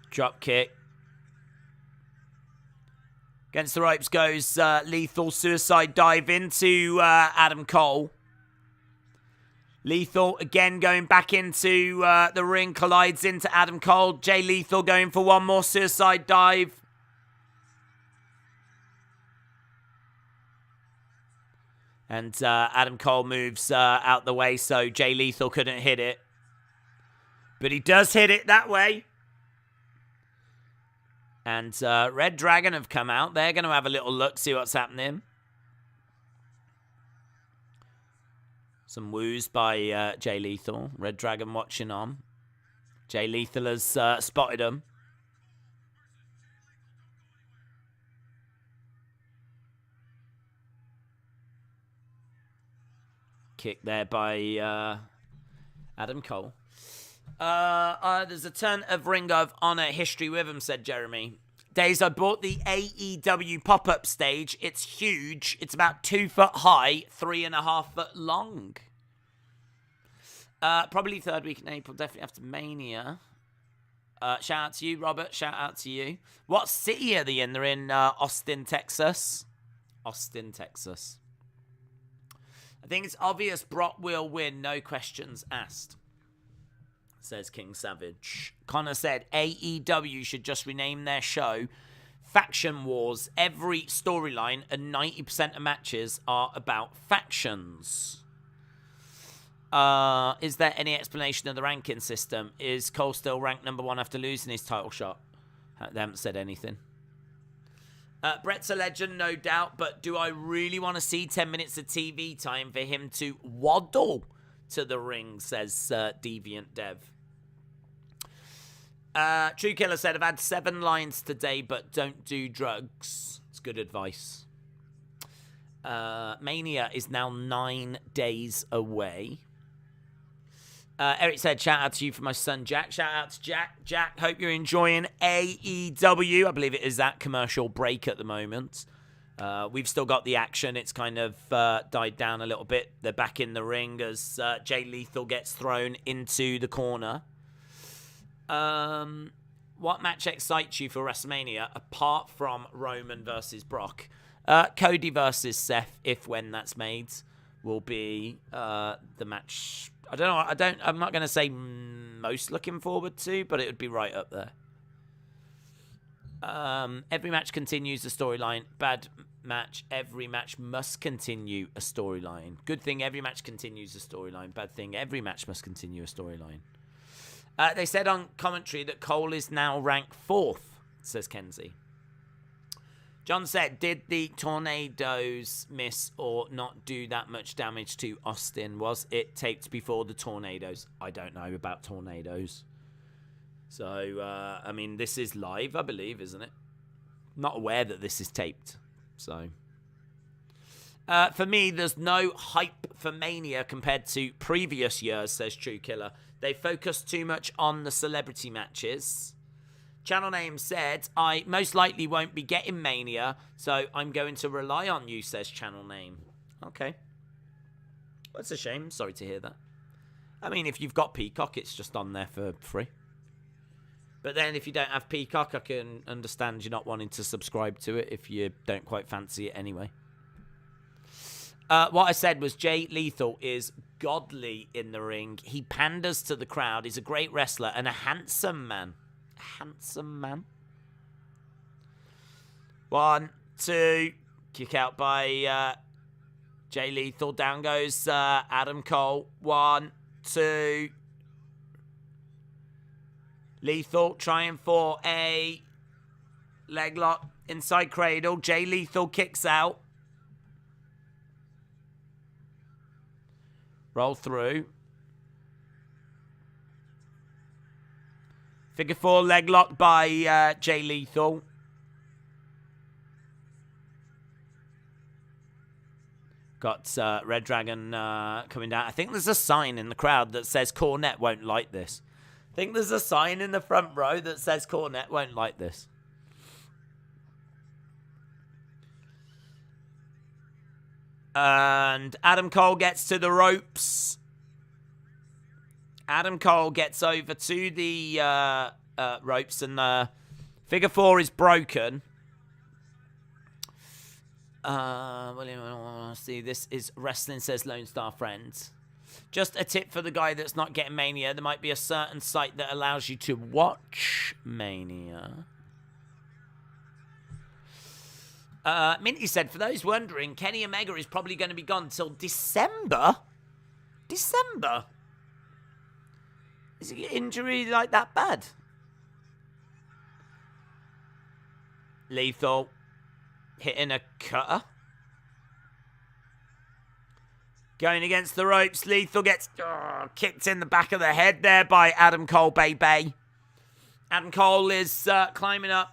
Drop kick. Against the ropes goes Lethal, suicide dive into Adam Cole. Lethal again going back into the ring, collides into Adam Cole. Jay Lethal going for one more suicide dive. And Adam Cole moves out the way, so Jay Lethal couldn't hit it. But he does hit it that way. And Red Dragon have come out. They're going to have a little look, see what's happening. Some woos by Jay Lethal. Red Dragon watching on. Jay Lethal has spotted him. Kick there by Adam Cole. There's a ton of Ring of Honor history with him, said Jeremy. Days, I bought the AEW pop-up stage. It's huge. It's about 2 foot high, 3.5 foot long. Probably third week in April. Definitely after Mania. Shout out to you, Robert. Shout out to you. What city are they in? They're in Austin, Texas. Austin, Texas. I think it's obvious Brock will win. No questions asked, says King Savage. Connor said AEW should just rename their show Faction Wars. Every storyline and 90% of matches are about factions. Is there any explanation of the ranking system? Is Cole still ranked number 1 after losing his title shot? They haven't said anything. Brett's a legend, no doubt, but do I really want to see 10 minutes of TV time for him to waddle to the ring, says Deviant Dev. True Killer said, I've had 7 lines today, but don't do drugs. It's good advice. Mania is now 9 days away. Eric said, shout out to you for my son, Jack. Shout out to Jack. Jack, hope you're enjoying AEW. I believe it is that commercial break at the moment. We've still got the action. It's kind of died down a little bit. They're back in the ring as Jay Lethal gets thrown into the corner. What match excites you for WrestleMania apart from Roman versus Brock? Cody versus Seth, if when that's made, will be the match. I don't know. I'm not going to say most looking forward to, but it would be right up there. Every match continues the storyline. Bad match. Every match must continue a storyline. Good thing every match continues a storyline. Bad thing every match must continue a storyline. They said on commentary that Cole is now ranked 4th, says Kenzie. John said, did the tornadoes miss or not do that much damage to Austin? Was it taped before the tornadoes? I don't know about tornadoes. So, I mean, this is live, I believe, isn't it? Not aware that this is taped. So, for me, there's no hype for Mania compared to previous years, says True Killer. They focus too much on the celebrity matches. Channel Name said, I most likely won't be getting Mania, so I'm going to rely on you, says Channel Name. Okay. That's a shame. Sorry to hear that. I mean, if you've got Peacock, it's just on there for free. But then if you don't have Peacock, I can understand you not wanting to subscribe to it if you don't quite fancy it anyway. What I said was Jay Lethal is godly in the ring. He panders to the crowd. He's a great wrestler and a handsome man. Handsome man. 1, 2. Kick out by Jay Lethal. Down goes Adam Cole. 1, 2. Lethal trying for a leg lock inside cradle. Jay Lethal kicks out. Roll through. Figure 4 leg lock by Jay Lethal. Got Red Dragon coming down. I think there's a sign in the crowd that says Cornette won't like this. I think there's a sign in the front row that says Cornette won't like this. And Adam Cole gets to the ropes. Adam Cole gets over to the ropes, and the figure 4 is broken. William, see, this is Wrestling Says Lone Star Friends. Just a tip for the guy that's not getting Mania. There might be a certain site that allows you to watch Mania. Minty said, for those wondering, Kenny Omega is probably going to be gone till December. December? Is he injury like that bad? Lethal hitting a cutter. Going against the ropes. Lethal gets kicked in the back of the head there by Adam Cole, baby. Adam Cole is climbing up.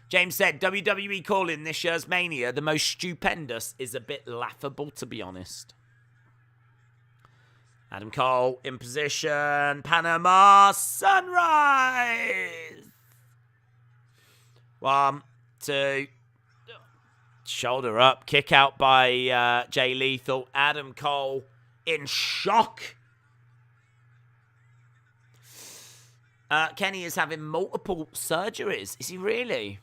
James said, WWE calling this year's Mania the most stupendous is a bit laughable, to be honest. Adam Cole in position. Panama Sunrise. 1, 2. Shoulder up. Kick out by Jay Lethal. Adam Cole in shock. Kenny is having multiple surgeries. Is he really?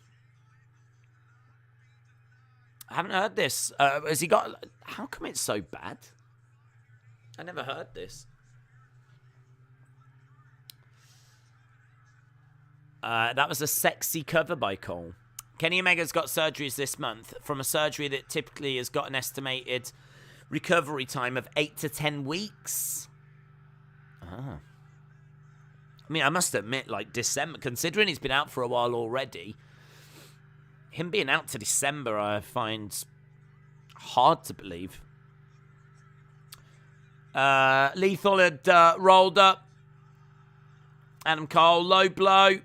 I haven't heard this. Has he got... How come it's so bad? I never heard this. That was a sexy cover by Cole. Kenny Omega's got surgeries this month from a surgery that typically has got an estimated recovery time of 8 to 10 weeks. I mean, I must admit, like, December, considering he's been out for a while already, him being out to December, I find hard to believe. Lethal had rolled up. Adam Cole, low blow.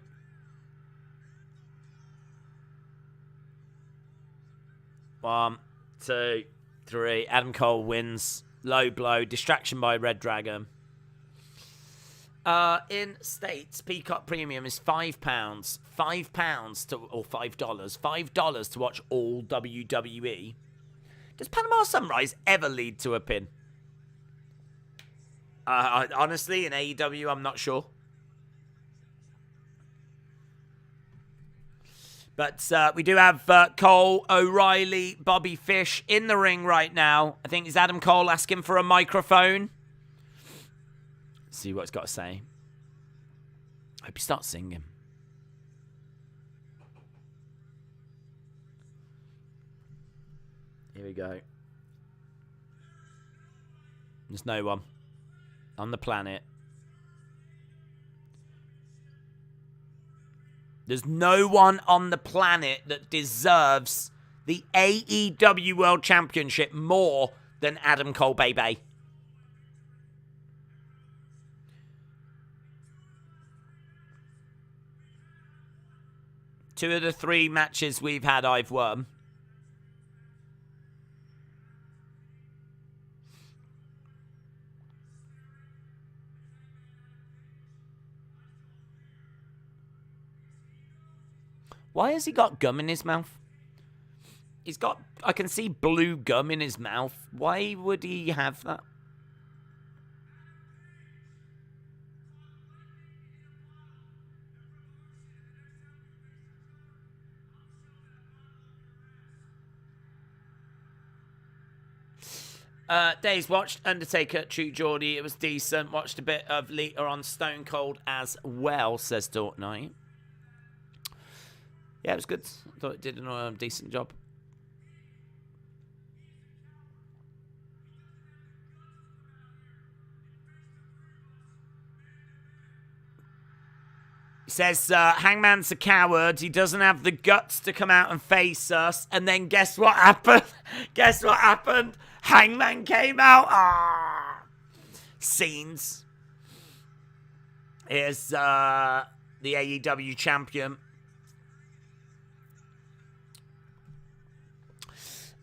One, 2, 3. Adam Cole wins. Low blow. Distraction by Red Dragon. In States, Peacock Premium is £5. £5 to, or $5. $5 to watch all WWE. Does Panama Sunrise ever lead to a pin? Honestly, in AEW, I'm not sure. But we do have Cole, O'Reilly, Bobby Fish in the ring right now. I think it's Adam Cole asking for a microphone. See what it's got to say. Hope he starts singing. Here we go. There's no one on the planet. There's no one on the planet that deserves the AEW World Championship more than Adam Cole, baby. Two of the 3 matches we've had, I've won. Why has he got gum in his mouth? He's got... I can see blue gum in his mouth. Why would he have that? Days watched Undertaker, True Geordie. It was decent. Watched a bit of Lita on Stone Cold as well, says Dortnight. Yeah, it was good. I thought it did a decent job. He says, Hangman's a coward. He doesn't have the guts to come out and face us. And then guess what happened? Guess what happened? Hangman came out. Scenes. Here's the AEW champion.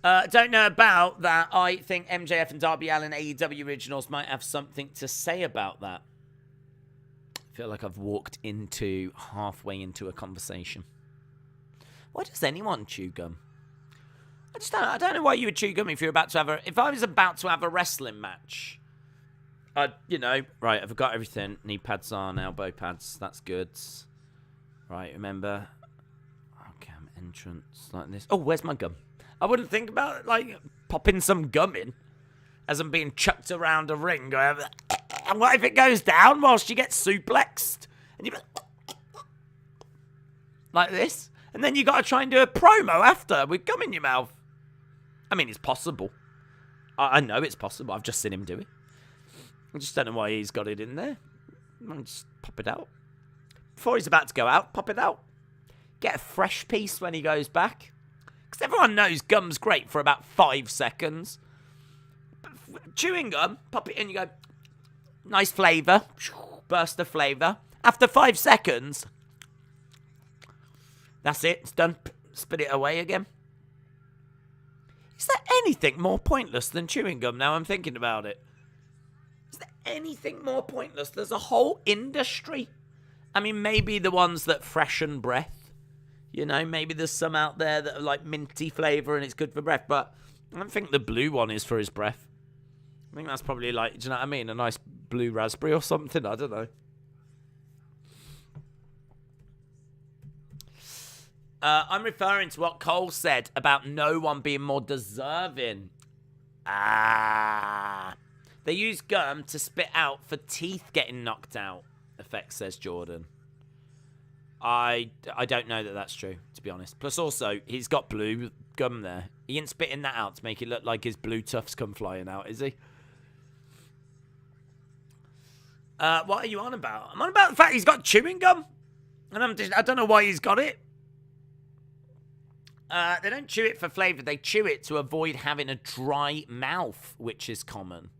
Don't know about that. I think MJF and Darby Allin AEW originals might have something to say about that. I feel like I've walked into halfway into a conversation. Why does anyone chew gum? I don't know why you would chew gum if you're about to have if I was about to have a wrestling match. Right, I've got everything. Knee pads on, elbow pads, that's good. Right, remember. Okay, entrance like this. Oh, where's my gum? I wouldn't think about, popping some gum in as I'm being chucked around a ring. And what if it goes down whilst you get suplexed? And you're like this? And then you got to try and do a promo after with gum in your mouth. I mean, it's possible. I know it's possible. I've just seen him do it. I just don't know why he's got it in there. I'll just pop it out. Before he's about to go out, pop it out. Get a fresh piece when he goes back. Because everyone knows gum's great for about 5 seconds. But chewing gum, pop it in, you go, nice flavour. Burst of flavour. After 5 seconds, that's it. It's done. Spit it away again. Is there anything more pointless than chewing gum now I'm thinking about it? Is there anything more pointless? There's a whole industry. I mean, maybe the ones that freshen breath. Maybe there's some out there that are like minty flavour and it's good for breath. But I don't think the blue one is for his breath. I think that's probably do you know what I mean? A nice blue raspberry or something. I don't know. I'm referring to what Cole said about no one being more deserving. They use gum to spit out for teeth getting knocked out. Effect, says Jordan. I don't know that that's true, to be honest. Plus, also, he's got blue gum there. He ain't spitting that out to make it look like his blue tufts come flying out, is he? What are you on about? I'm on about the fact he's got chewing gum. And I don't know why he's got it. They don't chew it for flavour. They chew it to avoid having a dry mouth, which is common.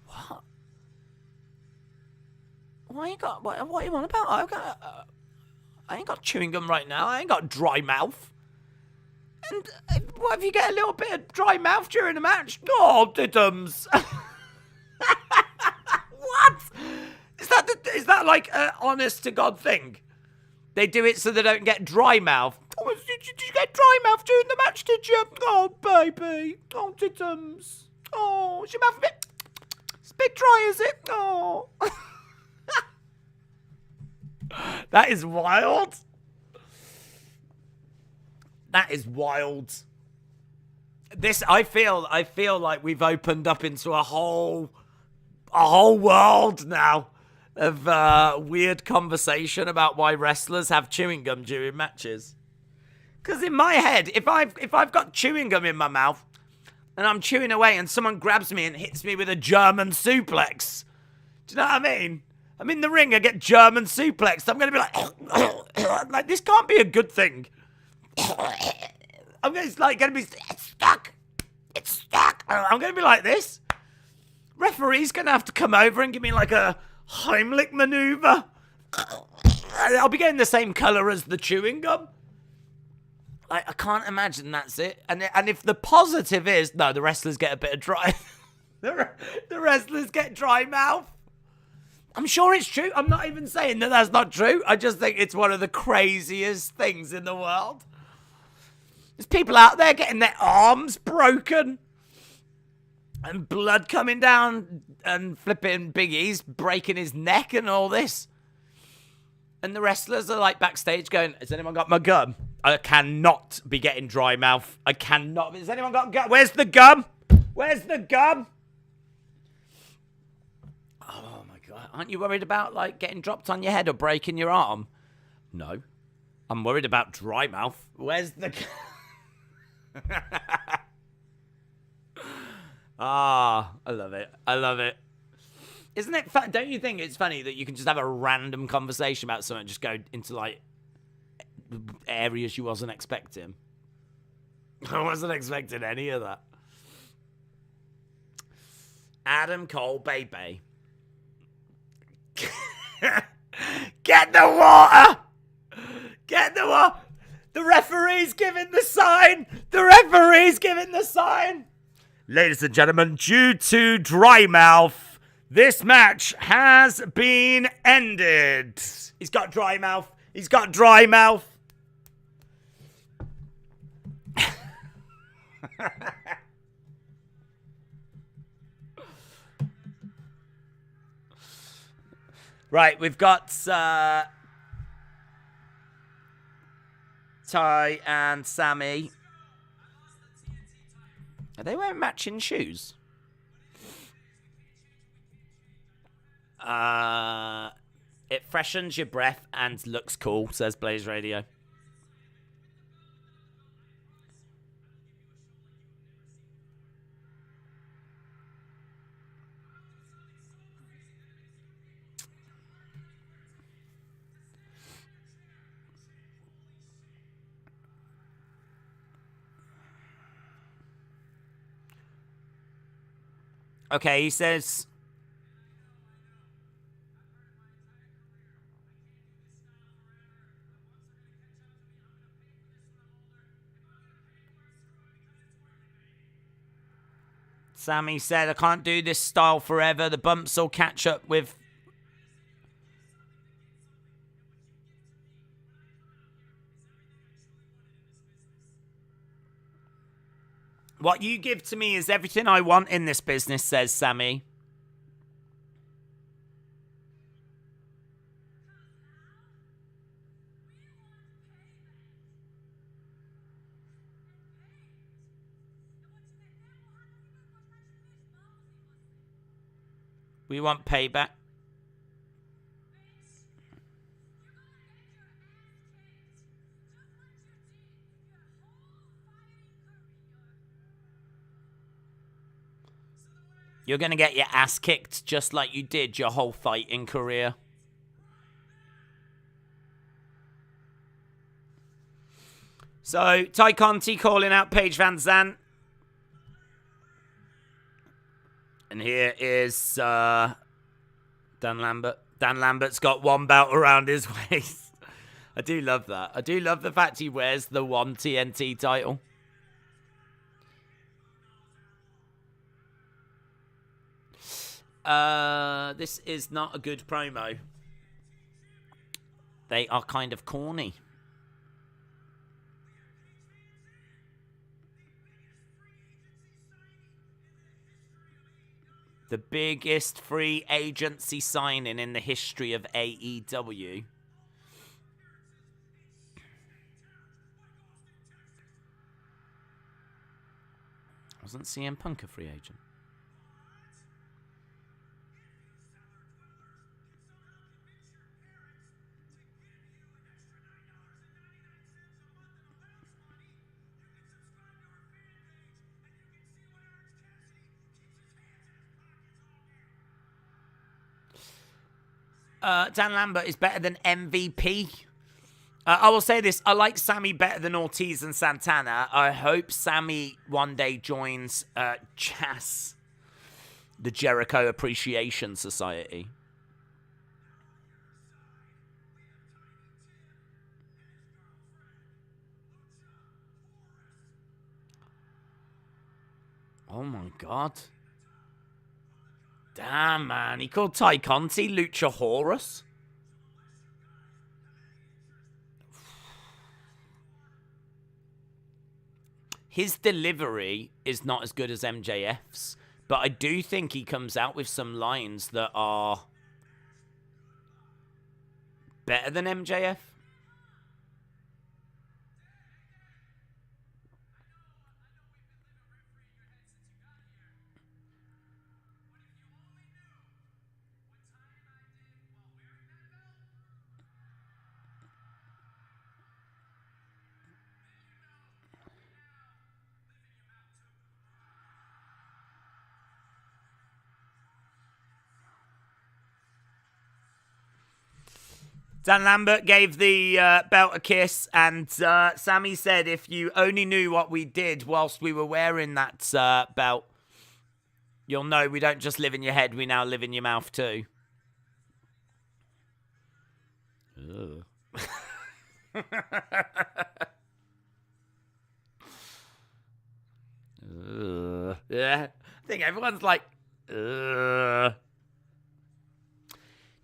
What? What are you on about? I ain't got chewing gum right now. I ain't got dry mouth. And what if you get a little bit of dry mouth during a match? Oh, diddums. What? Is that like an honest to God thing? They do it so they don't get dry mouth. Oh, did you get dry mouth during the match, did you? Oh, baby. Oh, diddums. Oh, is your mouth it's a bit dry, is it? Oh. That is wild. That is wild. I feel like we've opened up into a whole world now of weird conversation about why wrestlers have chewing gum during matches. Because in my head, if I've got chewing gum in my mouth and I'm chewing away and someone grabs me and hits me with a German suplex, do you know what I mean? I'm in the ring, I get German suplexed. I'm going to be like, this can't be a good thing. It's going to be, it's stuck. It's stuck. I'm going to be like this. Referee's going to have to come over and give me like a Heimlich maneuver. I'll be getting the same colour as the chewing gum. I can't imagine that's it. And if the positive is, no, the wrestlers get a bit of dry. The wrestlers get dry mouth. I'm sure it's true. I'm not even saying that that's not true. I just think it's one of the craziest things in the world. There's people out there getting their arms broken and blood coming down and flipping Big E's breaking his neck and all this. And the wrestlers are like backstage going, has anyone got my gum? I cannot be getting dry mouth. I cannot. Has anyone got gum? Where's the gum? Where's the gum? Oh my God. Aren't you worried about like getting dropped on your head or breaking your arm? No. I'm worried about dry mouth. Where's the gum? I love it. I love it. Isn't it fun? Don't you think it's funny that you can just have a random conversation about something and just go into like areas you wasn't expecting? I wasn't expecting any of that. Adam Cole, baby. Get the water! Get the water! The referee's giving the sign! The referee's giving the sign! Ladies and gentlemen, due to dry mouth, this match has been ended. He's got dry mouth. He's got dry mouth. Right, we've got Ty and Sammy. Are they wearing matching shoes? It freshens your breath and looks cool, says Blaze Radio. Okay, he says... Sammy said, I can't do this style forever. The bumps will catch up with... What you give to me is everything I want in this business, says Sammy. We want payback. You're going to get your ass kicked just like you did your whole fighting career. So, Ty Conti calling out Paige Van Zandt. And here is Dan Lambert. Dan Lambert's got one belt around his waist. I do love that. I do love the fact he wears the one TNT title. This is not a good promo. They are kind of corny. The biggest free agency signing in the history of AEW. Wasn't CM Punk a free agent? Dan Lambert is better than MVP. I will say this. I like Sammy better than Ortiz and Santana. I hope Sammy one day joins JAS, the Jericho Appreciation Society. Oh my God. Damn, man. He called Ty Conti Lucha Horus. His delivery is not as good as MJF's, but I do think he comes out with some lines that are better than MJF. Dan Lambert gave the belt a kiss, and Sammy said, if you only knew what we did whilst we were wearing that belt, you'll know we don't just live in your head, we now live in your mouth too. Yeah. I think everyone's like,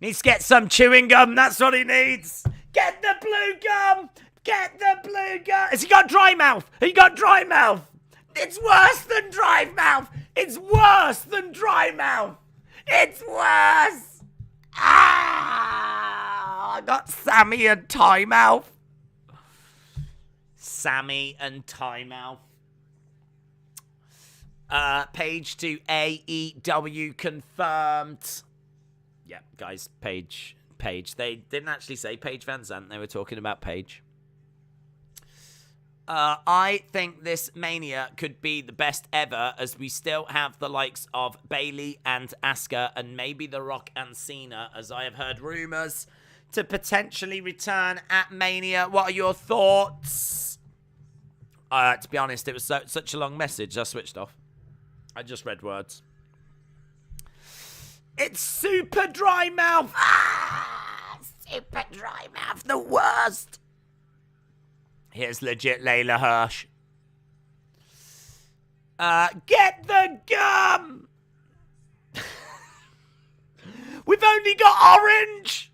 needs to get some chewing gum. That's what he needs. Get the blue gum. Get the blue gum. Has he got dry mouth? He got dry mouth. It's worse than dry mouth. It's worse than dry mouth. It's worse. I got Sammy and Tie Mouth. Sammy and Tie Mouth. Page to AEW confirmed. Yeah, guys, Page. They didn't actually say Paige Van Zandt. They were talking about Paige. I think this Mania could be the best ever, as we still have the likes of Bayley and Asuka and maybe The Rock and Cena, as I have heard rumors to potentially return at Mania. What are your thoughts? To be honest, it was such a long message, I switched off. I just read words. It's super dry mouth. Super dry mouth, the worst. Here's legit Leyla Hirsch. Get the gum! We've only got orange!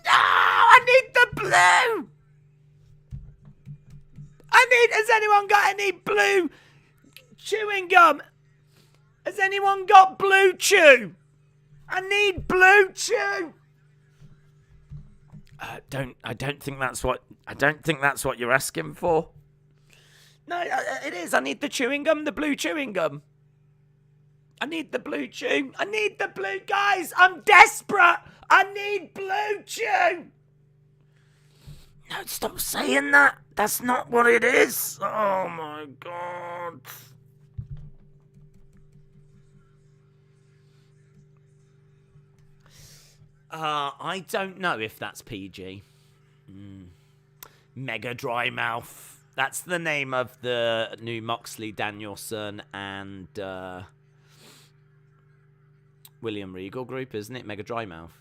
No, I need the blue! Has anyone got any blue chewing gum? Has anyone got blue chew? I need blue chew! I don't think that's what you're asking for. No, it is. I need the chewing gum, the blue chewing gum. I need the blue chew. I need the blue, guys. I'm desperate. I need blue chew. No, stop saying that. That's not what it is. Oh my God. I don't know if that's PG. Mega Dry Mouth. That's the name of the new Moxley, Danielson, and William Regal group, isn't it? Mega Dry Mouth.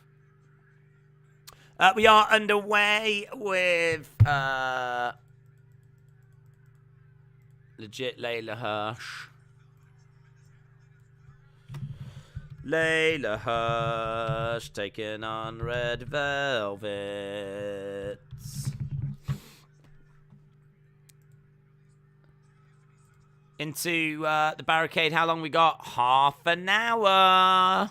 We are underway with legit Leyla Hirsch. Leyla Hirsch taking on Red Velvet. Into the barricade. How long we got? Half an hour.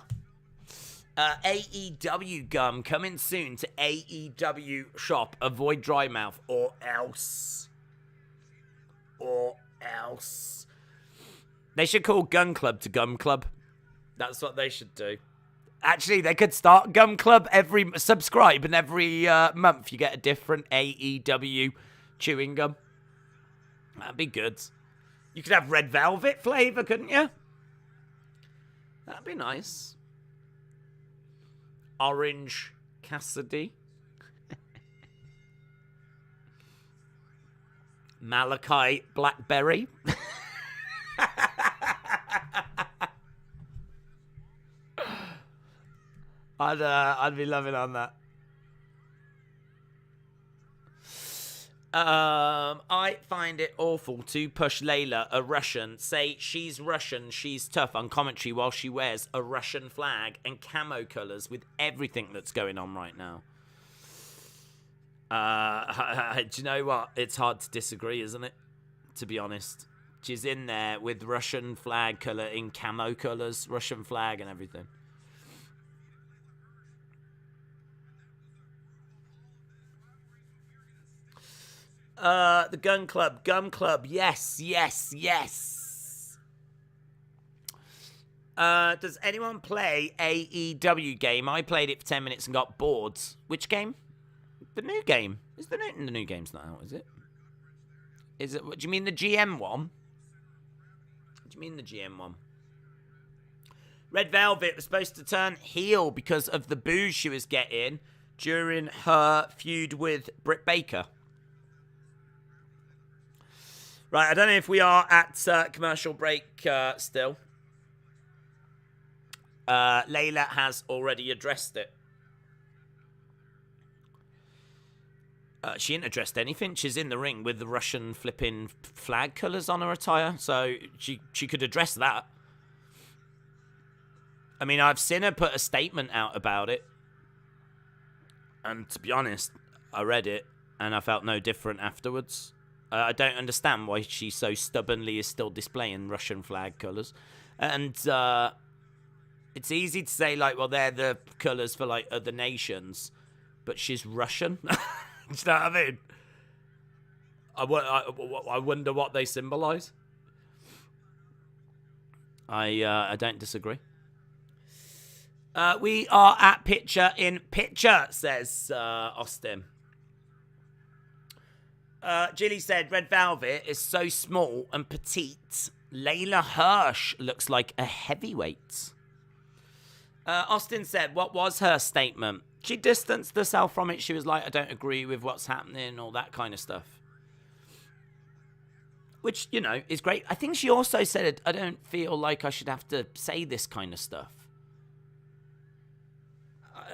AEW gum coming soon to AEW shop. Avoid dry mouth or else. Or else. They should call Gun Club to Gum Club. That's what they should do. Actually, they could start Gum Club subscribe, and every month you get a different AEW chewing gum. That'd be good. You could have red velvet flavor, couldn't you? That'd be nice. Orange Cassidy. Malachite Blackberry. I'd be loving on that. I find it awful to push Leyla, a Russian, say she's Russian, she's tough on commentary while she wears a Russian flag and camo colours with everything that's going on right now. Do you know what? It's hard to disagree, isn't it? To be honest. She's in there with Russian flag colour in camo colours, Russian flag and everything. The Gun Club, yes. Does anyone play AEW game? I played it for 10 minutes and got bored. Which game? The new game. The new game's not out, is it? Is it? What do you mean the GM one? What do you mean the GM one? Red Velvet was supposed to turn heel because of the booze she was getting during her feud with Britt Baker. Right, I don't know if we are at commercial break still. Leyla has already addressed it. She didn't address anything. She's in the ring with the Russian flipping flag colours on her attire, so she could address that. I mean, I've seen her put a statement out about it, and to be honest, I read it, and I felt no different afterwards. I don't understand why she so stubbornly is still displaying Russian flag colours. And it's easy to say, like, well, they're the colours for, like, other nations, but she's Russian. Do you know what I mean? I wonder what they symbolise. I don't disagree. We are at Picture in Picture, says Austin. Jilly said, Red Velvet is so small and petite. Leyla Hirsch looks like a heavyweight. Austin said, what was her statement? She distanced herself from it. She was like, I don't agree with what's happening, all that kind of stuff. Which, you know, is great. I think she also said, I don't feel like I should have to say this kind of stuff.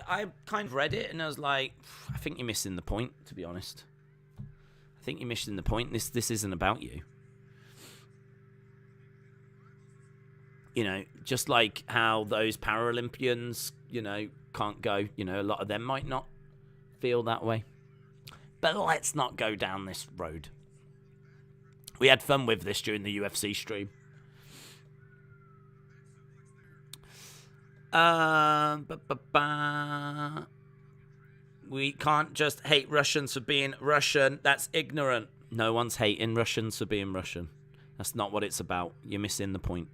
I kind of read it and I was like, I think you're missing the point, to be honest. I think you're missing the point. This isn't about you. You know, just like how those Paralympians, you know, can't go. You know, a lot of them might not feel that way. But let's not go down this road. We had fun with this during the UFC stream. We can't just hate Russians for being Russian. That's ignorant. No one's hating Russians for being Russian. That's not what it's about. You're missing the point.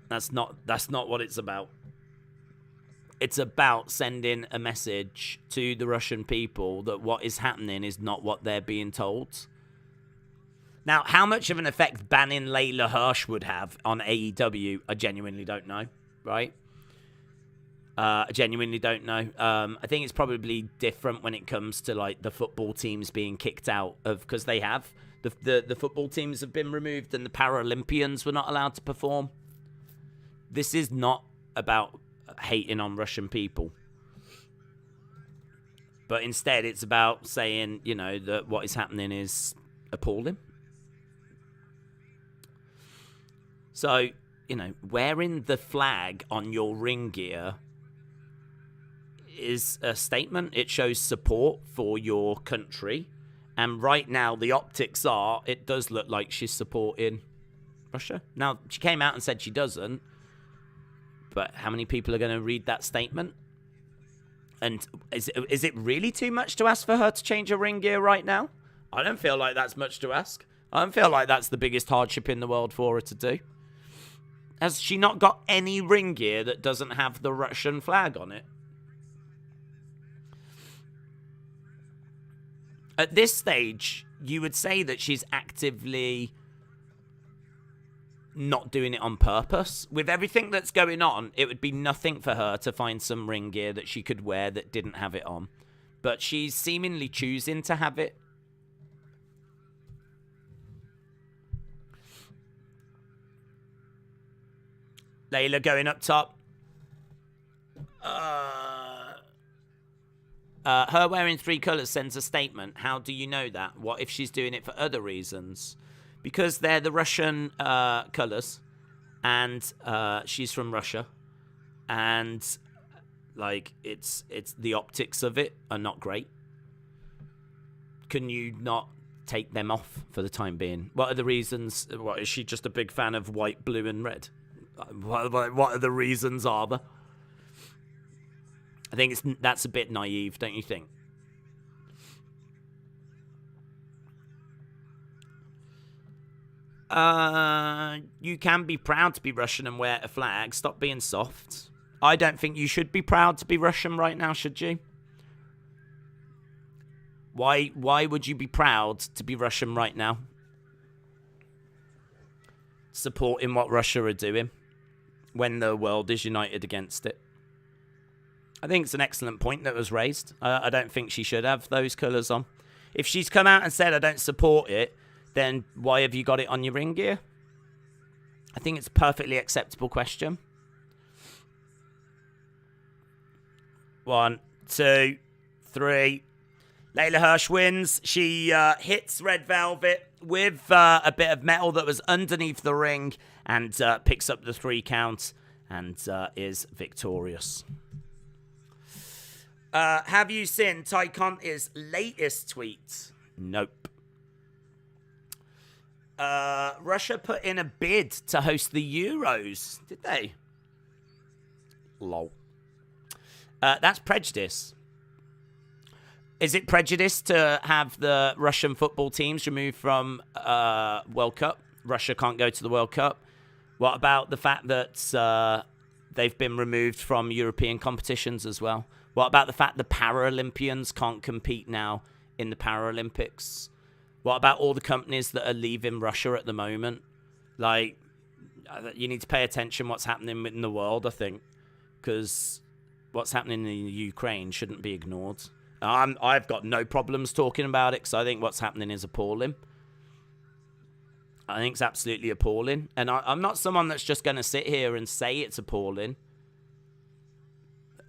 That's not what it's about. It's about sending a message to the Russian people that what is happening is not what they're being told. Now, how much of an effect banning Leyla Hirsch would have on AEW, I genuinely don't know, right? I genuinely don't know. I think it's probably different when it comes to, like, the football teams being kicked out of, because they have. The football teams have been removed and the Paralympians were not allowed to perform. This is not about hating on Russian people. But instead, it's about saying, you know, that what is happening is appalling. So, you know, wearing the flag on your ring gear is a statement. It shows support for your country. And right now, the optics are, it does look like she's supporting Russia. Now, she came out and said she doesn't. But how many people are going to read that statement? And is it really too much to ask for her to change her ring gear right now? I don't feel like that's much to ask. I don't feel like that's the biggest hardship in the world for her to do. Has she not got any ring gear that doesn't have the Russian flag on it? At this stage, you would say that she's actively not doing it on purpose. With everything that's going on, it would be nothing for her to find some ring gear that she could wear that didn't have it on. But she's seemingly choosing to have it. Leyla going up top. Her wearing 3 colours sends a statement. How do you know that? What if she's doing it for other reasons? Because they're the Russian colours, and she's from Russia, and like it's the optics of it are not great. Can you not take them off for the time being? What are the reasons? What, is she just a big fan of white, blue, and red? What are the reasons? Are there? I think that's a bit naive, don't you think? You can be proud to be Russian and wear a flag. Stop being soft. I don't think you should be proud to be Russian right now, should you? Why would you be proud to be Russian right now? Supporting what Russia are doing when the world is united against it. I think it's an excellent point that was raised. I don't think she should have those colours on. If she's come out and said, I don't support it, then why have you got it on your ring gear? I think it's a perfectly acceptable question. 1, 2, 3. Leyla Hirsch wins. She hits Red Velvet with a bit of metal that was underneath the ring and picks up the 3 count and is victorious. Have you seen Ty Conti's latest tweet? Nope. Russia put in a bid to host the Euros. Did they? Lol. That's prejudice. Is it prejudice to have the Russian football teams removed from World Cup? Russia can't go to the World Cup. What about the fact that they've been removed from European competitions as well? What about the fact the Paralympians can't compete now in the Paralympics? What about all the companies that are leaving Russia at the moment? Like, you need to pay attention what's happening in the world, I think, because what's happening in Ukraine shouldn't be ignored. I've got no problems talking about it because I think what's happening is appalling. I think it's absolutely appalling. And I'm not someone that's just going to sit here and say it's appalling.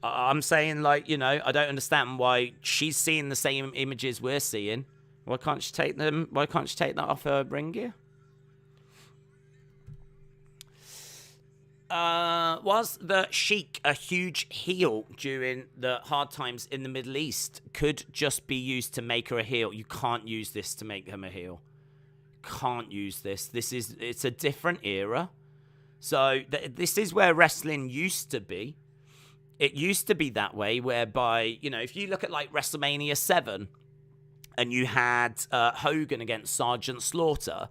I'm saying, like, you know, I don't understand why she's seeing the same images we're seeing. Why can't she take them? Why can't she take that off her ring gear? Was the Sheik a huge heel during the hard times in the Middle East? Could just be used to make her a heel. You can't use this to make him a heel. Can't use this. It's a different era. So this is where wrestling used to be. It used to be that way, whereby, you know, if you look at like WrestleMania 7 and you had Hogan against Sergeant Slaughter.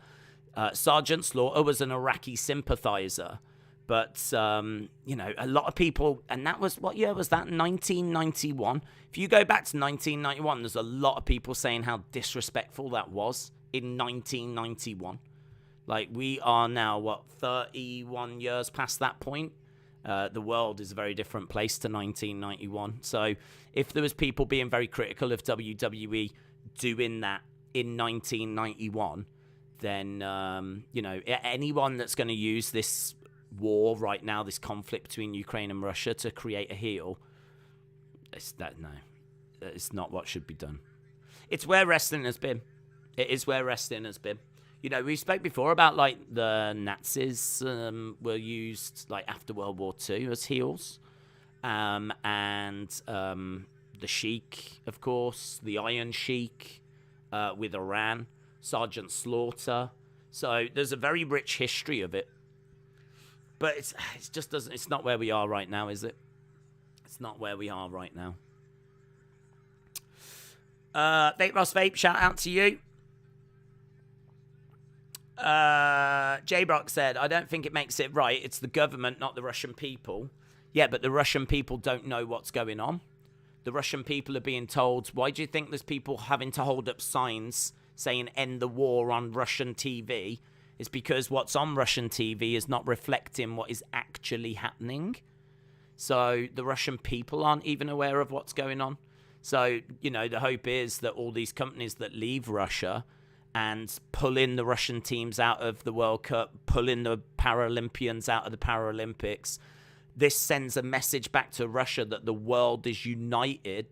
Sergeant Slaughter was an Iraqi sympathizer. But, you know, a lot of people, and that was, what year was that? 1991. If you go back to 1991, there's a lot of people saying how disrespectful that was in 1991. Like, we are now, 31 years past that point? The world is a very different place to 1991. So if there was people being very critical of WWE doing that in 1991, then, you know, anyone that's going to use this war right now, this conflict between Ukraine and Russia to create a heel, it's not what should be done. It's where wrestling has been. It is where wrestling has been. You know, we spoke before about, like, the Nazis were used, like, after World War II as heels. And the Sheik, of course, the Iron Sheik with Iran, Sergeant Slaughter. So there's a very rich history of it. But it just doesn't. It's not where we are right now, is it? It's not where we are right now. Vape Ross Vape, shout out to you. J Brock said, I don't think it makes it right. It's the government, not the Russian people. Yeah, but the Russian people don't know what's going on. The Russian people are being told, why do you think there's people having to hold up signs saying end the war on Russian TV? It's because what's on Russian TV is not reflecting what is actually happening. So the Russian people aren't even aware of what's going on. So, you know, the hope is that all these companies that leave Russia and pull in the Russian teams out of the World Cup, pull in the Paralympians out of the Paralympics, this sends a message back to Russia that the world is united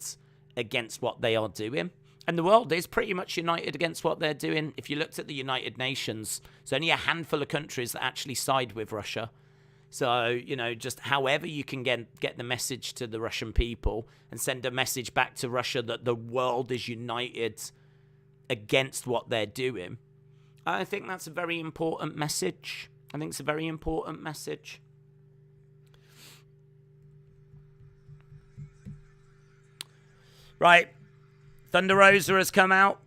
against what they are doing. And the world is pretty much united against what they're doing. If you looked at the United Nations, there's only a handful of countries that actually side with Russia. So, you know, just however you can get the message to the Russian people and send a message back to Russia that the world is united against what they're doing, I think that's a very important message. I think it's a very important message. Right. Thunder Rosa has come out.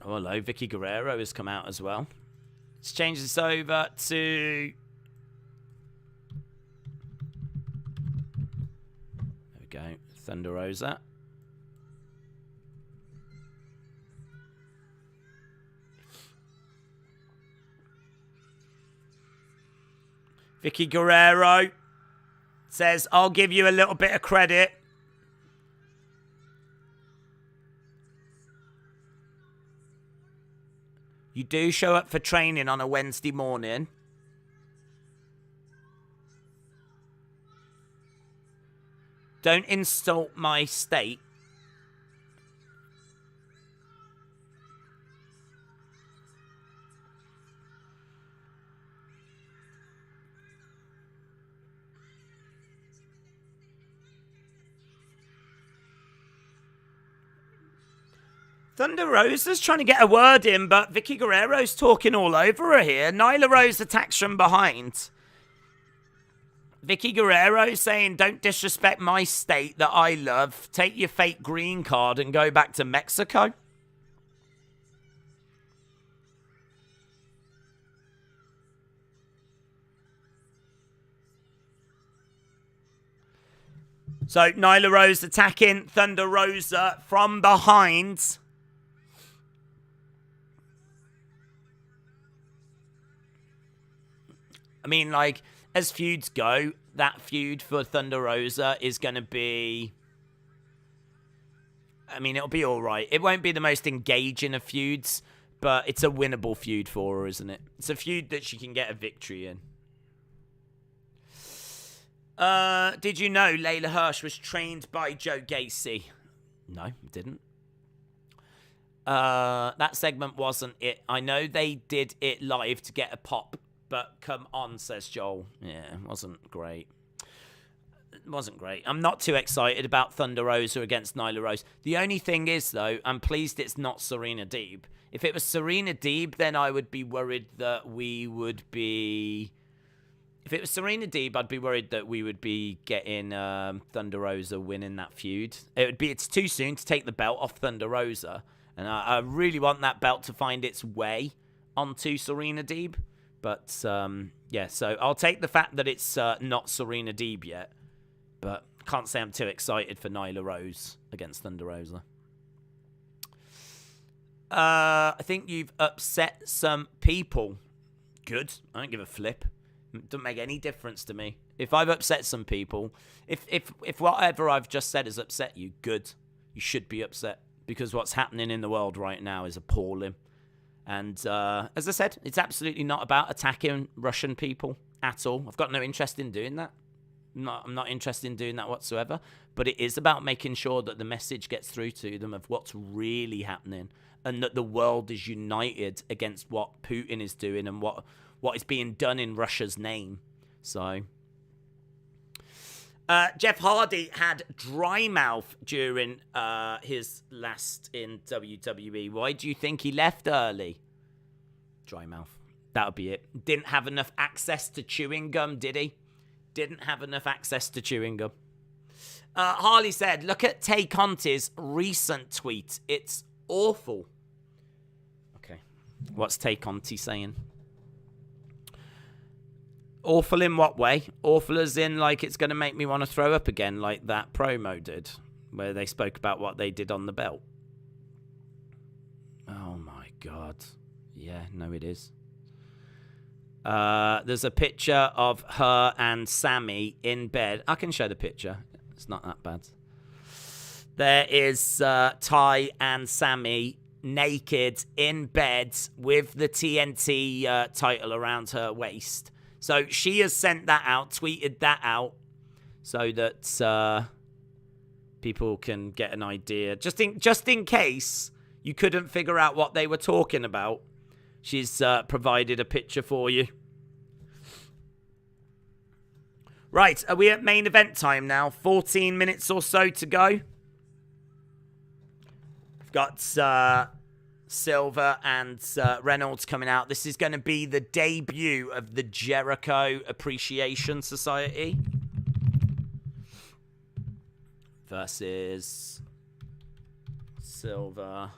Oh, hello. Vicky Guerrero has come out as well. Let's change this over to... There we go. Thunder Rosa. Vicky Guerrero says, I'll give you a little bit of credit. You do show up for training on a Wednesday morning. Don't insult my state. Thunder Rosa's trying to get a word in, but Vicky Guerrero's talking all over her here. Nyla Rose attacks from behind. Vicky Guerrero saying, don't disrespect my state that I love. Take your fake green card and go back to Mexico. So Nyla Rose attacking Thunder Rosa from behind. I mean, like, as feuds go, that feud for Thunder Rosa is going to be... I mean, it'll be all right. It won't be the most engaging of feuds, but it's a winnable feud for her, isn't it? It's a feud that she can get a victory in. Did you know Leyla Hirsch was trained by Joe Gacy? No, I didn't. That segment wasn't it. I know they did it live to get a pop. But come on, says Joel. Yeah, it wasn't great. It wasn't great. I'm not too excited about Thunder Rosa against Nyla Rose. The only thing is, though, I'm pleased it's not Serena Deeb. If it was Serena Deeb, then I would be worried that we would be... If it was Serena Deeb, I'd be worried that we would be getting Thunder Rosa winning that feud. It's too soon to take the belt off Thunder Rosa. And I really want that belt to find its way onto Serena Deeb. But, yeah, so I'll take the fact that it's not Serena Deeb yet. But can't say I'm too excited for Nyla Rose against Thunder Rosa. I think you've upset some people. Good. I don't give a flip. It doesn't make any difference to me. If I've upset some people, if whatever I've just said has upset you, good. You should be upset. Because what's happening in the world right now is appalling. And as I said, it's absolutely not about attacking Russian people at all. I've got no interest in doing that. I'm not interested in doing that whatsoever. But it is about making sure that the message gets through to them of what's really happening. And that the world is united against what Putin is doing and what is being done in Russia's name. So... Jeff Hardy had dry mouth during his last in WWE. Why do you think he left early? Dry mouth. That'll be it. Didn't have enough access to chewing gum, did he? Didn't have enough access to chewing gum. Harley said, look at Tay Conti's recent tweet. It's awful. Okay. What's Tay Conti saying? Awful in what way? Awful as in, like, it's going to make me want to throw up again, like that promo did, where they spoke about what they did on the belt. Oh, my God. Yeah, no, it is. There's a picture of her and Sammy in bed. I can show the picture. It's not that bad. There is Ty and Sammy naked in bed with the TNT title around her waist. So she has sent that out, tweeted that out, so that people can get an idea. Just in case you couldn't figure out what they were talking about, she's provided a picture for you. Right, are we at main event time now? 14 minutes or so to go. We've got... Silver and Reynolds coming out. This is going to be the debut of the Jericho Appreciation Society versus Silver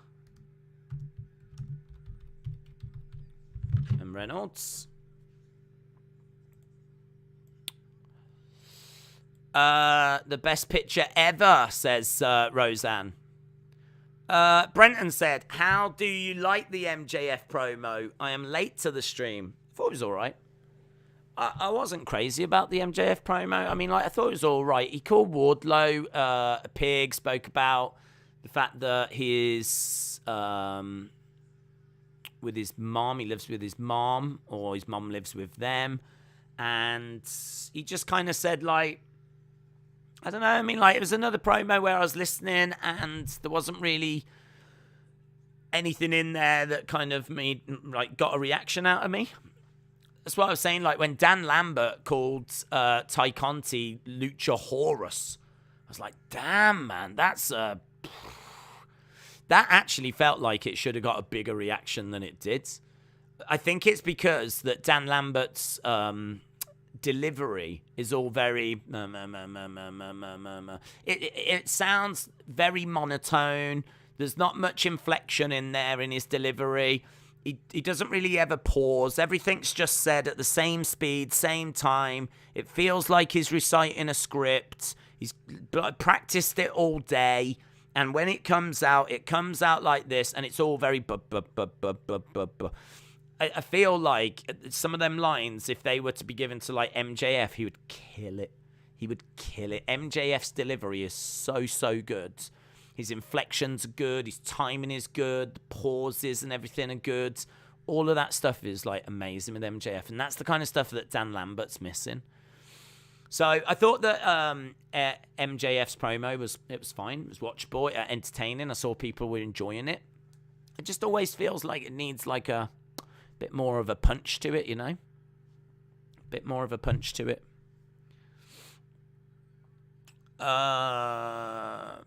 and Reynolds. The best picture ever, says Roseanne. Brenton said, how do you like the MJF promo? I am late to the stream. I thought it was all right. I wasn't crazy about the MJF promo. I mean, like, I thought it was all right. He called Wardlow a pig, spoke about the fact that his, with his mom, he lives with his mom, or his mom lives with them. And he just kind of said, like, I don't know. I mean, like, it was another promo where I was listening and there wasn't really anything in there that kind of made, like, got a reaction out of me. That's what I was saying. Like, when Dan Lambert called Ty Conti Lucha Horus, I was like, damn, man, that actually felt like it should have got a bigger reaction than it did. I think it's because that Dan Lambert's delivery is all very it sounds very monotone. There's not much inflection in there in his delivery. He doesn't really ever pause. Everything's just said at the same speed, same time. It feels like he's reciting a script. He's practiced it all day, and when it comes out like this, and it's all very I feel like some of them lines, if they were to be given to, like, MJF, he would kill it. He would kill it. MJF's delivery is so good. His inflections are good. His timing is good. The pauses and everything are good. All of that stuff is, like, amazing with MJF. And that's the kind of stuff that Dan Lambert's missing. So I thought that MJF's promo was fine. It was watchable, entertaining. I saw people were enjoying it. It just always feels like it needs, like, a bit more of a punch to it, you know? A bit more of a punch to it. I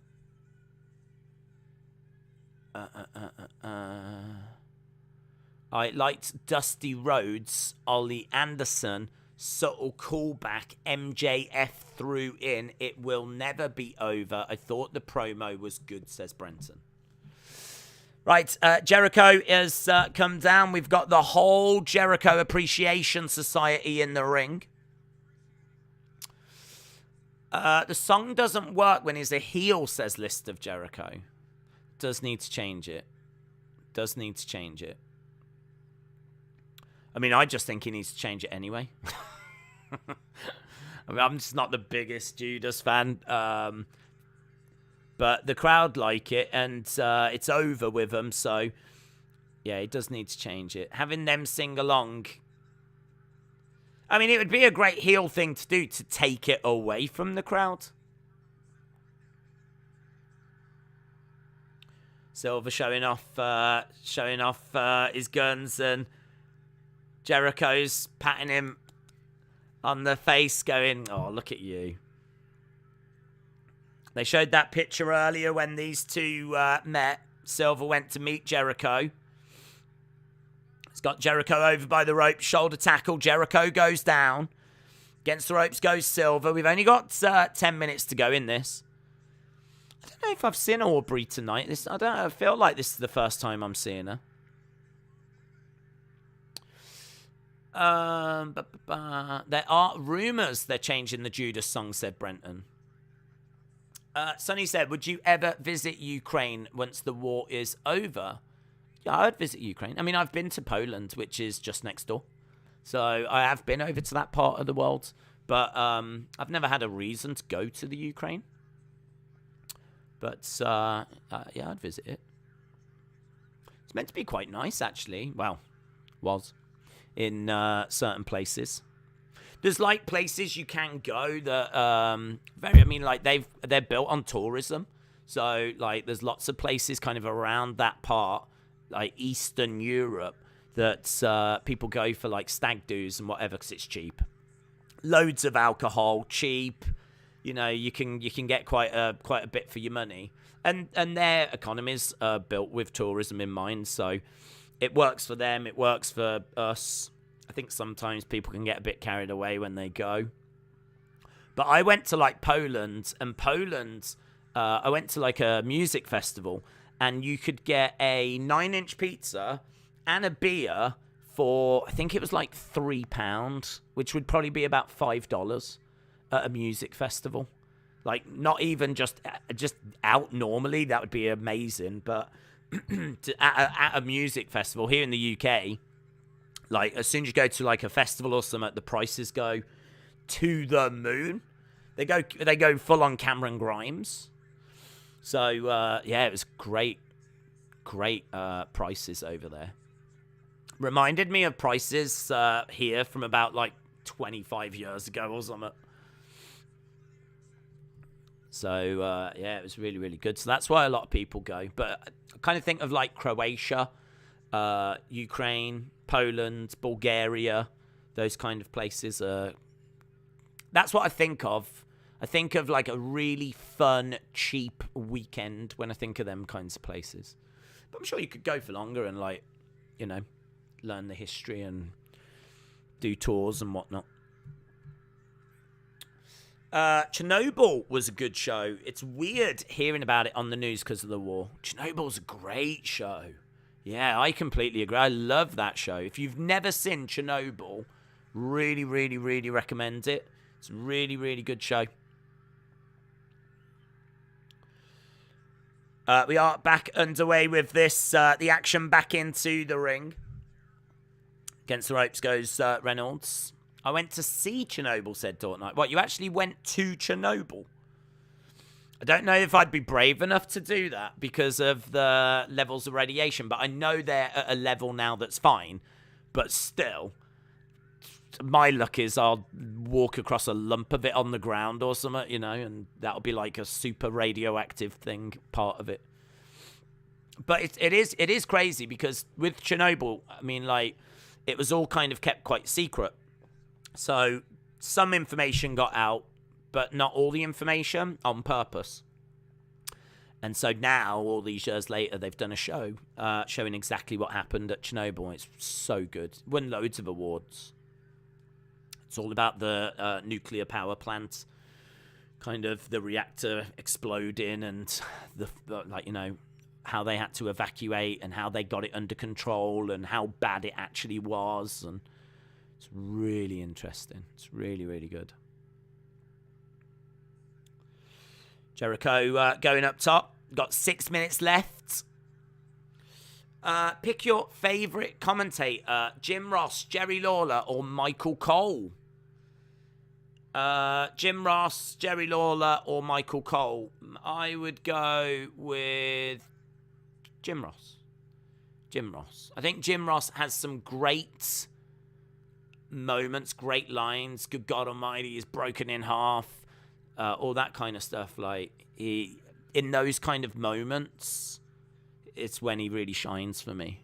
liked Dusty Rhodes, Ollie Anderson, subtle callback, MJF threw in, it will never be over. I thought the promo was good, says Brenton. Right, Jericho has come down. We've got the whole Jericho Appreciation Society in the ring. The song doesn't work when he's a heel, says List of Jericho. Does need to change it. Does need to change it. I mean, I just think he needs to change it anyway. I mean, I'm just not the biggest Judas fan. But the crowd like it, and it's over with them, so yeah, he does need to change it. Having them sing along, I mean, it would be a great heel thing to do, to take it away from the crowd. Silver showing off his guns, and Jericho's patting him on the face, going, "Oh, look at you." They showed that picture earlier when these two met. Silver went to meet Jericho. He's got Jericho over by the rope, shoulder tackle. Jericho goes down. Against the ropes goes Silver. We've only got 10 minutes to go in this. I don't know if I've seen Aubrey tonight. I feel like this is the first time I'm seeing her. There are rumours they're changing the Judas song, said Brenton. Sonny said, would you ever visit Ukraine once the war is over? Yeah, I would visit Ukraine. I mean, I've been to Poland, which is just next door. So I have been over to that part of the world. But I've never had a reason to go to the Ukraine. But, yeah, I'd visit it. It's meant to be quite nice, actually. Well, was in certain places. There's, like, places you can go that, they're built on tourism. So, like, there's lots of places kind of around that part, like Eastern Europe, that people go for, like, stag do's and whatever, because it's cheap. Loads of alcohol, cheap. You know, you can get quite a bit for your money. And their economies are built with tourism in mind, so it works for them, it works for us. I think sometimes people can get a bit carried away when they go. But I went to, like, Poland, and I went to, like, a music festival, and you could get a 9-inch pizza and a beer for, I think it was like £3, which would probably be about $5 at a music festival. Like, not even just out normally, that would be amazing, but at a music festival here in the UK, like, as soon as you go to, like, a festival or something, the prices go to the moon. They go full on Cameron Grimes. So, yeah, it was great prices over there. Reminded me of prices here from about, like, 25 years ago or something. So, yeah, it was really, really good. So that's why a lot of people go. But I kind of think of like Croatia, Ukraine, Poland, Bulgaria, those kind of places. That's what I think of. I think of like a really fun, cheap weekend when I think of them kinds of places. But I'm sure you could go for longer and like, you know, learn the history and do tours and whatnot. Chernobyl was a good show. It's weird hearing about it on the news because of the war. Chernobyl's a great show. Yeah, I completely agree. I love that show. If you've never seen Chernobyl, really, really, really recommend it. It's a really, really good show. We are back underway with this. The action back into the ring. Against the ropes goes Reynolds. I went to see Chernobyl, said Dortnight. What, you actually went to Chernobyl? I don't know if I'd be brave enough to do that because of the levels of radiation, but I know they're at a level now that's fine. But still, my luck is I'll walk across a lump of it on the ground or something, you know, and that'll be like a super radioactive thing, part of it. But it is crazy because with Chernobyl, I mean, like, it was all kind of kept quite secret. So some information got out, but not all the information on purpose. And so now, all these years later, they've done a show showing exactly what happened at Chernobyl. It's so good. Won loads of awards. It's all about the nuclear power plant, kind of the reactor exploding and the like, you know, how they had to evacuate and how they got it under control and how bad it actually was. And it's really interesting. It's really, really good. Jericho going up top. Got 6 minutes left. Pick your favourite commentator. Jim Ross, Jerry Lawler, or Michael Cole. Jim Ross, Jerry Lawler, or Michael Cole. I would go with Jim Ross. Jim Ross. I think Jim Ross has some great moments, great lines. Good God Almighty, is broken in half. All that kind of stuff. Like, he, in those kind of moments, it's when he really shines for me.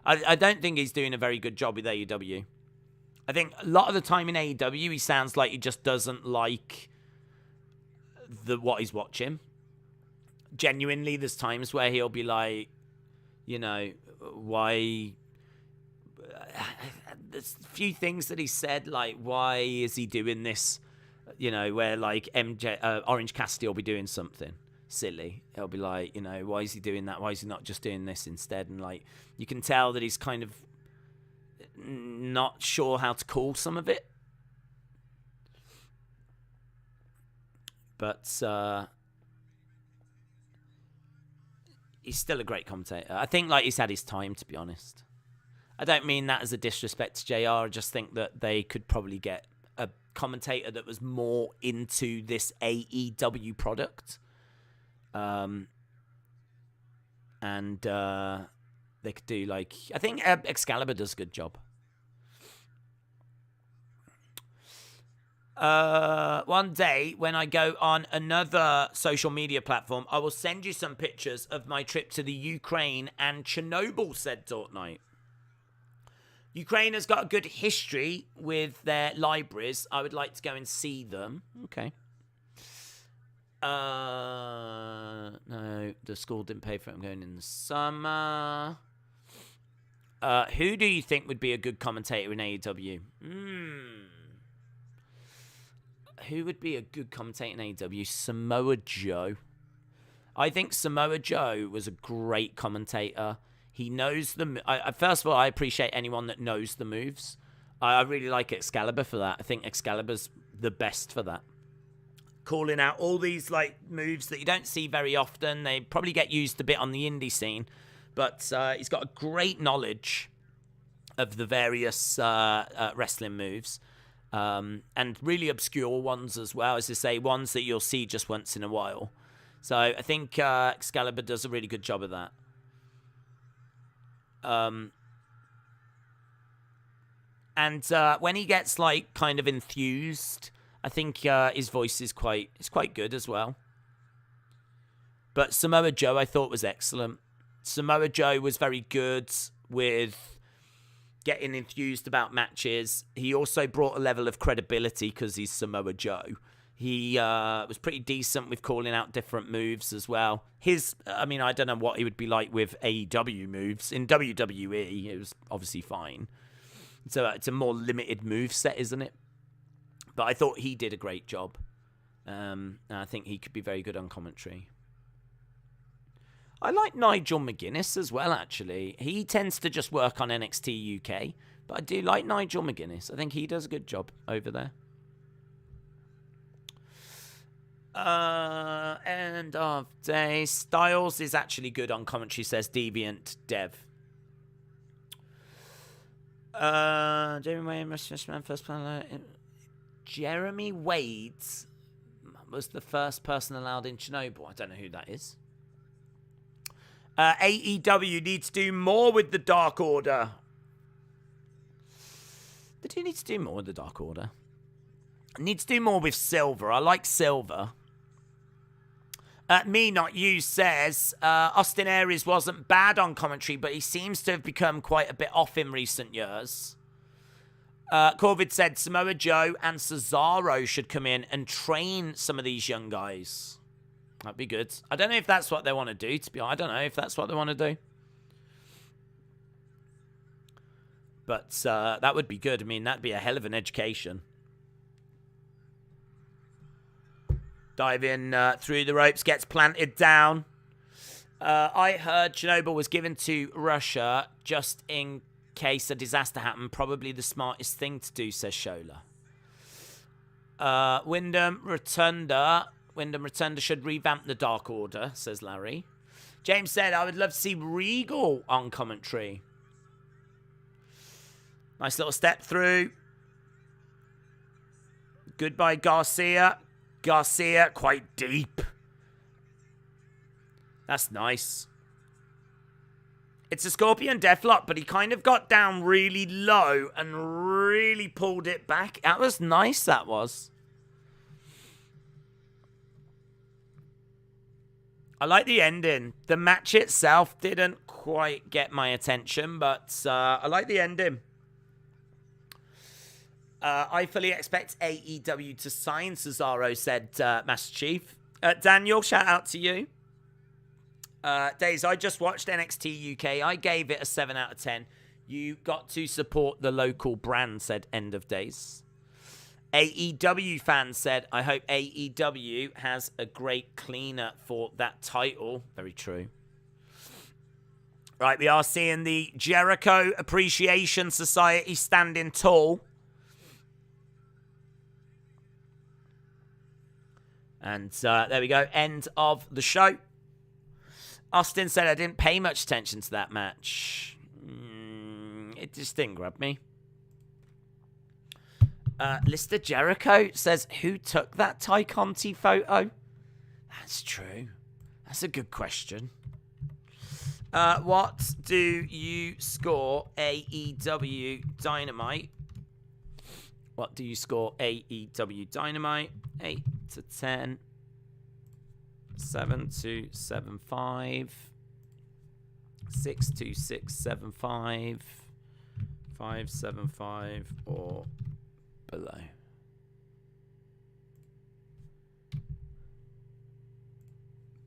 I don't think he's doing a very good job with AEW. I think a lot of the time in AEW, he sounds like he just doesn't like what he's watching. Genuinely, there's times where he'll be like, you know, why... There's a few things that he said, like, why is he doing this? You know, where, like, Orange Cassidy will be doing something silly. He'll be like, you know, why is he doing that? Why is he not just doing this instead? And, like, you can tell that he's kind of not sure how to call some of it. But he's still a great commentator. I think, like, he's had his time, to be honest. I don't mean that as a disrespect to JR. I just think that they could probably get a commentator that was more into this AEW product. And they could do, like... I think Excalibur does a good job. One day, when I go on another social media platform, I will send you some pictures of my trip to the Ukraine and Chernobyl, said Dortnight. Ukraine has got a good history with their libraries. I would like to go and see them. Okay. No, the school didn't pay for it. I'm going in the summer. Who do you think would be a good commentator in AEW? Who would be a good commentator in AEW? Samoa Joe. I think Samoa Joe was a great commentator. He knows the... first of all, I appreciate anyone that knows the moves. I really like Excalibur for that. I think Excalibur's the best for that. Calling out all these, like, moves that you don't see very often. They probably get used a bit on the indie scene. But he's got a great knowledge of the various wrestling moves. And really obscure ones as well. As I say, ones that you'll see just once in a while. So I think Excalibur does a really good job of that. And when he gets, like, kind of enthused, I think his voice is quite good as well. But Samoa Joe, I thought, was excellent. Samoa Joe was very good with getting enthused about matches. He also brought a level of credibility because he's Samoa Joe. He was pretty decent with calling out different moves as well. I don't know what he would be like with AEW moves. In WWE, it was obviously fine. So it's a more limited move set, isn't it? But I thought he did a great job. And I think he could be very good on commentary. I like Nigel McGuinness as well, actually. He tends to just work on NXT UK. But I do like Nigel McGuinness. I think he does a good job over there. End of day. Styles is actually good on commentary, says Deviant Dev. Jeremy Wade was the first person allowed in Chernobyl. I don't know who that is. AEW needs to do more with the Dark Order. They do need to do more with the Dark Order. Needs to do more with Silver. I like Silver. Me Not You says Austin Aries wasn't bad on commentary, but he seems to have become quite a bit off in recent years. Corvid said Samoa Joe and Cesaro should come in and train some of these young guys. That'd be good. I don't know if that's what they want to do, to be honest. I don't know if that's what they want to do. But that would be good. I mean, that'd be a hell of an education. Dive in through the ropes, gets planted down. I heard Chernobyl was given to Russia just in case a disaster happened. Probably the smartest thing to do, says Shola. Wyndham Rotunda should revamp the Dark Order, says Larry. James said, I would love to see Regal on commentary. Nice little step through. Goodbye, Garcia. Garcia, quite deep. That's nice. It's a Scorpion Deathlock, but he kind of got down really low and really pulled it back. That was nice, that was. I like the ending. The match itself didn't quite get my attention, but I like the ending. I fully expect AEW to sign Cesaro, said Master Chief. Daniel, shout out to you. Days, I just watched NXT UK. I gave it a 7 out of 10. You got to support the local brand, said End of Days. AEW fan said, I hope AEW has a great cleaner for that title. Very true. Right, we are seeing the Jericho Appreciation Society standing tall. And there we go. End of the show. Austin said, I didn't pay much attention to that match. It just didn't grab me. Lister Jericho says, who took that Ty Conti photo? That's true. That's a good question. What do you score AEW Dynamite? What do you score AEW Dynamite? 8 to 10. 7 to 7.5. 6 to 6.75. 5.75 or below.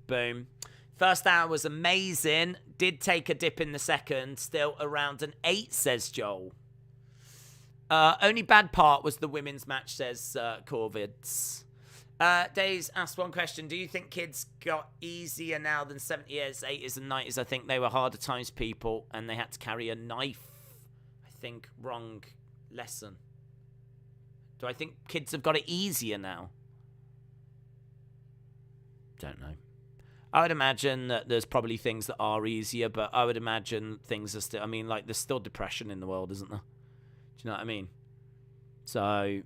Boom. First hour was amazing. Did take a dip in the second. Still around an 8, says Joel. Only bad part was the women's match, says Corvids. Days asked one question. Do you think kids got easier now than 70s, 80s, and 90s? I think they were harder times people, and they had to carry a knife. I think wrong lesson. Do I think kids have got it easier now? Don't know. I would imagine that there's probably things that are easier, but I would imagine things are still... I mean, like, there's still depression in the world, isn't there? Do you know what I mean? So...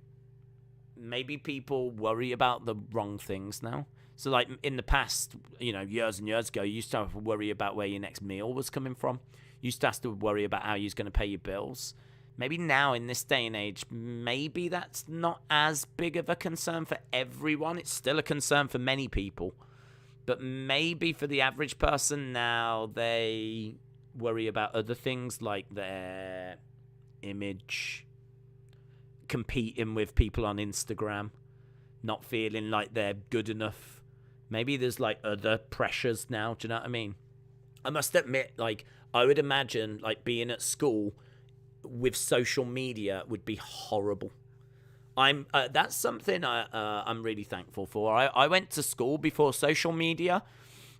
maybe people worry about the wrong things now. So, like, in the past, you know, years and years ago, you used to have to worry about where your next meal was coming from. You used to have to worry about how you was going to pay your bills. Maybe now, in this day and age, maybe that's not as big of a concern for everyone. It's still a concern for many people. But maybe for the average person now, they worry about other things like their image, competing with people on Instagram, not feeling like they're good enough. Maybe there's like other pressures now. Do you know what I mean? I must admit, like, I would imagine like being at school with social media would be horrible. That's something I'm really thankful for. I went to school before social media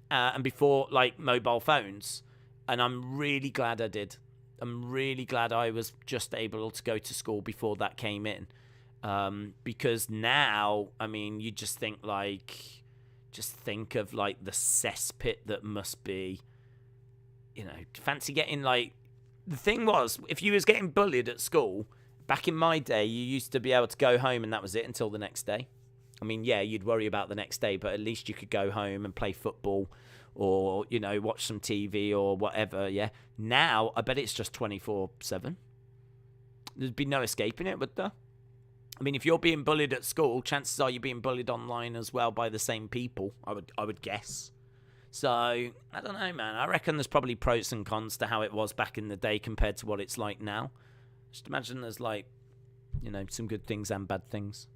and before like mobile phones, and I'm really glad I did. I'm really glad I was just able to go to school before that came in, because now, I mean, you just think of like the cesspit that must be. You know, fancy getting like, the thing was, if you was getting bullied at school. Back in my day, you used to be able to go home and that was it until the next day. I mean, yeah, you'd worry about the next day, but at least you could go home and play football or, you know, watch some TV or whatever, yeah. Now, I bet it's just 24/7. There'd be no escaping it, would there? I mean, if you're being bullied at school, chances are you're being bullied online as well by the same people, I would guess. So, I don't know, man. I reckon there's probably pros and cons to how it was back in the day compared to what it's like now. Just imagine there's like, you know, some good things and bad things.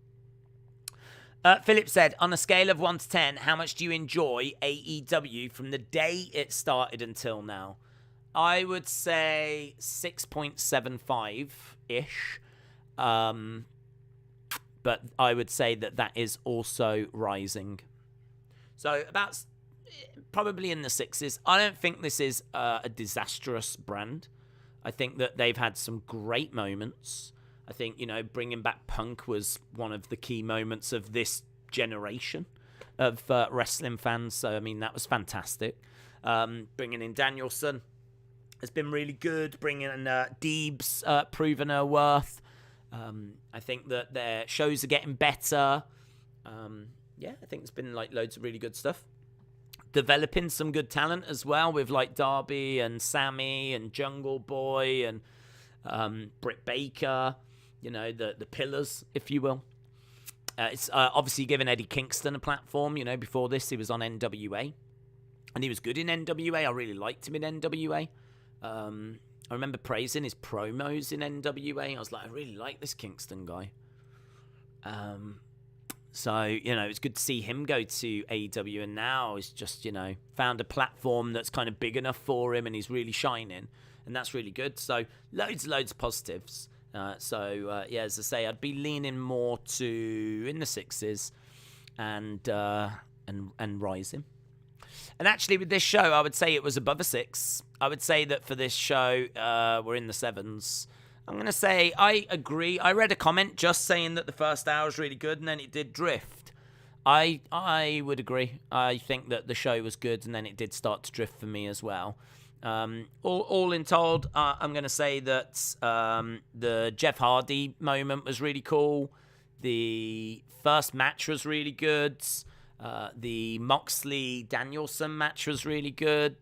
Philip said, on a scale of 1 to 10, how much do you enjoy AEW from the day it until now? I would say 6.75-ish. But I would say that is also rising. So about probably in the 6s. I don't think this is a disastrous brand. I think that they've had some great moments. I think, you know, bringing back Punk was one of the key moments of this generation of wrestling fans. So, I mean, that was fantastic. Bringing in Danielson has been really good. Bringing in Deeb's proven her worth. I think that their shows are getting better. Yeah, I think it's been like loads of really good stuff. Developing some good talent as well with like Darby and Sammy and Jungle Boy and Britt Baker, you know, the pillars, if you will. It's obviously given Eddie Kingston a platform. You know, before this he was on NWA and he was good in NWA. I really liked him in NWA. I remember praising his promos in NWA. I was like, I really like this Kingston guy. So, you know, it's good to see him go to AEW, and now he's just, you know, found a platform that's kind of big enough for him, and he's really shining, and that's really good. So, loads of positives. Yeah, as I say, I'd be leaning more to in the 6s and rising. And actually, with this show, I would say it was above a 6. I would say that for this show, we're in the 7s. I'm going to say I agree. I read a comment just saying that the first hour was really good and then it did drift. I would agree. I think that the show was good and then it did start to drift for me as well. All in told, I'm going to say that the Jeff Hardy moment was really cool. The first match was really good. The Moxley Danielson match was really good.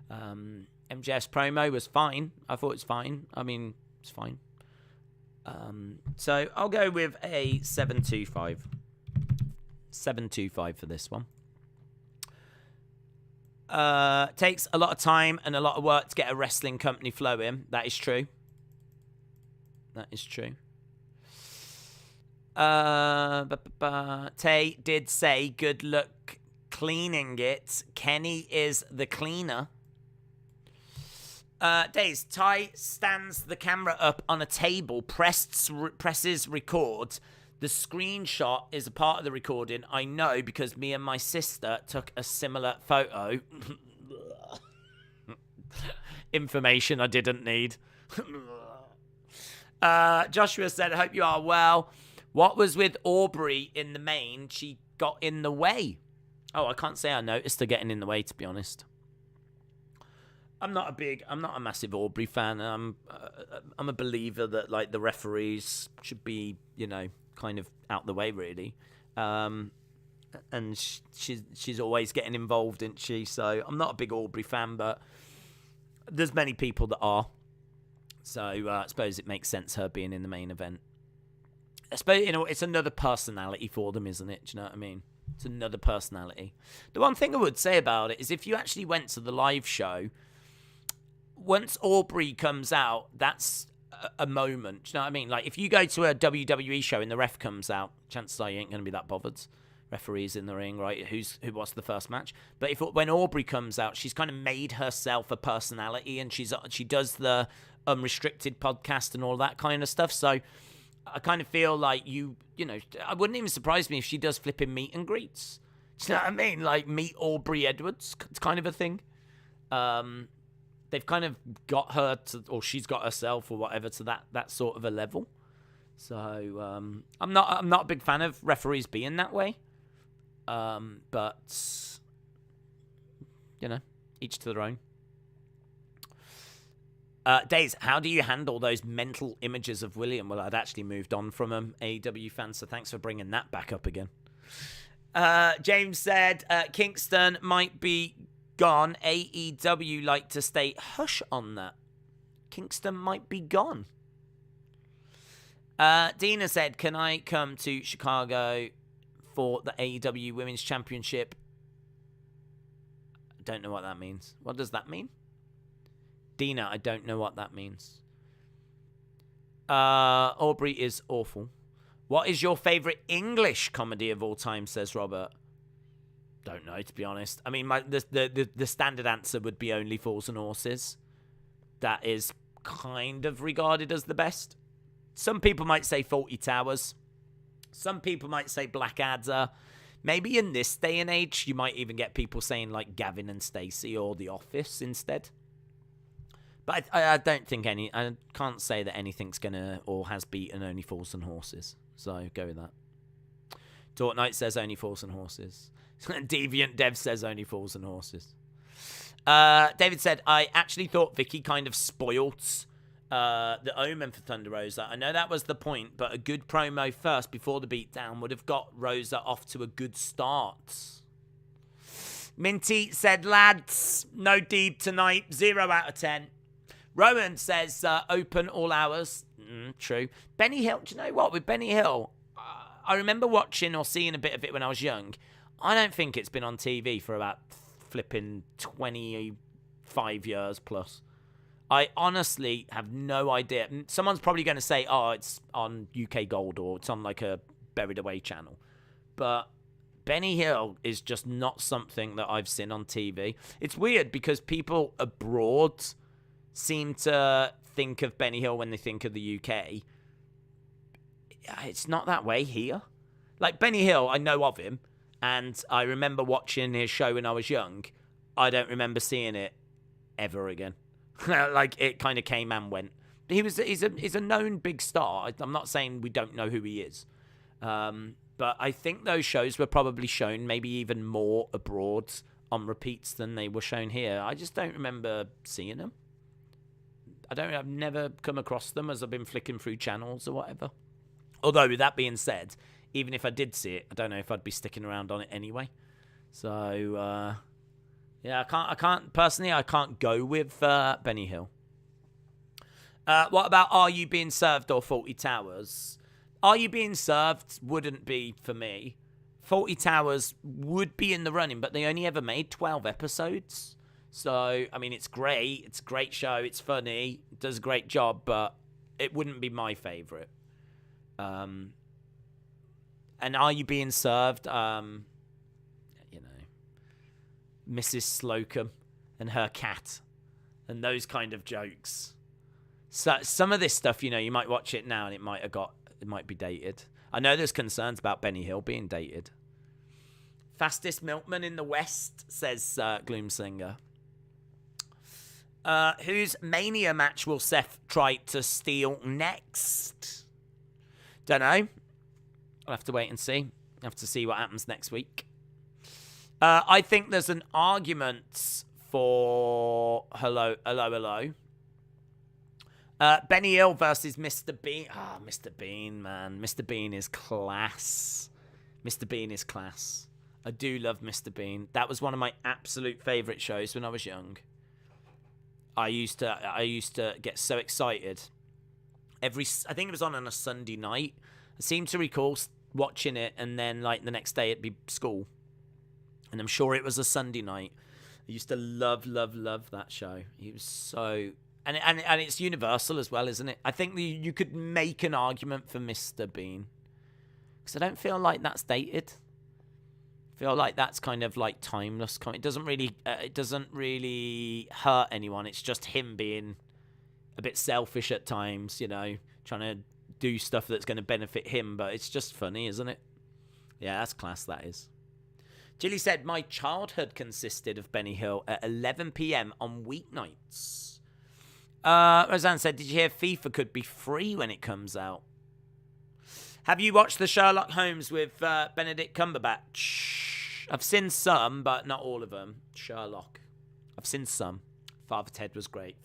MJF's promo was fine. I thought it was fine. I mean, it's fine. So I'll go with a 7.25. 7.25 for this one. Takes a lot of time and a lot of work to get a wrestling company flowing. That is true. That is true. Tay did say, good luck cleaning it. Kenny is the cleaner. Days, Ty stands the camera up on a table, presses record. The screenshot is a part of the recording. I know because me and my sister took a similar photo. Information I didn't need. Joshua said, I hope you are well. What was with Aubrey in the main? She got in the way. Oh, I can't say I noticed her getting in the way, to be honest. I'm not a massive Aubrey fan. I'm a believer that like the referees should be, you know, kind of out the way really. And she's always getting involved, isn't she? So I'm not a big Aubrey fan, but there's many people that are. So I suppose it makes sense her being in the main event. I suppose, you know, it's another personality for them, isn't it? Do you know what I mean? It's another personality. The one thing I would say about it is if you actually went to the live show, once Aubrey comes out, that's a moment. Do you know what I mean? Like, if you go to a WWE show and the ref comes out, chances are you ain't going to be that bothered. Referee's in the ring, right? Who watched the first match? But when Aubrey comes out, she's kind of made herself a personality, and she does the Unrestricted podcast and all that kind of stuff. So I kind of feel like you know, I wouldn't even surprise me if she does flipping meet and greets. Do you know what I mean? Like, meet Aubrey Edwards. It's kind of a thing. They've kind of got her to, or she's got herself or whatever to that sort of a level. So I'm not a big fan of referees being that way. But you know, each to their own. Days, how do you handle those mental images of William? Well, I'd actually moved on from him, AEW fan, so thanks for bringing that back up again. James said, Kingston might be gone. AEW like to stay hush on that. Kingston might be gone. Dina said, can I come to Chicago for the AEW Women's Championship? I don't know what that means. What does that mean? Dina, I don't know what that means. Aubrey is awful. What is your favourite English comedy of all time, says Robert? Don't know, to be honest. I mean, the standard answer would be Only Fools and Horses. That is kind of regarded as the best. Some people might say 40 Towers. Some people might say Blackadder. Maybe in this day and age, you might even get people saying like Gavin and Stacey or The Office instead. But I don't think I can't say that anything's gonna or has beaten Only Fools and Horses. So go with that. Tort Knight says Only Fools and Horses. Deviant Dev says Only Fools and Horses. David said, I actually thought Vicky kind of spoilt the Omen for Thunder Rosa. I know that was the point, but a good promo first before the beatdown would have got Rosa off to a good start. Minty said, lads, no deep tonight. 0 out of 10. Rowan says, open all hours. True. Benny Hill, do you know what? With Benny Hill, I remember watching or seeing a bit of it when I was young. I don't think it's been on TV for about flipping 25 years plus. I honestly have no idea. Someone's probably going to say, oh, it's on UK Gold or it's on like a Buried Away channel. But Benny Hill is just not something that I've seen on TV. It's weird because people abroad seem to think of Benny Hill when they think of the UK. It's not that way here. Like Benny Hill, I know of him, and I remember watching his show when I was young. I don't remember seeing it ever again. Like it kind of came and went. He's a known big star. I'm not saying we don't know who he is, but I think those shows were probably shown maybe even more abroad on repeats than they were shown here. I just don't remember seeing them. I've never come across them as I've been flicking through channels or whatever. Although, with that being said, even if I did see it, I don't know if I'd be sticking around on it anyway. So, yeah, I can't go with Benny Hill. What about Are You Being Served or 40 Towers? Are You Being Served wouldn't be for me. 40 Towers would be in the running, but they only ever made 12 episodes. So, I mean, it's great. It's a great show. It's funny. It does a great job, but it wouldn't be my favorite. And Are You Being Served? Mrs. Slocum and her cat and those kind of jokes. So some of this stuff, you might watch it now and it might be dated. I know there's concerns about Benny Hill being dated. Fastest milkman in the West, says Gloomslinger. Whose Mania match will Seth try to steal next? Don't know. I'll have to wait and see. I'll have to see what happens next week. I think there's an argument for hello. Benny Hill versus Mr. Bean. Mr. Bean, man. Mr. Bean is class. Mr. Bean is class. I do love Mr. Bean. That was one of my absolute favourite shows when I was young. I used to get so excited. I think it was on a Sunday night. I seem to recall watching it, and then like the next day it'd be school. And I'm sure it was a Sunday night. I used to love that show. He was so... And it's universal as well, isn't it? I think you could make an argument for Mr. Bean. Because I don't feel like that's dated. I feel like that's kind of like timeless. It doesn't really hurt anyone. It's just him being a bit selfish at times, you know, trying to do stuff that's going to benefit him. But it's just funny, isn't it? Yeah, that's class, that is. Jilly said, my childhood consisted of Benny Hill at 11 p.m. on weeknights. Roseanne said, did you hear FIFA could be free when it comes out? Have you watched the Sherlock Holmes with Benedict Cumberbatch? I've seen some, but not all of them. Sherlock. I've seen some. Father Ted was great.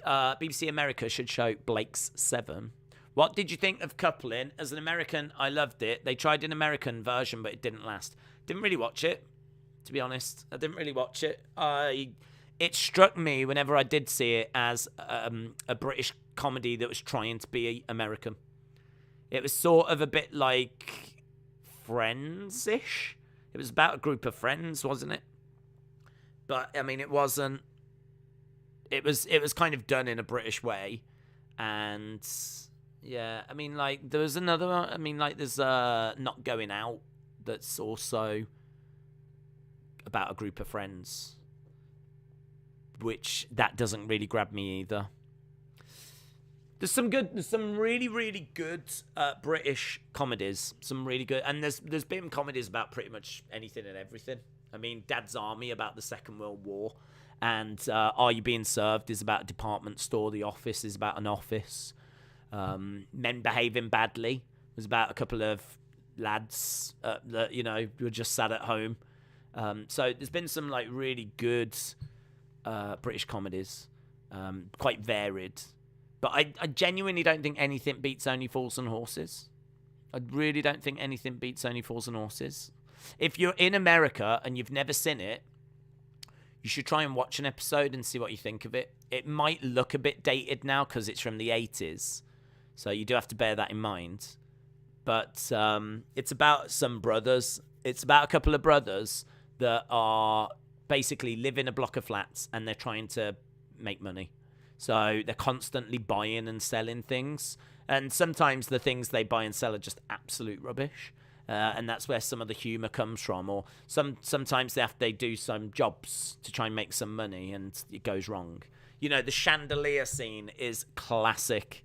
BBC America should show Blake's 7. What did you think of Coupling? As an American, I loved it. They tried an American version, but it didn't last. Didn't really watch it, to be honest. I didn't really watch it. It struck me whenever I did see it as a British comedy that was trying to be American. It was sort of a bit like Friends-ish. It was about a group of friends, wasn't it? But, I mean, it wasn't... It was kind of done in a British way. And... yeah, I mean, like, there was another one. I mean, like, there's Not Going Out that's also about a group of friends, which that doesn't really grab me either. There's some really, really good British comedies. Some really good, and there's been comedies about pretty much anything and everything. I mean, Dad's Army about the Second World War, and Are You Being Served is about a department store. The Office is about an office. Men Behaving Badly was about a couple of lads that, you know, who were just sat at home. So there's been some like really good British comedies, quite varied. But I genuinely don't think anything beats Only Fools and Horses. I really don't think anything beats Only Fools and Horses. If you're in America and you've never seen it, you should try and watch an episode and see what you think of it. It might look a bit dated now because it's from the 80s. So you do have to bear that in mind. But it's about some brothers. It's about a couple of brothers that are basically live in a block of flats and they're trying to make money. So they're constantly buying and selling things. And sometimes the things they buy and sell are just absolute rubbish. And that's where some of the humour comes from. Or sometimes they do some jobs to try and make some money and it goes wrong. You know, the chandelier scene is classic.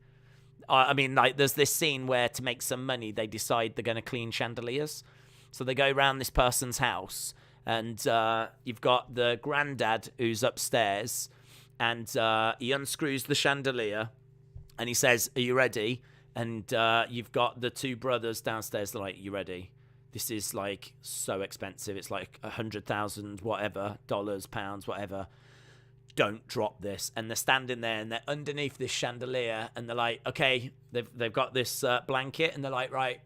I mean, like, there's this scene where to make some money, they decide they're going to clean chandeliers. So they go around this person's house and you've got the granddad who's upstairs and he unscrews the chandelier and he says, are you ready? And you've got the two brothers downstairs. They're like, you ready? This is like so expensive. It's like 100,000 whatever, dollars, pounds, whatever. Don't drop this. And they're standing there and they're underneath this chandelier and they're like, okay, they've got this blanket and they're like, right,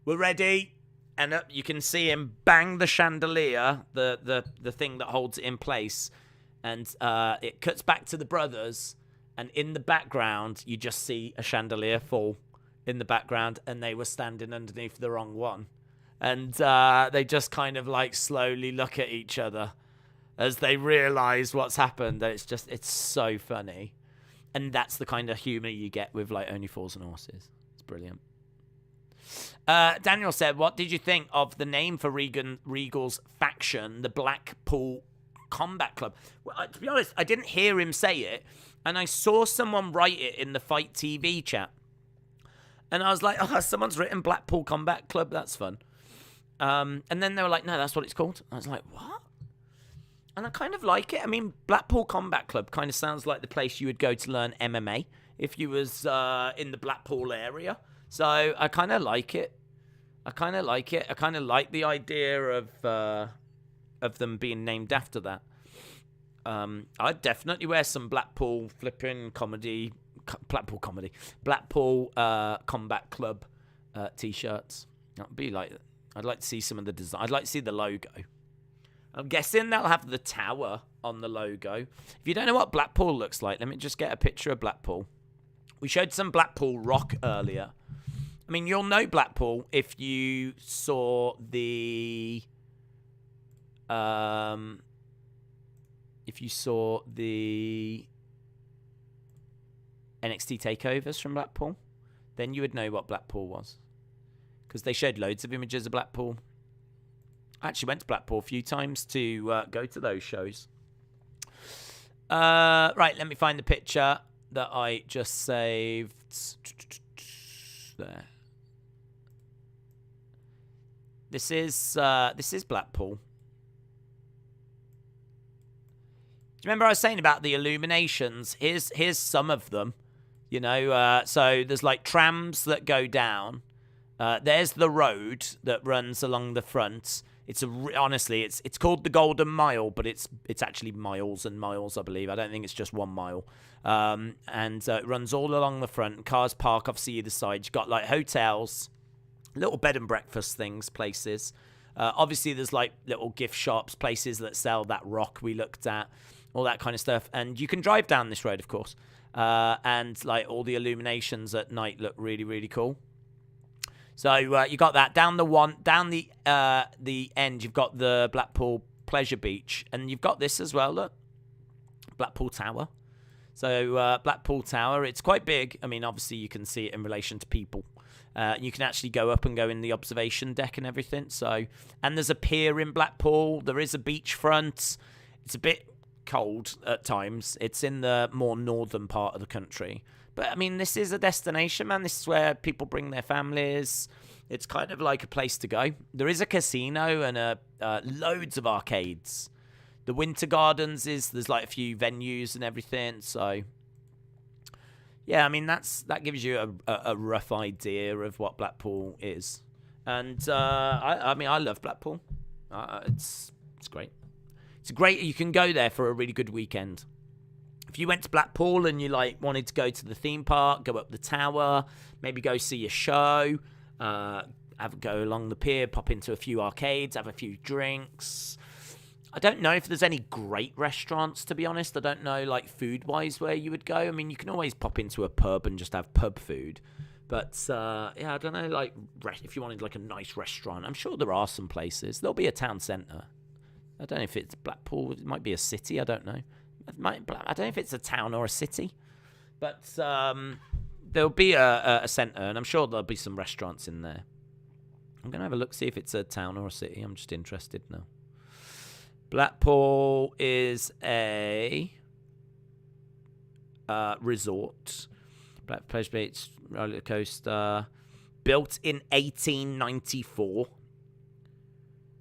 we're ready. And up, you can see him bang the chandelier, the thing that holds it in place. And it cuts back to the brothers. And in the background, you just see a chandelier fall in the background. And they were standing underneath the wrong one. And they just kind of like slowly look at each other as they realise what's happened. And it's so funny. And that's the kind of humour you get with like Only Fools and Horses. It's brilliant. Daniel said, what did you think of the name for Regal's faction, the Blackpool Combat Club? Well, to be honest, I didn't hear him say it. And I saw someone write it in the Fight TV chat. And I was like, oh, someone's written Blackpool Combat Club. That's fun. And then they were like, no, that's what it's called. I was like, what? And I kind of like it. I mean, Blackpool Combat Club kind of sounds like the place you would go to learn MMA if you was in the Blackpool area. So I kind of like it. I kind of like the idea of them being named after that. I'd definitely wear some Blackpool Combat Club t-shirts. That'd be like, I'd like to see some of the design. I'd like to see the logo. I'm guessing they'll have the tower on the logo. If you don't know what Blackpool looks like, let me just get a picture of Blackpool. We showed some Blackpool rock earlier. I mean, you'll know Blackpool if you saw the NXT takeovers from Blackpool, then you would know what Blackpool was, because they showed loads of images of Blackpool. I actually went to Blackpool a few times to go to those shows. Right, let me find the picture that I just saved. There. This is Blackpool. Do you remember I was saying about the illuminations? Here's some of them. You know, so there's like trams that go down. There's the road that runs along the front. Honestly, it's called the Golden Mile, but it's actually miles and miles, I believe. I don't think it's just 1 mile. And it runs all along the front. Cars park obviously either side. You've got like hotels, little bed and breakfast places. Obviously, there's like little gift shops, places that sell that rock we looked at, all that kind of stuff. And you can drive down this road, of course. And like all the illuminations at night look really, really cool. So you got that down the end. You've got the Blackpool Pleasure Beach, and you've got this as well. Look, Blackpool Tower. So Blackpool Tower, it's quite big. I mean, obviously you can see it in relation to people. You can actually go up and go in the observation deck and everything. So, and there's a pier in Blackpool. There is a beachfront. It's a bit cold at times. It's in the more northern part of the country. But, I mean, this is a destination, man. This is where people bring their families. It's kind of like a place to go. There is a casino and loads of arcades. The Winter Gardens there's like a few venues and everything. So, yeah, I mean, that gives you a rough idea of what Blackpool is. And, I mean, I love Blackpool. It's great. It's great. You can go there for a really good weekend. If you went to Blackpool and you like wanted to go to the theme park, go up the tower, maybe go see a show, go along the pier, pop into a few arcades, have a few drinks. I don't know if there's any great restaurants, to be honest. I don't know, like, food-wise where you would go. I mean, you can always pop into a pub and just have pub food. But, yeah, I don't know, like, if you wanted, like, a nice restaurant, I'm sure there are some places. There'll be a town centre. I don't know if it's Blackpool. It might be a city. I don't know. I don't know if it's a town or a city, but there'll be a centre, and I'm sure there'll be some restaurants in there. I'm going to have a look, see if it's a town or a city. I'm just interested now. Blackpool is a resort. Black Pleasure Beach roller coaster. Built in 1894.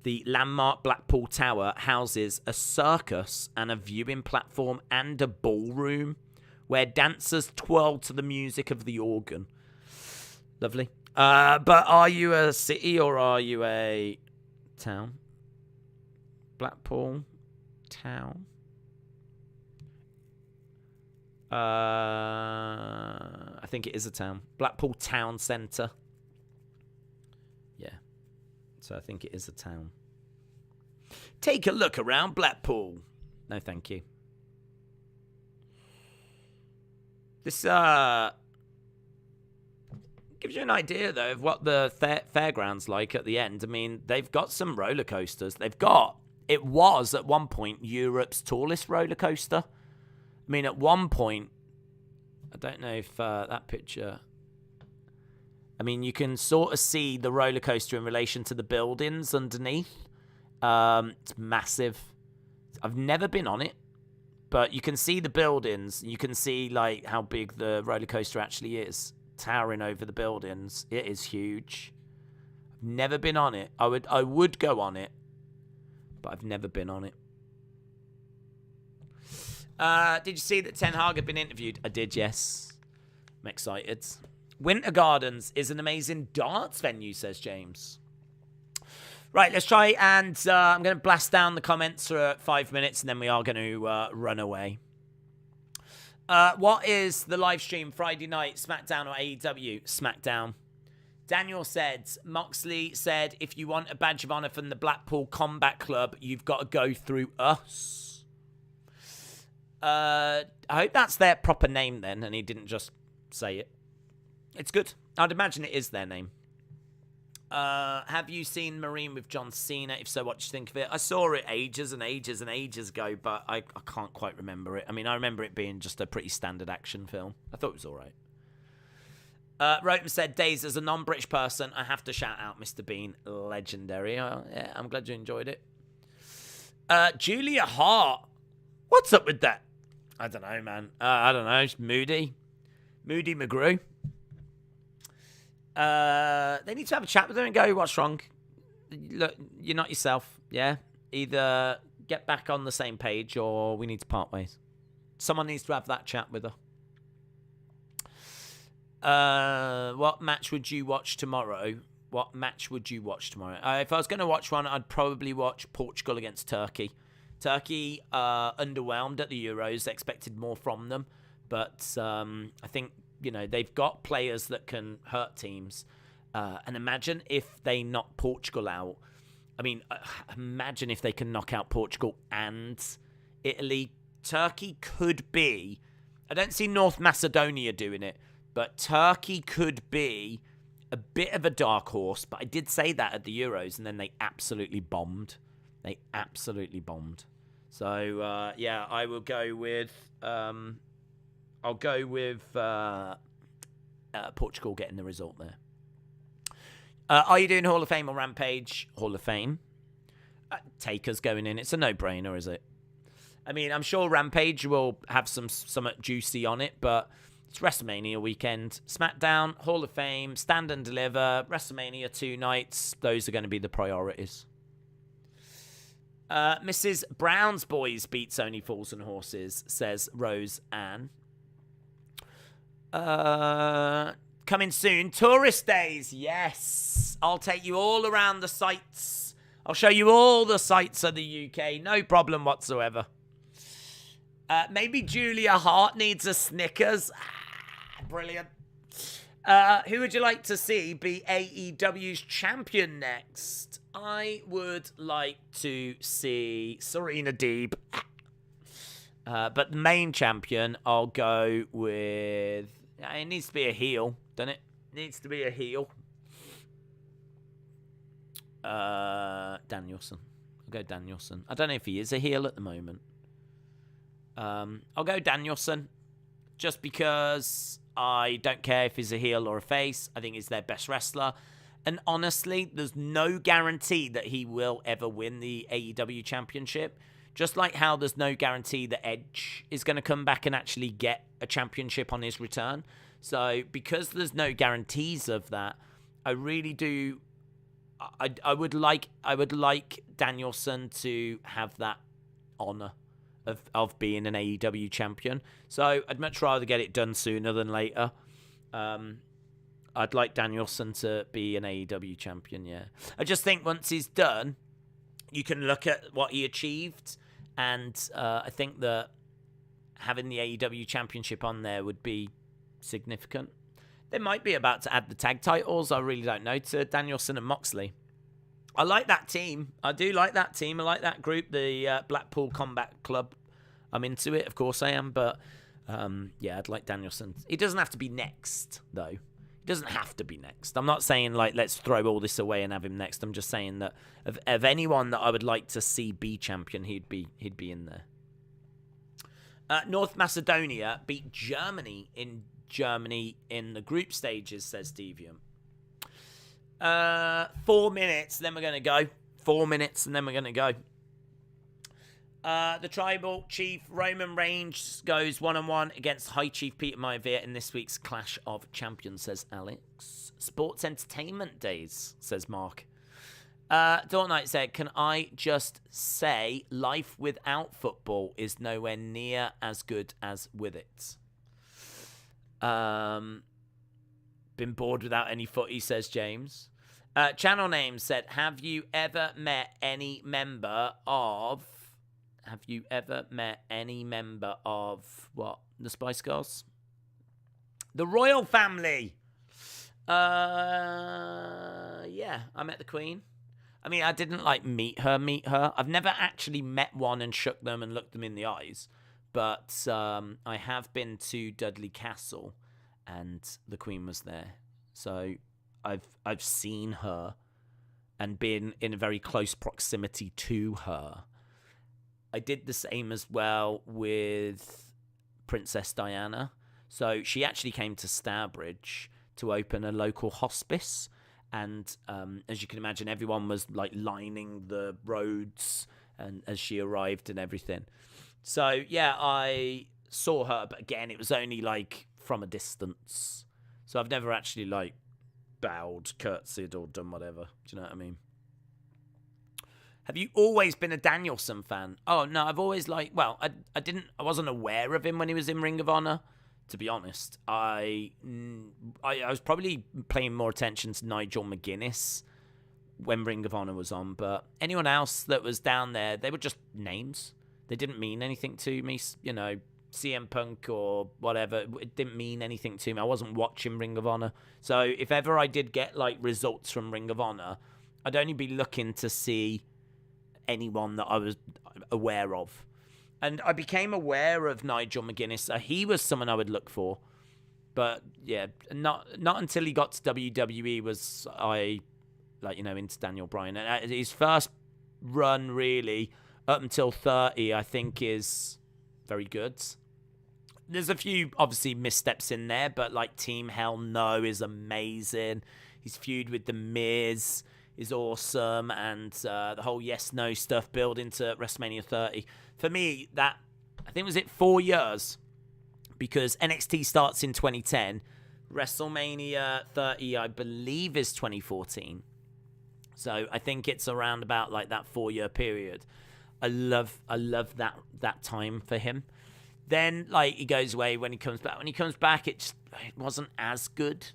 The landmark Blackpool Tower houses a circus and a viewing platform and a ballroom where dancers twirl to the music of the organ. Lovely. But are you a city or are you a town? Blackpool Town. I think it is a town. Blackpool Town Centre. Yeah. So I think it is a town. Take a look around Blackpool. No, thank you. This gives you an idea, though, of what the fairground's like at the end. I mean, they've got some roller coasters. It was, at one point, Europe's tallest roller coaster. I mean, at one point, I don't know if that picture... I mean, you can sort of see the roller coaster in relation to the buildings underneath. It's massive. I've never been on it, but you can see the buildings. You can see like how big the roller coaster actually is, towering over the buildings. It is huge. I've never been on it. I would go on it, but I've never been on it. Did you see that Ten Hag had been interviewed? I did, yes. I'm excited. Winter Gardens is an amazing darts venue, says James. Right, let's try, and I'm going to blast down the comments for 5 minutes, and then we are going to run away. What is the live stream Friday night, SmackDown or AEW? SmackDown. Daniel said, Moxley said, if you want a badge of honor from the Blackpool Combat Club, you've got to go through us. I hope that's their proper name then, and he didn't just say it. It's good. I'd imagine it is their name. Have you seen Marine with John Cena? If so, what do you think of it? I saw it ages and ages and ages ago, but I can't quite remember it. I mean, I remember it being just a pretty standard action film. I thought it was all right. Rotem said, Days, as a non-British person, I have to shout out Mr. Bean. Legendary. Yeah, I'm glad you enjoyed it. Julia Hart. What's up with that? I don't know, man. I don't know. It's Moody McGrew. They need to have a chat with her and go, what's wrong? Look, you're not yourself, yeah? Either get back on the same page or we need to part ways. Someone needs to have that chat with her. What match would you watch tomorrow? If I was going to watch one, I'd probably watch Portugal against Turkey. Turkey underwhelmed at the Euros. Expected more from them. But I think, they've got players that can hurt teams. And imagine if they knock Portugal out. I mean, imagine if they can knock out Portugal and Italy. Turkey could be... I don't see North Macedonia doing it, but Turkey could be a bit of a dark horse. But I did say that at the Euros, and then they absolutely bombed. So, I will go with... I'll go with Portugal getting the result there. Are you doing Hall of Fame or Rampage? Hall of Fame. Taker's going in. It's a no-brainer, is it? I mean, I'm sure Rampage will have something juicy on it, but it's WrestleMania weekend. SmackDown, Hall of Fame, Stand and Deliver, WrestleMania 2 nights. Those are going to be the priorities. Mrs. Brown's Boys beats Only Fools and Horses, says Rose Ann. Coming soon, Tourist Days. Yes, I'll take you all around the sights. I'll show you all the sights of the UK. No problem whatsoever. Maybe Julia Hart needs a Snickers. Brilliant. Who would you like to see be AEW's champion next? I would like to see Serena Deeb. But the main champion, I'll go with... It needs to be a heel, doesn't it? Needs to be a heel. Danielson. I'll go Danielson. I don't know if he is a heel at the moment. I'll go Danielson. Just because I don't care if he's a heel or a face. I think he's their best wrestler. And honestly, there's no guarantee that he will ever win the AEW championship. Just like how there's no guarantee that Edge is going to come back and actually get a championship on his return. So because there's no guarantees of that, I really do... I would like Danielson to have that honor of being an AEW champion. So I'd much rather get it done sooner than later. I'd like Danielson to be an AEW champion, yeah. I just think once he's done, you can look at what he achieved, and I think that having the AEW championship on there would be significant. They might be about to add the tag titles, I really don't know, to Danielson and Moxley. I like that team. I do like that team. I like that group, the Blackpool Combat Club. I'm into it, of course I am, but I'd like Danielson. He doesn't have to be next, though. He doesn't have to be next. I'm not saying, let's throw all this away and have him next. I'm just saying that of anyone that I would like to see be champion, he'd be in there. North Macedonia beat Germany in the group stages, says Deviant. 4 minutes, then we're going to go. 4 minutes, and then we're going to go. The Tribal Chief Roman Reigns goes one-on-one against High Chief Peter Maivia in this week's Clash of Champions, says Alex. Sports Entertainment Days, says Mark. Dawn Knight said, can I just say life without football is nowhere near as good as with it? Been bored without any footy, says James. Channel Name said, have you ever met any member of what? The Spice Girls? The Royal Family. Yeah, I met the Queen. I mean, I didn't meet her. I've never actually met one and shook them and looked them in the eyes. But I have been to Dudley Castle and the Queen was there. So I've seen her and been in a very close proximity to her. I did the same as well with Princess Diana. So she actually came to Stourbridge to open a local hospice. And as you can imagine, everyone was like lining the roads and as she arrived and everything. So yeah, I saw her, but again, it was only like from a distance. So I've never actually like bowed, curtsied, or done whatever. Do you know what I mean? Have you always been a Danielson fan? Oh no, I've always I wasn't aware of him when he was in Ring of Honor. To be honest, I was probably paying more attention to Nigel McGuinness when Ring of Honor was on, but anyone else that was down there, they were just names. They didn't mean anything to me, you know, CM Punk or whatever. It didn't mean anything to me. I wasn't watching Ring of Honor. So if ever I did get like results from Ring of Honor, I'd only be looking to see anyone that I was aware of. And I became aware of Nigel McGuinness. He was someone I would look for. But yeah, not until he got to WWE was I, into Daniel Bryan. And his first run, really, up until 30, I think is very good. There's a few, obviously, missteps in there, but like Team Hell No is amazing. His feud with The Miz is awesome, and the whole yes-no stuff built into WrestleMania 30. For me, I think was it 4 years, because NXT starts in 2010. WrestleMania 30, I believe, is 2014. So I think it's around about like that 4 year period. I love that time for him. Then like he goes away when he comes back. When he comes back, it wasn't as good.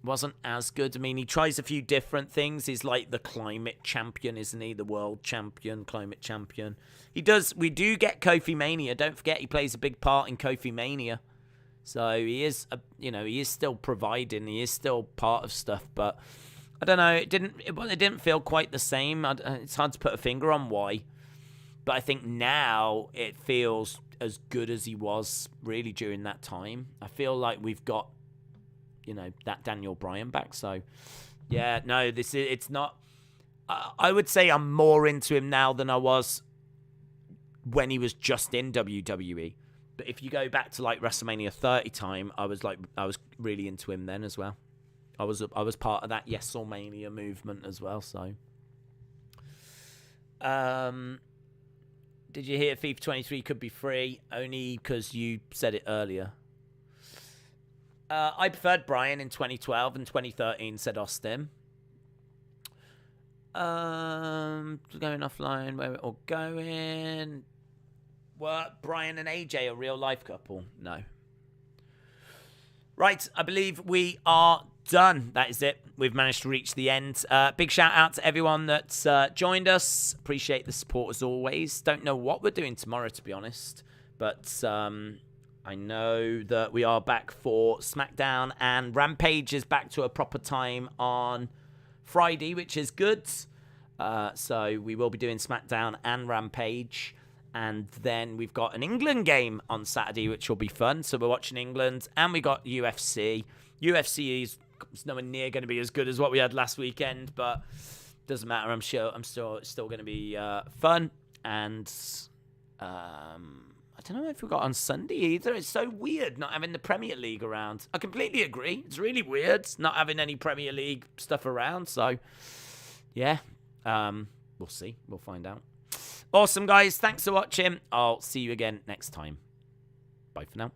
I mean, he tries a few different things. He's like the climate champion, isn't he? The world champion, climate champion. We do get Kofi Mania. Don't forget, he plays a big part in Kofi Mania. So he is, he is still providing. He is still part of stuff. But I don't know. It didn't feel quite the same. It's hard to put a finger on why. But I think now it feels as good as he was really during that time. I feel like we've got, that Daniel Bryan back. So, yeah, no, it's not. I would say I'm more into him now than I was when he was just in WWE. But if you go back to like WrestleMania 30 time, I was really into him then as well. I was part of that Yes-or-Mania movement as well. So, did you hear FIFA 23 could be free? Only because you said it earlier. I preferred Bryan in 2012 and 2013, said Austin. Going offline, where we're all going. Were Bryan and AJ a real life couple? No. Right, I believe we are done. That is it. We've managed to reach the end. Big shout out to everyone that's joined us. Appreciate the support as always. Don't know what we're doing tomorrow, to be honest. But I know that we are back for SmackDown, and Rampage is back to a proper time on Friday, which is good. So we will be doing SmackDown and Rampage. And then we've got an England game on Saturday, which will be fun. So we're watching England, and we got UFC. UFC is nowhere near going to be as good as what we had last weekend, but doesn't matter. I'm sure it's still going to be fun. And I don't know if we got on Sunday either. It's so weird not having the Premier League around. I completely agree. It's really weird not having any Premier League stuff around. So, yeah, we'll see. We'll find out. Awesome, guys. Thanks for watching. I'll see you again next time. Bye for now.